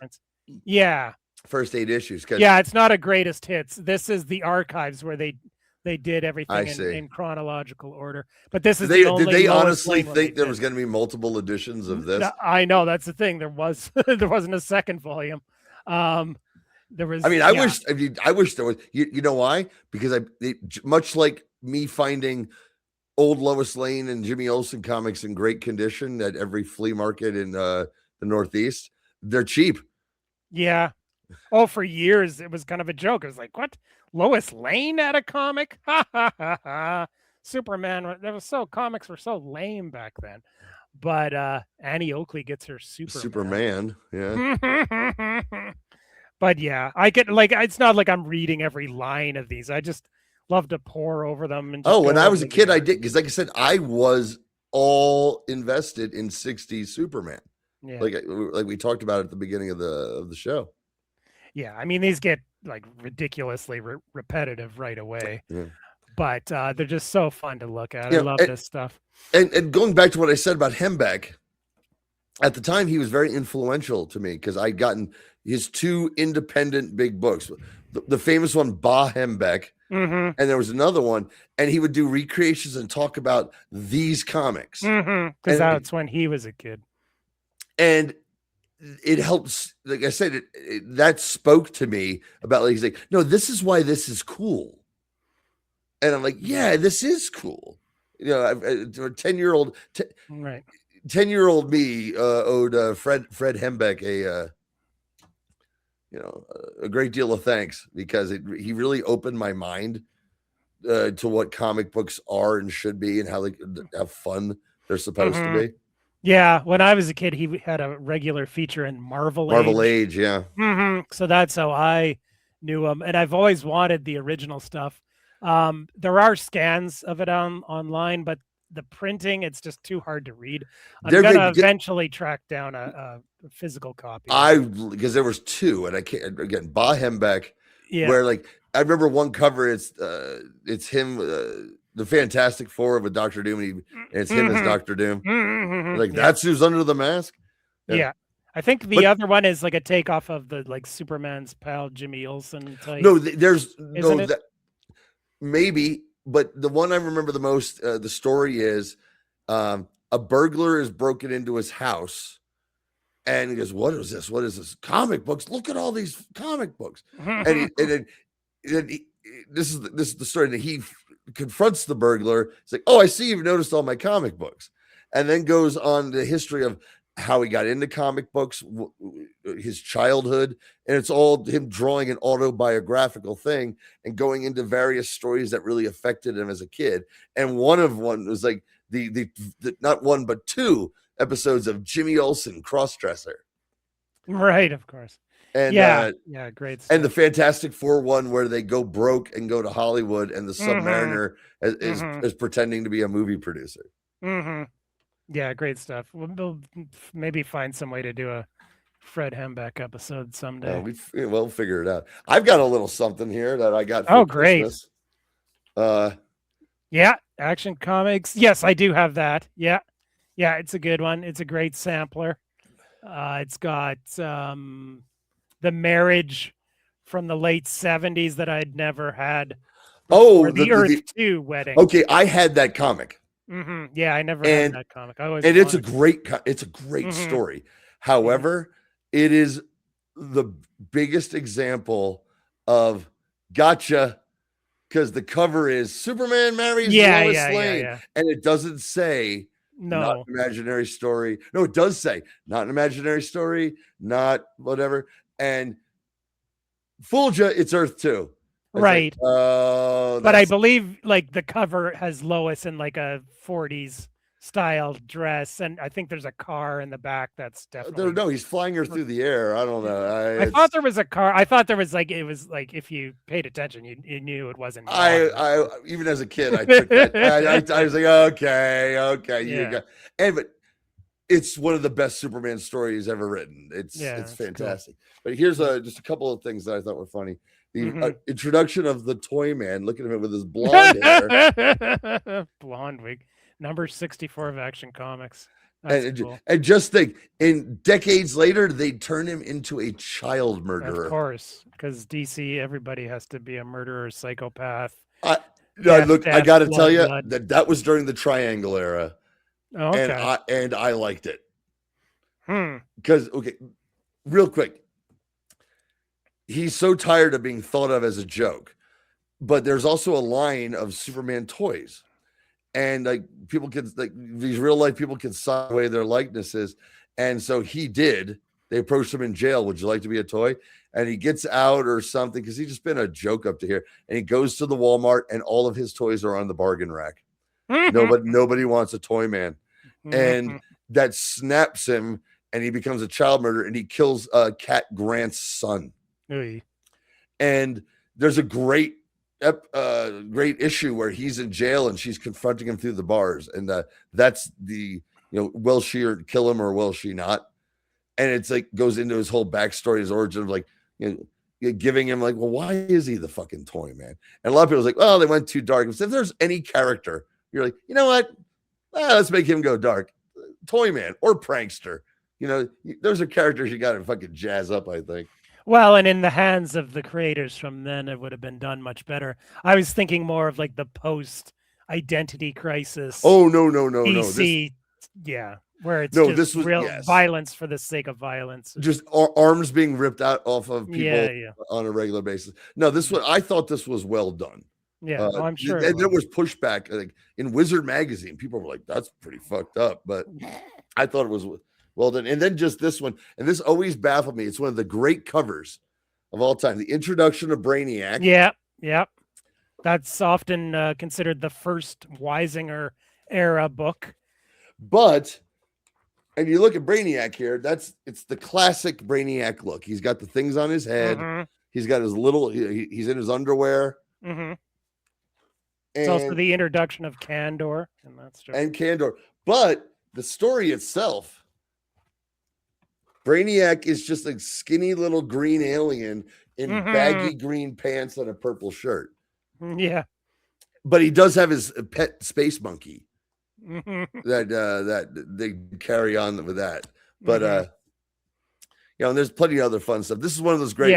yeah. First 8 issues. Yeah, it's not a greatest hits. This is the archives where they did everything in chronological order. But this is the only. Did they honestly think there was going to be multiple editions of this? I know, that's the thing. There wasn't a second volume. There was. I mean, I wish there was. You know why? Because much like me finding old Lois Lane and Jimmy Olsen comics in great condition at every flea market in the Northeast, they're cheap. Yeah. Oh, for years it was kind of a joke. It was like, what? Lois Lane had a comic? Ha ha ha ha. Superman. Comics were so lame back then. But Annie Oakley gets her Superman. Yeah. But yeah, I get it's not like I'm reading every line of these. I just love to pore over them. And when I was a kid, I did, because like I said, I was all invested in 60s Superman. Yeah. Like we talked about at the beginning of the show. Yeah, I mean, these get like ridiculously repetitive right away, but they're just so fun to look at. I love this stuff. And going back to what I said about Hembeck, at the time he was very influential to me because I'd gotten his 2 independent big books, the famous one, Bah Hembeck, and there was another one, and he would do recreations and talk about these comics because that's when he was a kid. And it helps. Like I said, that spoke to me about, like, he's like, no, this is why this is cool. And I'm like, yeah, this is cool. You know, a 10-year-old, Right. 10-year-old me owed Fred Hembeck a great deal of thanks, because he really opened my mind to what comic books are and should be, and how fun they're supposed to be. Yeah, when I was a kid, he had a regular feature in Marvel Age, yeah. So that's how I knew him, and I've always wanted the original stuff. There are scans of it online, but the printing, it's just too hard to read. I'm gonna eventually track down a physical copy. Because there was two, and I can't, again, Bah Hembeck, Yeah. where, like, I remember one cover, it's him, the Fantastic Four with Dr. Doom, and it's him as Dr. Doom. Like, that's who's under the mask. Yeah. I think the other one is like a takeoff of the, like, Superman's pal Jimmy Olsen type. No, maybe, but the one I remember the most, the story is a burglar is broken into his house, and he goes, "What is this? What is this? Comic books? Look at all these comic books!" And this is the story. And he confronts the burglar. He's like, "Oh, I see you've noticed all my comic books," and then goes on the history of how he got into comic books, his childhood, and it's all him drawing an autobiographical thing and going into various stories that really affected him as a kid. And one was like the not one but two episodes of Jimmy Olsen Crossdresser. Right, of course. And great stuff. And the Fantastic Four one where they go broke and go to Hollywood, and the Submariner is pretending to be a movie producer. Yeah, great stuff. We'll maybe find some way to do a Fred Hembeck episode someday. We'll figure it out. I've got a little something here that I got for Christmas. Yeah, Action Comics. Yes, I do have that. Yeah, it's a good one. It's a great sampler. It's got the Marriage from the late 70s that I'd never had. The Earth 2 wedding. Okay, I had that comic. Yeah, I never had that comic. It's a great story. However, it is the biggest example of gotcha, because the cover is Superman marries Lois Lane, and it doesn't say not an imaginary story. No, it does say not an imaginary story, not whatever, and fooled you. It's Earth 2. Right. But I believe, like, the cover has Lois in like a 40s style dress, and I think there's a car in the back that's definitely no, he's flying her through the air. I don't know. I thought there was a car. I thought there was, like, it was like, if you paid attention, you knew it wasn't. I even as a kid, I took that. I was like, okay, but it's one of the best Superman stories ever written. It's fantastic. Cool. But here's just a couple of things that I thought were funny. The introduction of the Toy Man. Look at him with his blonde hair. Blonde wig. Number 64 of Action Comics. Cool. And just think, in decades later, they turn him into a child murderer. Of course, because DC, everybody has to be a murderer, psychopath. I got to tell you that was during the Triangle era. Oh, okay. And I liked it. Because, real quick, he's so tired of being thought of as a joke, but there's also a line of Superman toys, and like people can, like, these real life people can sign away their likenesses. And so they approached him in jail. Would you like to be a toy? And he gets out or something, because he's just been a joke up to here. And he goes to the Walmart, and all of his toys are on the bargain rack. Nobody wants a Toy Man. And that snaps him, and he becomes a child murderer, and he kills Cat Grant's son. And there's a great issue where he's in jail and she's confronting him through the bars, and that's the, will she kill him or will she not? And it's like goes into his whole backstory, his origin of, like, giving him, like, well, why is he the fucking Toy Man? And a lot of people was like, well, they went too dark. If there's any character, you're like, you know what? Let's make him go dark. Toy Man or prankster. Those are characters you got to fucking jazz up, I think. Well, and in the hands of the creators from then, it would have been done much better. I was thinking more of, like, the post-identity crisis. Oh, no. DC, yeah. where it's No, just this was- real yes. violence for the sake of violence. Just arms being ripped out off of people Yeah. on a regular basis. No, I thought this was well done. Yeah, I'm sure. And there was pushback, like in Wizard magazine. People were like, "That's pretty fucked up," but I thought it was well done. And then just this one, and this always baffled me. It's one of the great covers of all time. The introduction of Brainiac. Yeah. That's often considered the first Weisinger era book. But, and you look at Brainiac here, it's the classic Brainiac look. He's got the things on his head. Mm-hmm. He's got his little, he's in his underwear. Mm-hmm. It's also the introduction of Kandor and that story. And Kandor. But the story itself, Brainiac is just a skinny little green alien in baggy green pants and a purple shirt. Yeah. But he does have his pet space monkey Mm-hmm. that they carry on with that. But and there's plenty of other fun stuff. This is one of those great,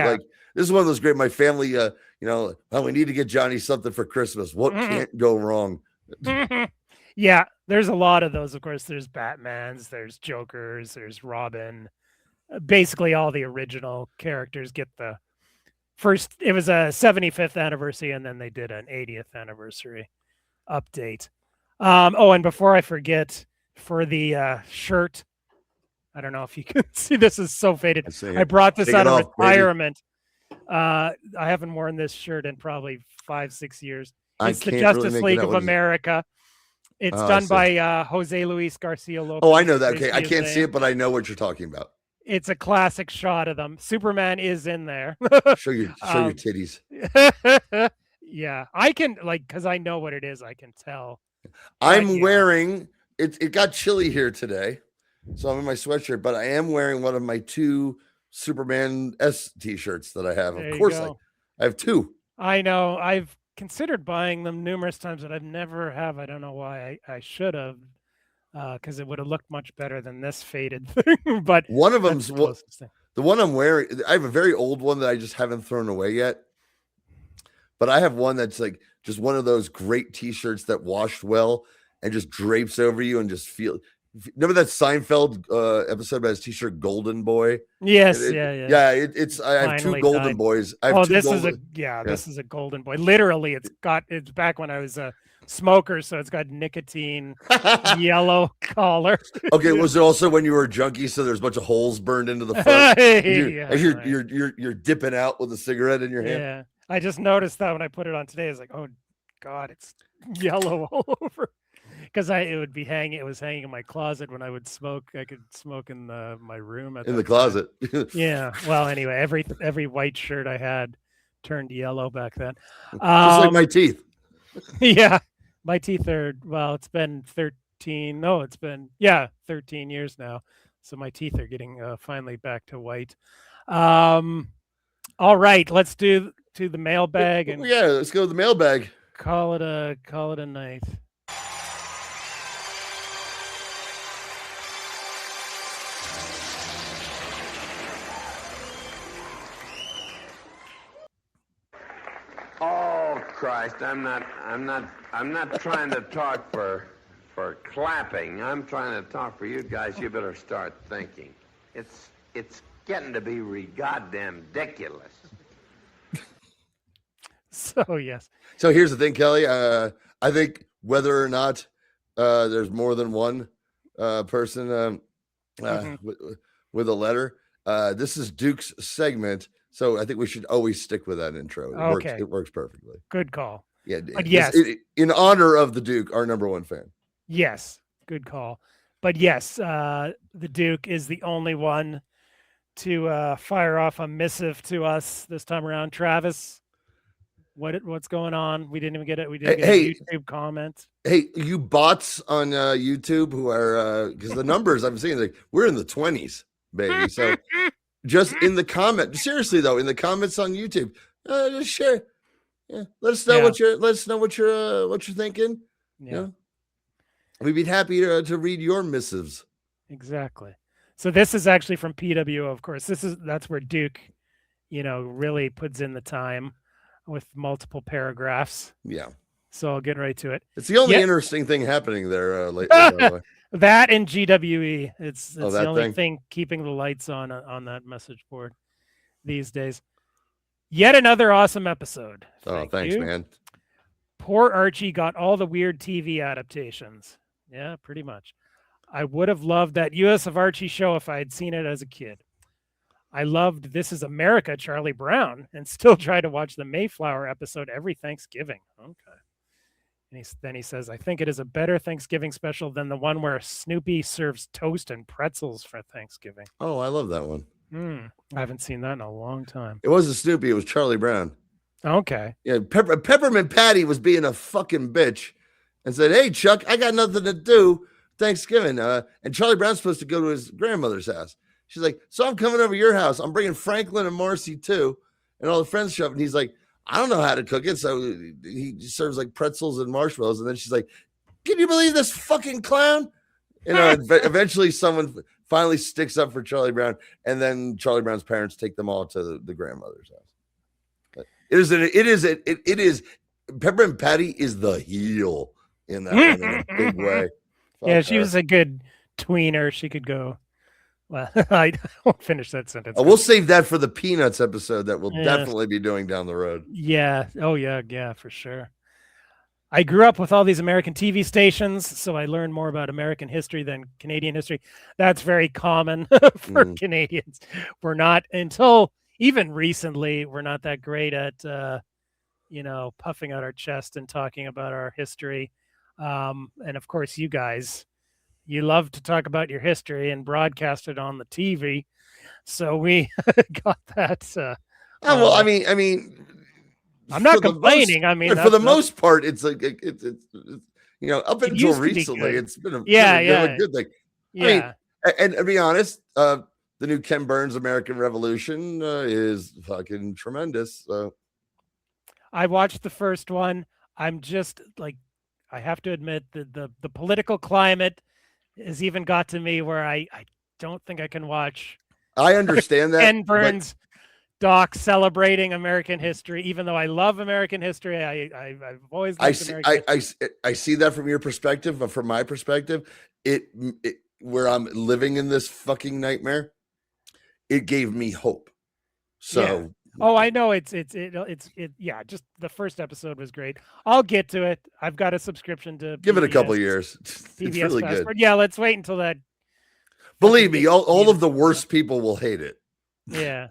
my family, we need to get Johnny something for Christmas. What can't go wrong? Yeah, there's a lot of those, of course. There's Batmans, there's Jokers, there's Robin. Basically all the original characters get the first. It was a 75th anniversary, and then they did an 80th anniversary update. And before I forget, for the shirt, I don't know if you can see, this is so faded. I brought this out of retirement. I haven't worn this shirt in probably 5-6 years. It's the Justice League of America. It's done by Jose Luis Garcia Lopez. Oh, I know that. Okay, I can't see it, but I know what you're talking about. It's a classic shot of them. Superman is in there. show your titties. Yeah, I can, because I know what it is. I can tell. I'm wearing it. It got chilly here today, so I'm in my sweatshirt. But I am wearing one of my 2 Superman S t-shirts that I have. Of course, I have 2. I know. I've considered buying them numerous times, but I've never have. I don't know why. I should have, because it would have looked much better than this faded thing. But one of them's the one I'm wearing. I have a very old one that I just haven't thrown away yet. But I have one that's like just one of those great t-shirts that washed well and just drapes over you and just feel. Remember that Seinfeld episode about his t-shirt Golden Boy? Yes, yeah. It's I have 2 Golden Boys. This is a Golden Boy. Literally, it's back when I was a smoker, so it's got nicotine yellow collar. Okay, was it also when you were a junkie, so there's a bunch of holes burned into the front? You're dipping out with a cigarette in your hand. Yeah, I just noticed that when I put it on today. It's like, oh God, it's yellow all over. Because it was hanging in my closet when I would smoke. I could smoke in my room in the closet. Yeah. Well, anyway, every white shirt I had turned yellow back then. Just like my teeth. Yeah, my teeth are. Well, it's been 13. No, it's been 13 years now. So my teeth are getting finally back to white. All right, let's do the mailbag and let's go to the mailbag. Call it a night. Oh Christ! I'm not trying to talk for clapping. I'm trying to talk for you guys. You better start thinking. It's getting to be goddamn ridiculous. So yes. So here's the thing, Kelly. I think whether or not there's more than one person with a letter, this is Duke's segment. So I think we should always stick with that intro. It works perfectly. Good call. Yeah. But yes. In honor of the Duke, our number 1 fan. Yes. Good call. But yes, the Duke is the only one to fire off a missive to us this time around. Travis, what's going on? We didn't even get it. We didn't get a YouTube comment. Hey, you bots on YouTube who are because the numbers I'm seeing, like we're in the 20s, baby. So just in the comment, seriously though, in the comments on YouTube, just share. Yeah, let us know what you're thinking. Yeah, you know? We'd be happy to read your missives. Exactly. So this is actually from PWO, of course. That's where Duke, really puts in the time with multiple paragraphs. Yeah. So I'll get right to it. It's the only interesting thing happening there lately. By the way. That and GWE. It's Oh, the that only thing? thing keeping the lights on that message board these days. Yet another awesome episode. Oh, Thank thanks, you. man. Poor Archie got all the weird TV adaptations. Yeah, pretty much. I would have loved that US of Archie show if I had seen it as a kid. I loved This Is America, Charlie Brown, and still try to watch the Mayflower episode every Thanksgiving. Okay. And then he says, I think it is a better Thanksgiving special than the one where Snoopy serves toast and pretzels for Thanksgiving. Oh, I love that one. I haven't seen that in a long time. It wasn't Snoopy. It was Charlie Brown. Okay. Yeah, Peppermint Patty was being a fucking bitch and said, hey, Chuck, I got nothing to do Thanksgiving. And Charlie Brown's supposed to go to his grandmother's house. She's like, so I'm coming over to your house. I'm bringing Franklin and Marcy too. And all the friends show up. And he's like, I don't know how to cook it. So he serves like pretzels and marshmallows. And then she's like, can you believe this fucking clown? You know, eventually someone finally sticks up for Charlie Brown. And then Charlie Brown's parents take them all to the grandmother's house. But it is Peppermint Patty is the heel in that one in a big way. Yeah, she was a good tweener. She could go. Well, I won't finish that sentence. We'll save that for the Peanuts episode that we'll definitely be doing down the road. Yeah. Oh, yeah, for sure. I grew up with all these American TV stations, so I learned more about American history than Canadian history. That's very common for Canadians. We're not, until even recently, we're not that great at, puffing out our chest and talking about our history. And of course, you guys, you love to talk about your history and broadcast it on the TV. So we got that. Well, I mean, I'm not complaining. For the most part, it's like it's up until recently, it's been a good thing. Yeah, and to be honest, the new Ken Burns American Revolution is fucking tremendous. I watched the first one. I'm just like, I have to admit that the political climate has even got to me where I don't think I can watch. I understand that. Ken Burns doc celebrating American history, even though I love American history. I've always loved American history. I see that from your perspective, but from my perspective, it where I'm living in this fucking nightmare, it gave me hope. So. Yeah. Oh, I know it's yeah, just the first episode was great. I'll get to it. I've got a subscription to give it a couple years. PBS it's really Passport. good. Yeah, let's wait until that. Believe me, all of the worst people will hate it. Yeah.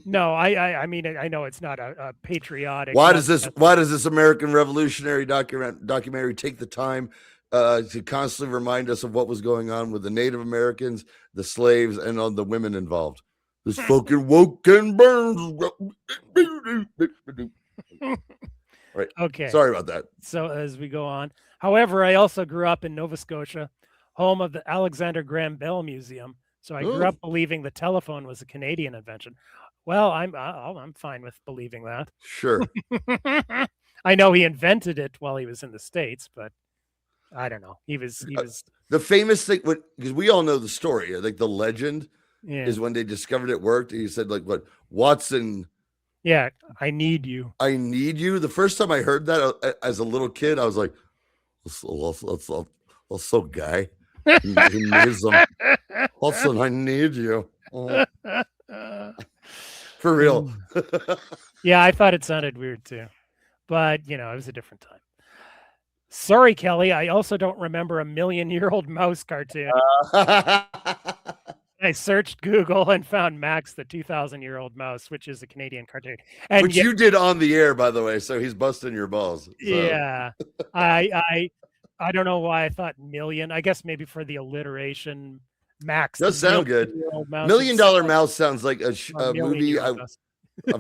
No, I mean, I know it's not a patriotic. Why does this American Revolutionary documentary take the time to constantly remind us of what was going on with the Native Americans, the slaves, and all the women involved? This fucking woke Ken Burns. Right. Okay. Sorry about that. So as we go on, however, I also grew up in Nova Scotia, home of the Alexander Graham Bell Museum. So I grew up believing the telephone was a Canadian invention. Well, I'm fine with believing that. Sure. I know he invented it while he was in the States, but I don't know. He was the famous thing, because we all know the story. Like the legend is when they discovered it worked. He said, like, what, Watson? Yeah, I need you. I need you. The first time I heard that as a little kid, I was like, also guy. He needs him. Watson, I need you. Oh. For real. Yeah, I thought it sounded weird too. But, it was a different time. Sorry, Kelly. I also don't remember a million-year-old mouse cartoon. I searched Google and found Max the 2,000-year-old mouse, which is a Canadian cartoon. And which you did on the air, by the way, so he's busting your balls. So. Yeah. I don't know why I thought million. I guess maybe for the alliteration. Max does sound good. $1 Million Mouse sounds like a movie. I'm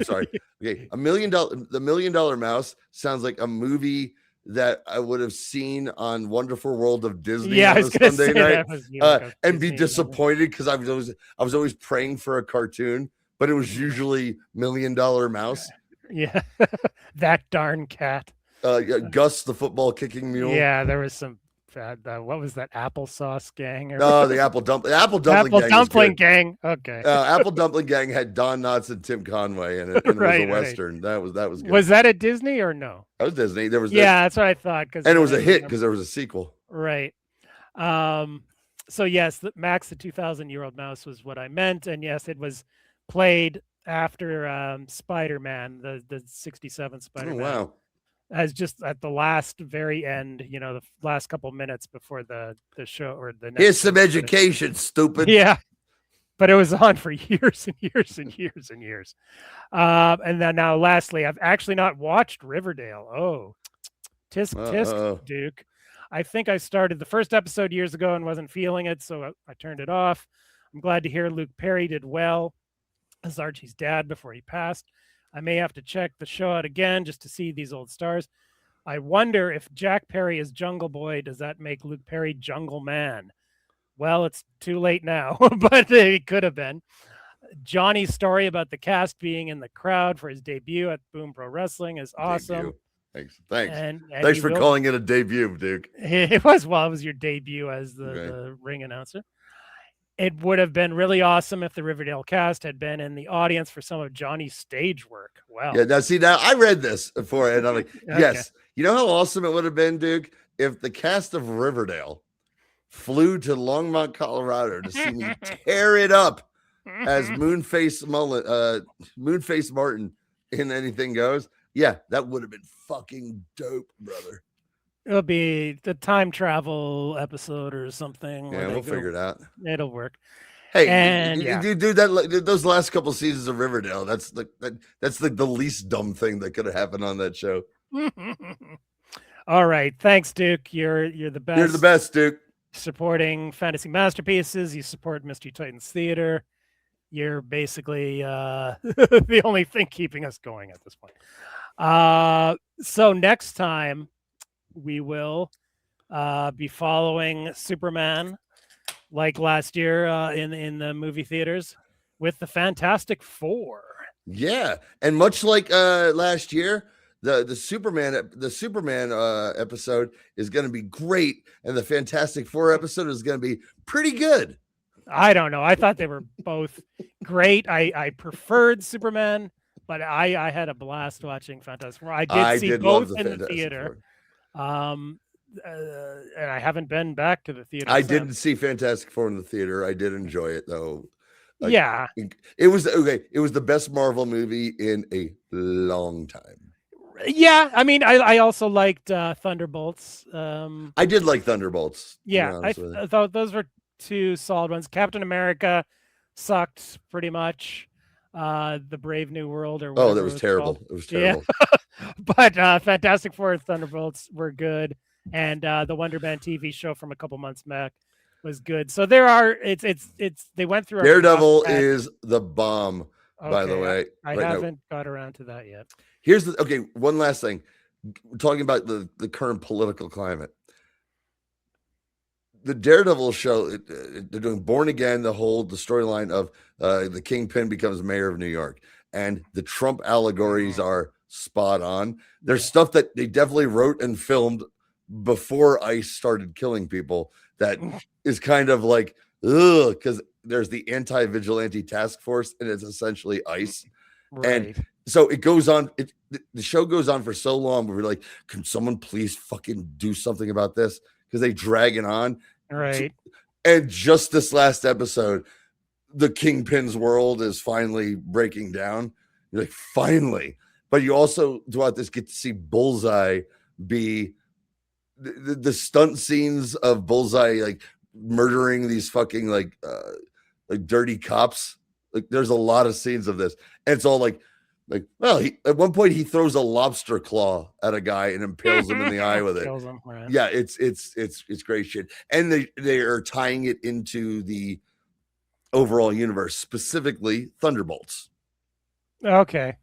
sorry. Okay, The $1 Million Mouse sounds like a movie that I would have seen on Wonderful World of Disney on a Sunday night, and be disappointed because I was always praying for a cartoon, but it was usually $1 Million Mouse. Yeah, that darn cat. Gus the football kicking mule. Yeah, there was some. What was that applesauce gang? No, the Apple Dumpling Gang. Okay. Apple Dumpling Gang had Don Knotts and Tim Conway in it. And it was a Western. That was good. Was that at Disney or no? That was Disney. There was that's what I thought. And it was a hit because there was a sequel. Right. So yes, Max the 2,000-year-old mouse was what I meant, and yes, it was played after Spider-Man, the 67 Oh, Spider-Man, wow. as just at the very end, the last couple minutes before the show or the next. Here's show some started. education, stupid. Yeah, but it was on for years and years and years and years. And then now, lastly, I've actually not watched Riverdale. Oh, tisk tisk, Duke. I think I started the first episode years ago and wasn't feeling it, so I turned it off. I'm glad to hear Luke Perry did well as Archie's dad before he passed. I may have to check the show out again just to see these old stars. I wonder if Jack Perry is Jungle Boy, does that make Luke Perry Jungle Man? Well, it's too late now, but it could have been. Johnny's story about the cast being in the crowd for his debut at Boom Pro Wrestling is awesome. Debut. Thanks. And Thanks for calling it a debut, Duke. It was your debut as the ring announcer. It would have been really awesome if the Riverdale cast had been in the audience for some of Johnny's stage work. Wow. Yeah, now I read this before, and I'm like, Okay. yes. You know how awesome it would have been, Duke, if the cast of Riverdale flew to Longmont, Colorado to see me tear it up as Moonface Martin in Anything Goes. Yeah, that would have been fucking dope, brother. It'll be the time travel episode or something. Yeah, we'll figure it out. It'll work. Hey, and dude, those last couple seasons of Riverdale, that's the least dumb thing that could have happened on that show. All right, thanks, Duke. You're the best. You're the best, Duke. Supporting fantasy masterpieces, you support Mystery Titans Theater. You're basically the only thing keeping us going at this point. So next time we will be following Superman, like last year in the movie theaters, with the Fantastic Four. Yeah, and much like last year, the Superman episode is going to be great, and the Fantastic Four episode is going to be pretty good. I don't know. I thought they were both great. I preferred Superman, but I had a blast watching Fantastic Four. I did see both in the theater. And I haven't been back to the theater. I didn't see Fantastic Four in the theater. I did enjoy it though. Yeah, it was okay. It was the best Marvel movie in a long time. Yeah, I mean, I also liked Thunderbolts. I did like Thunderbolts. Yeah, I thought those were two solid ones. Captain America sucked pretty much. The Brave New World, or that was terrible. Called. It was terrible. Yeah. But Fantastic Four and Thunderbolts were good, and the Wonder Man TV show from a couple months back was good. So there are it's they went through. Daredevil is the bomb. Okay, by the way, I haven't got around to that yet. Here's one last thing. We're talking about the current political climate. The Daredevil show, they're doing Born Again, the storyline of the Kingpin becomes mayor of New York, and the Trump allegories are spot on. There's stuff that they definitely wrote and filmed before ICE started killing people that is kind of like, ugh, because there's the anti-vigilante task force, and it's essentially ICE. Right. And so it goes on. The show goes on for so long. We're like, can someone please fucking do something about this? Because they drag it on. Right. And just this last episode, the Kingpin's world is finally breaking down. You're like, finally. But you also, throughout this, get to see Bullseye be the stunt scenes of Bullseye, like murdering these fucking like dirty cops. Like there's a lot of scenes of this. And it's all like, well, at one point he throws a lobster claw at a guy and impales him in the eye with it. Him, right. Yeah, it's great shit. And they are tying it into the overall universe, specifically Thunderbolts. Okay.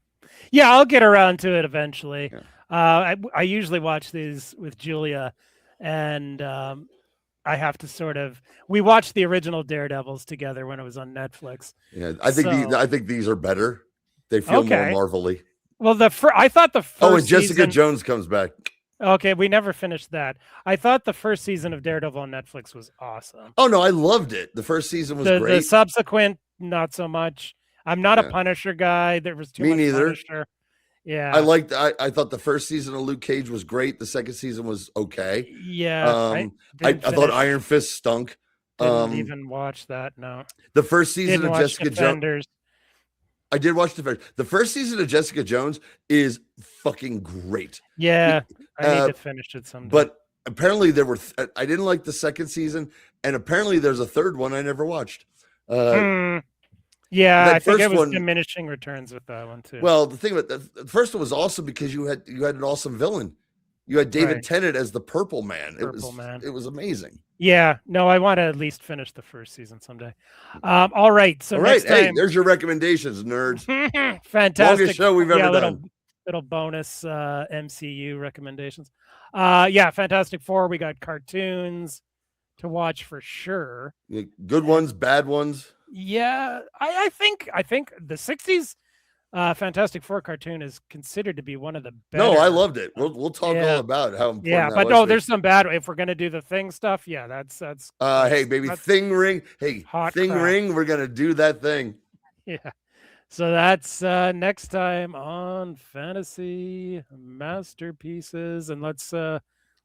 Yeah, I'll get around to it eventually. Yeah. I usually watch these with Julia, and I have to we watched the original Daredevils together when it was on Netflix. Yeah, I think these are better. They feel more Marvel-y. Well, I thought the first and Jessica Jones comes back. Okay, we never finished that. I thought the first season of Daredevil on Netflix was awesome. Oh, no, I loved it. The first season was great. The subsequent, not so much. I'm not a Punisher guy. There was too much Punisher. Yeah. I thought the first season of Luke Cage was great. The second season was okay. Yeah. I thought Iron Fist stunk. Didn't even watch that. No. The first season Didn't of watch Jessica Jones. Defenders. I did watch the first season of Jessica Jones is fucking great. Yeah, I need to finish it someday. But apparently there were. I didn't like the second season, and apparently there's a third one I never watched. Yeah, I think it was diminishing returns with that one too. Well, the thing about the first one was awesome because you had an awesome villain. You had David Tennant as the Purple Man. It was amazing. Yeah, no, I want to at least finish the first season someday. All right, so next time, hey, there's your recommendations, nerds. Fantastic Longest show we've ever done. Little bonus MCU recommendations. Fantastic Four. We got cartoons to watch for sure. Yeah, good ones, bad ones. Yeah, I think the '60s Fantastic Four cartoon is considered to be one of the better. No, I loved it. We'll talk all about how important. Yeah, but no, there's some bad. If we're gonna do the Thing stuff, that's. Hey, baby, Thing Ring. Hey, Thing Ring. We're gonna do that thing. Yeah. So that's next time on Fantasy Masterpieces, and let's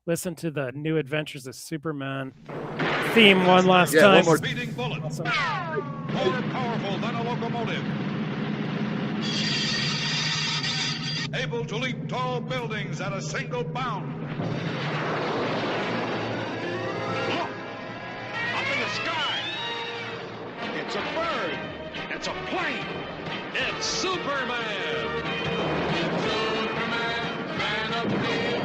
listen to the New Adventures of Superman theme one last time. One more. Speeding bullets. More powerful than a locomotive. Able to leap tall buildings at a single bound. Look! Up in the sky! It's a bird! It's a plane! It's Superman! Superman, man of steel,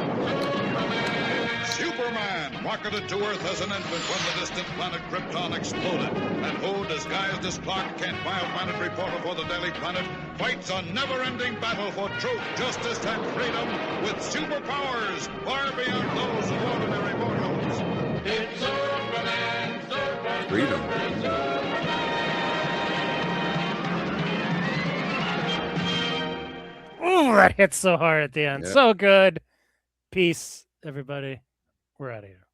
Superman! Superman rocketed to Earth as an infant when the distant planet Krypton exploded. And who, disguised as Clark Kent, bioplanet reporter for the Daily Planet, fights a never-ending battle for truth, justice, and freedom with superpowers far beyond those of ordinary mortals. It's Superman, Superman, Freedom. Ooh, that hits so hard at the end. Yeah. So good. Peace, everybody. We're out of here.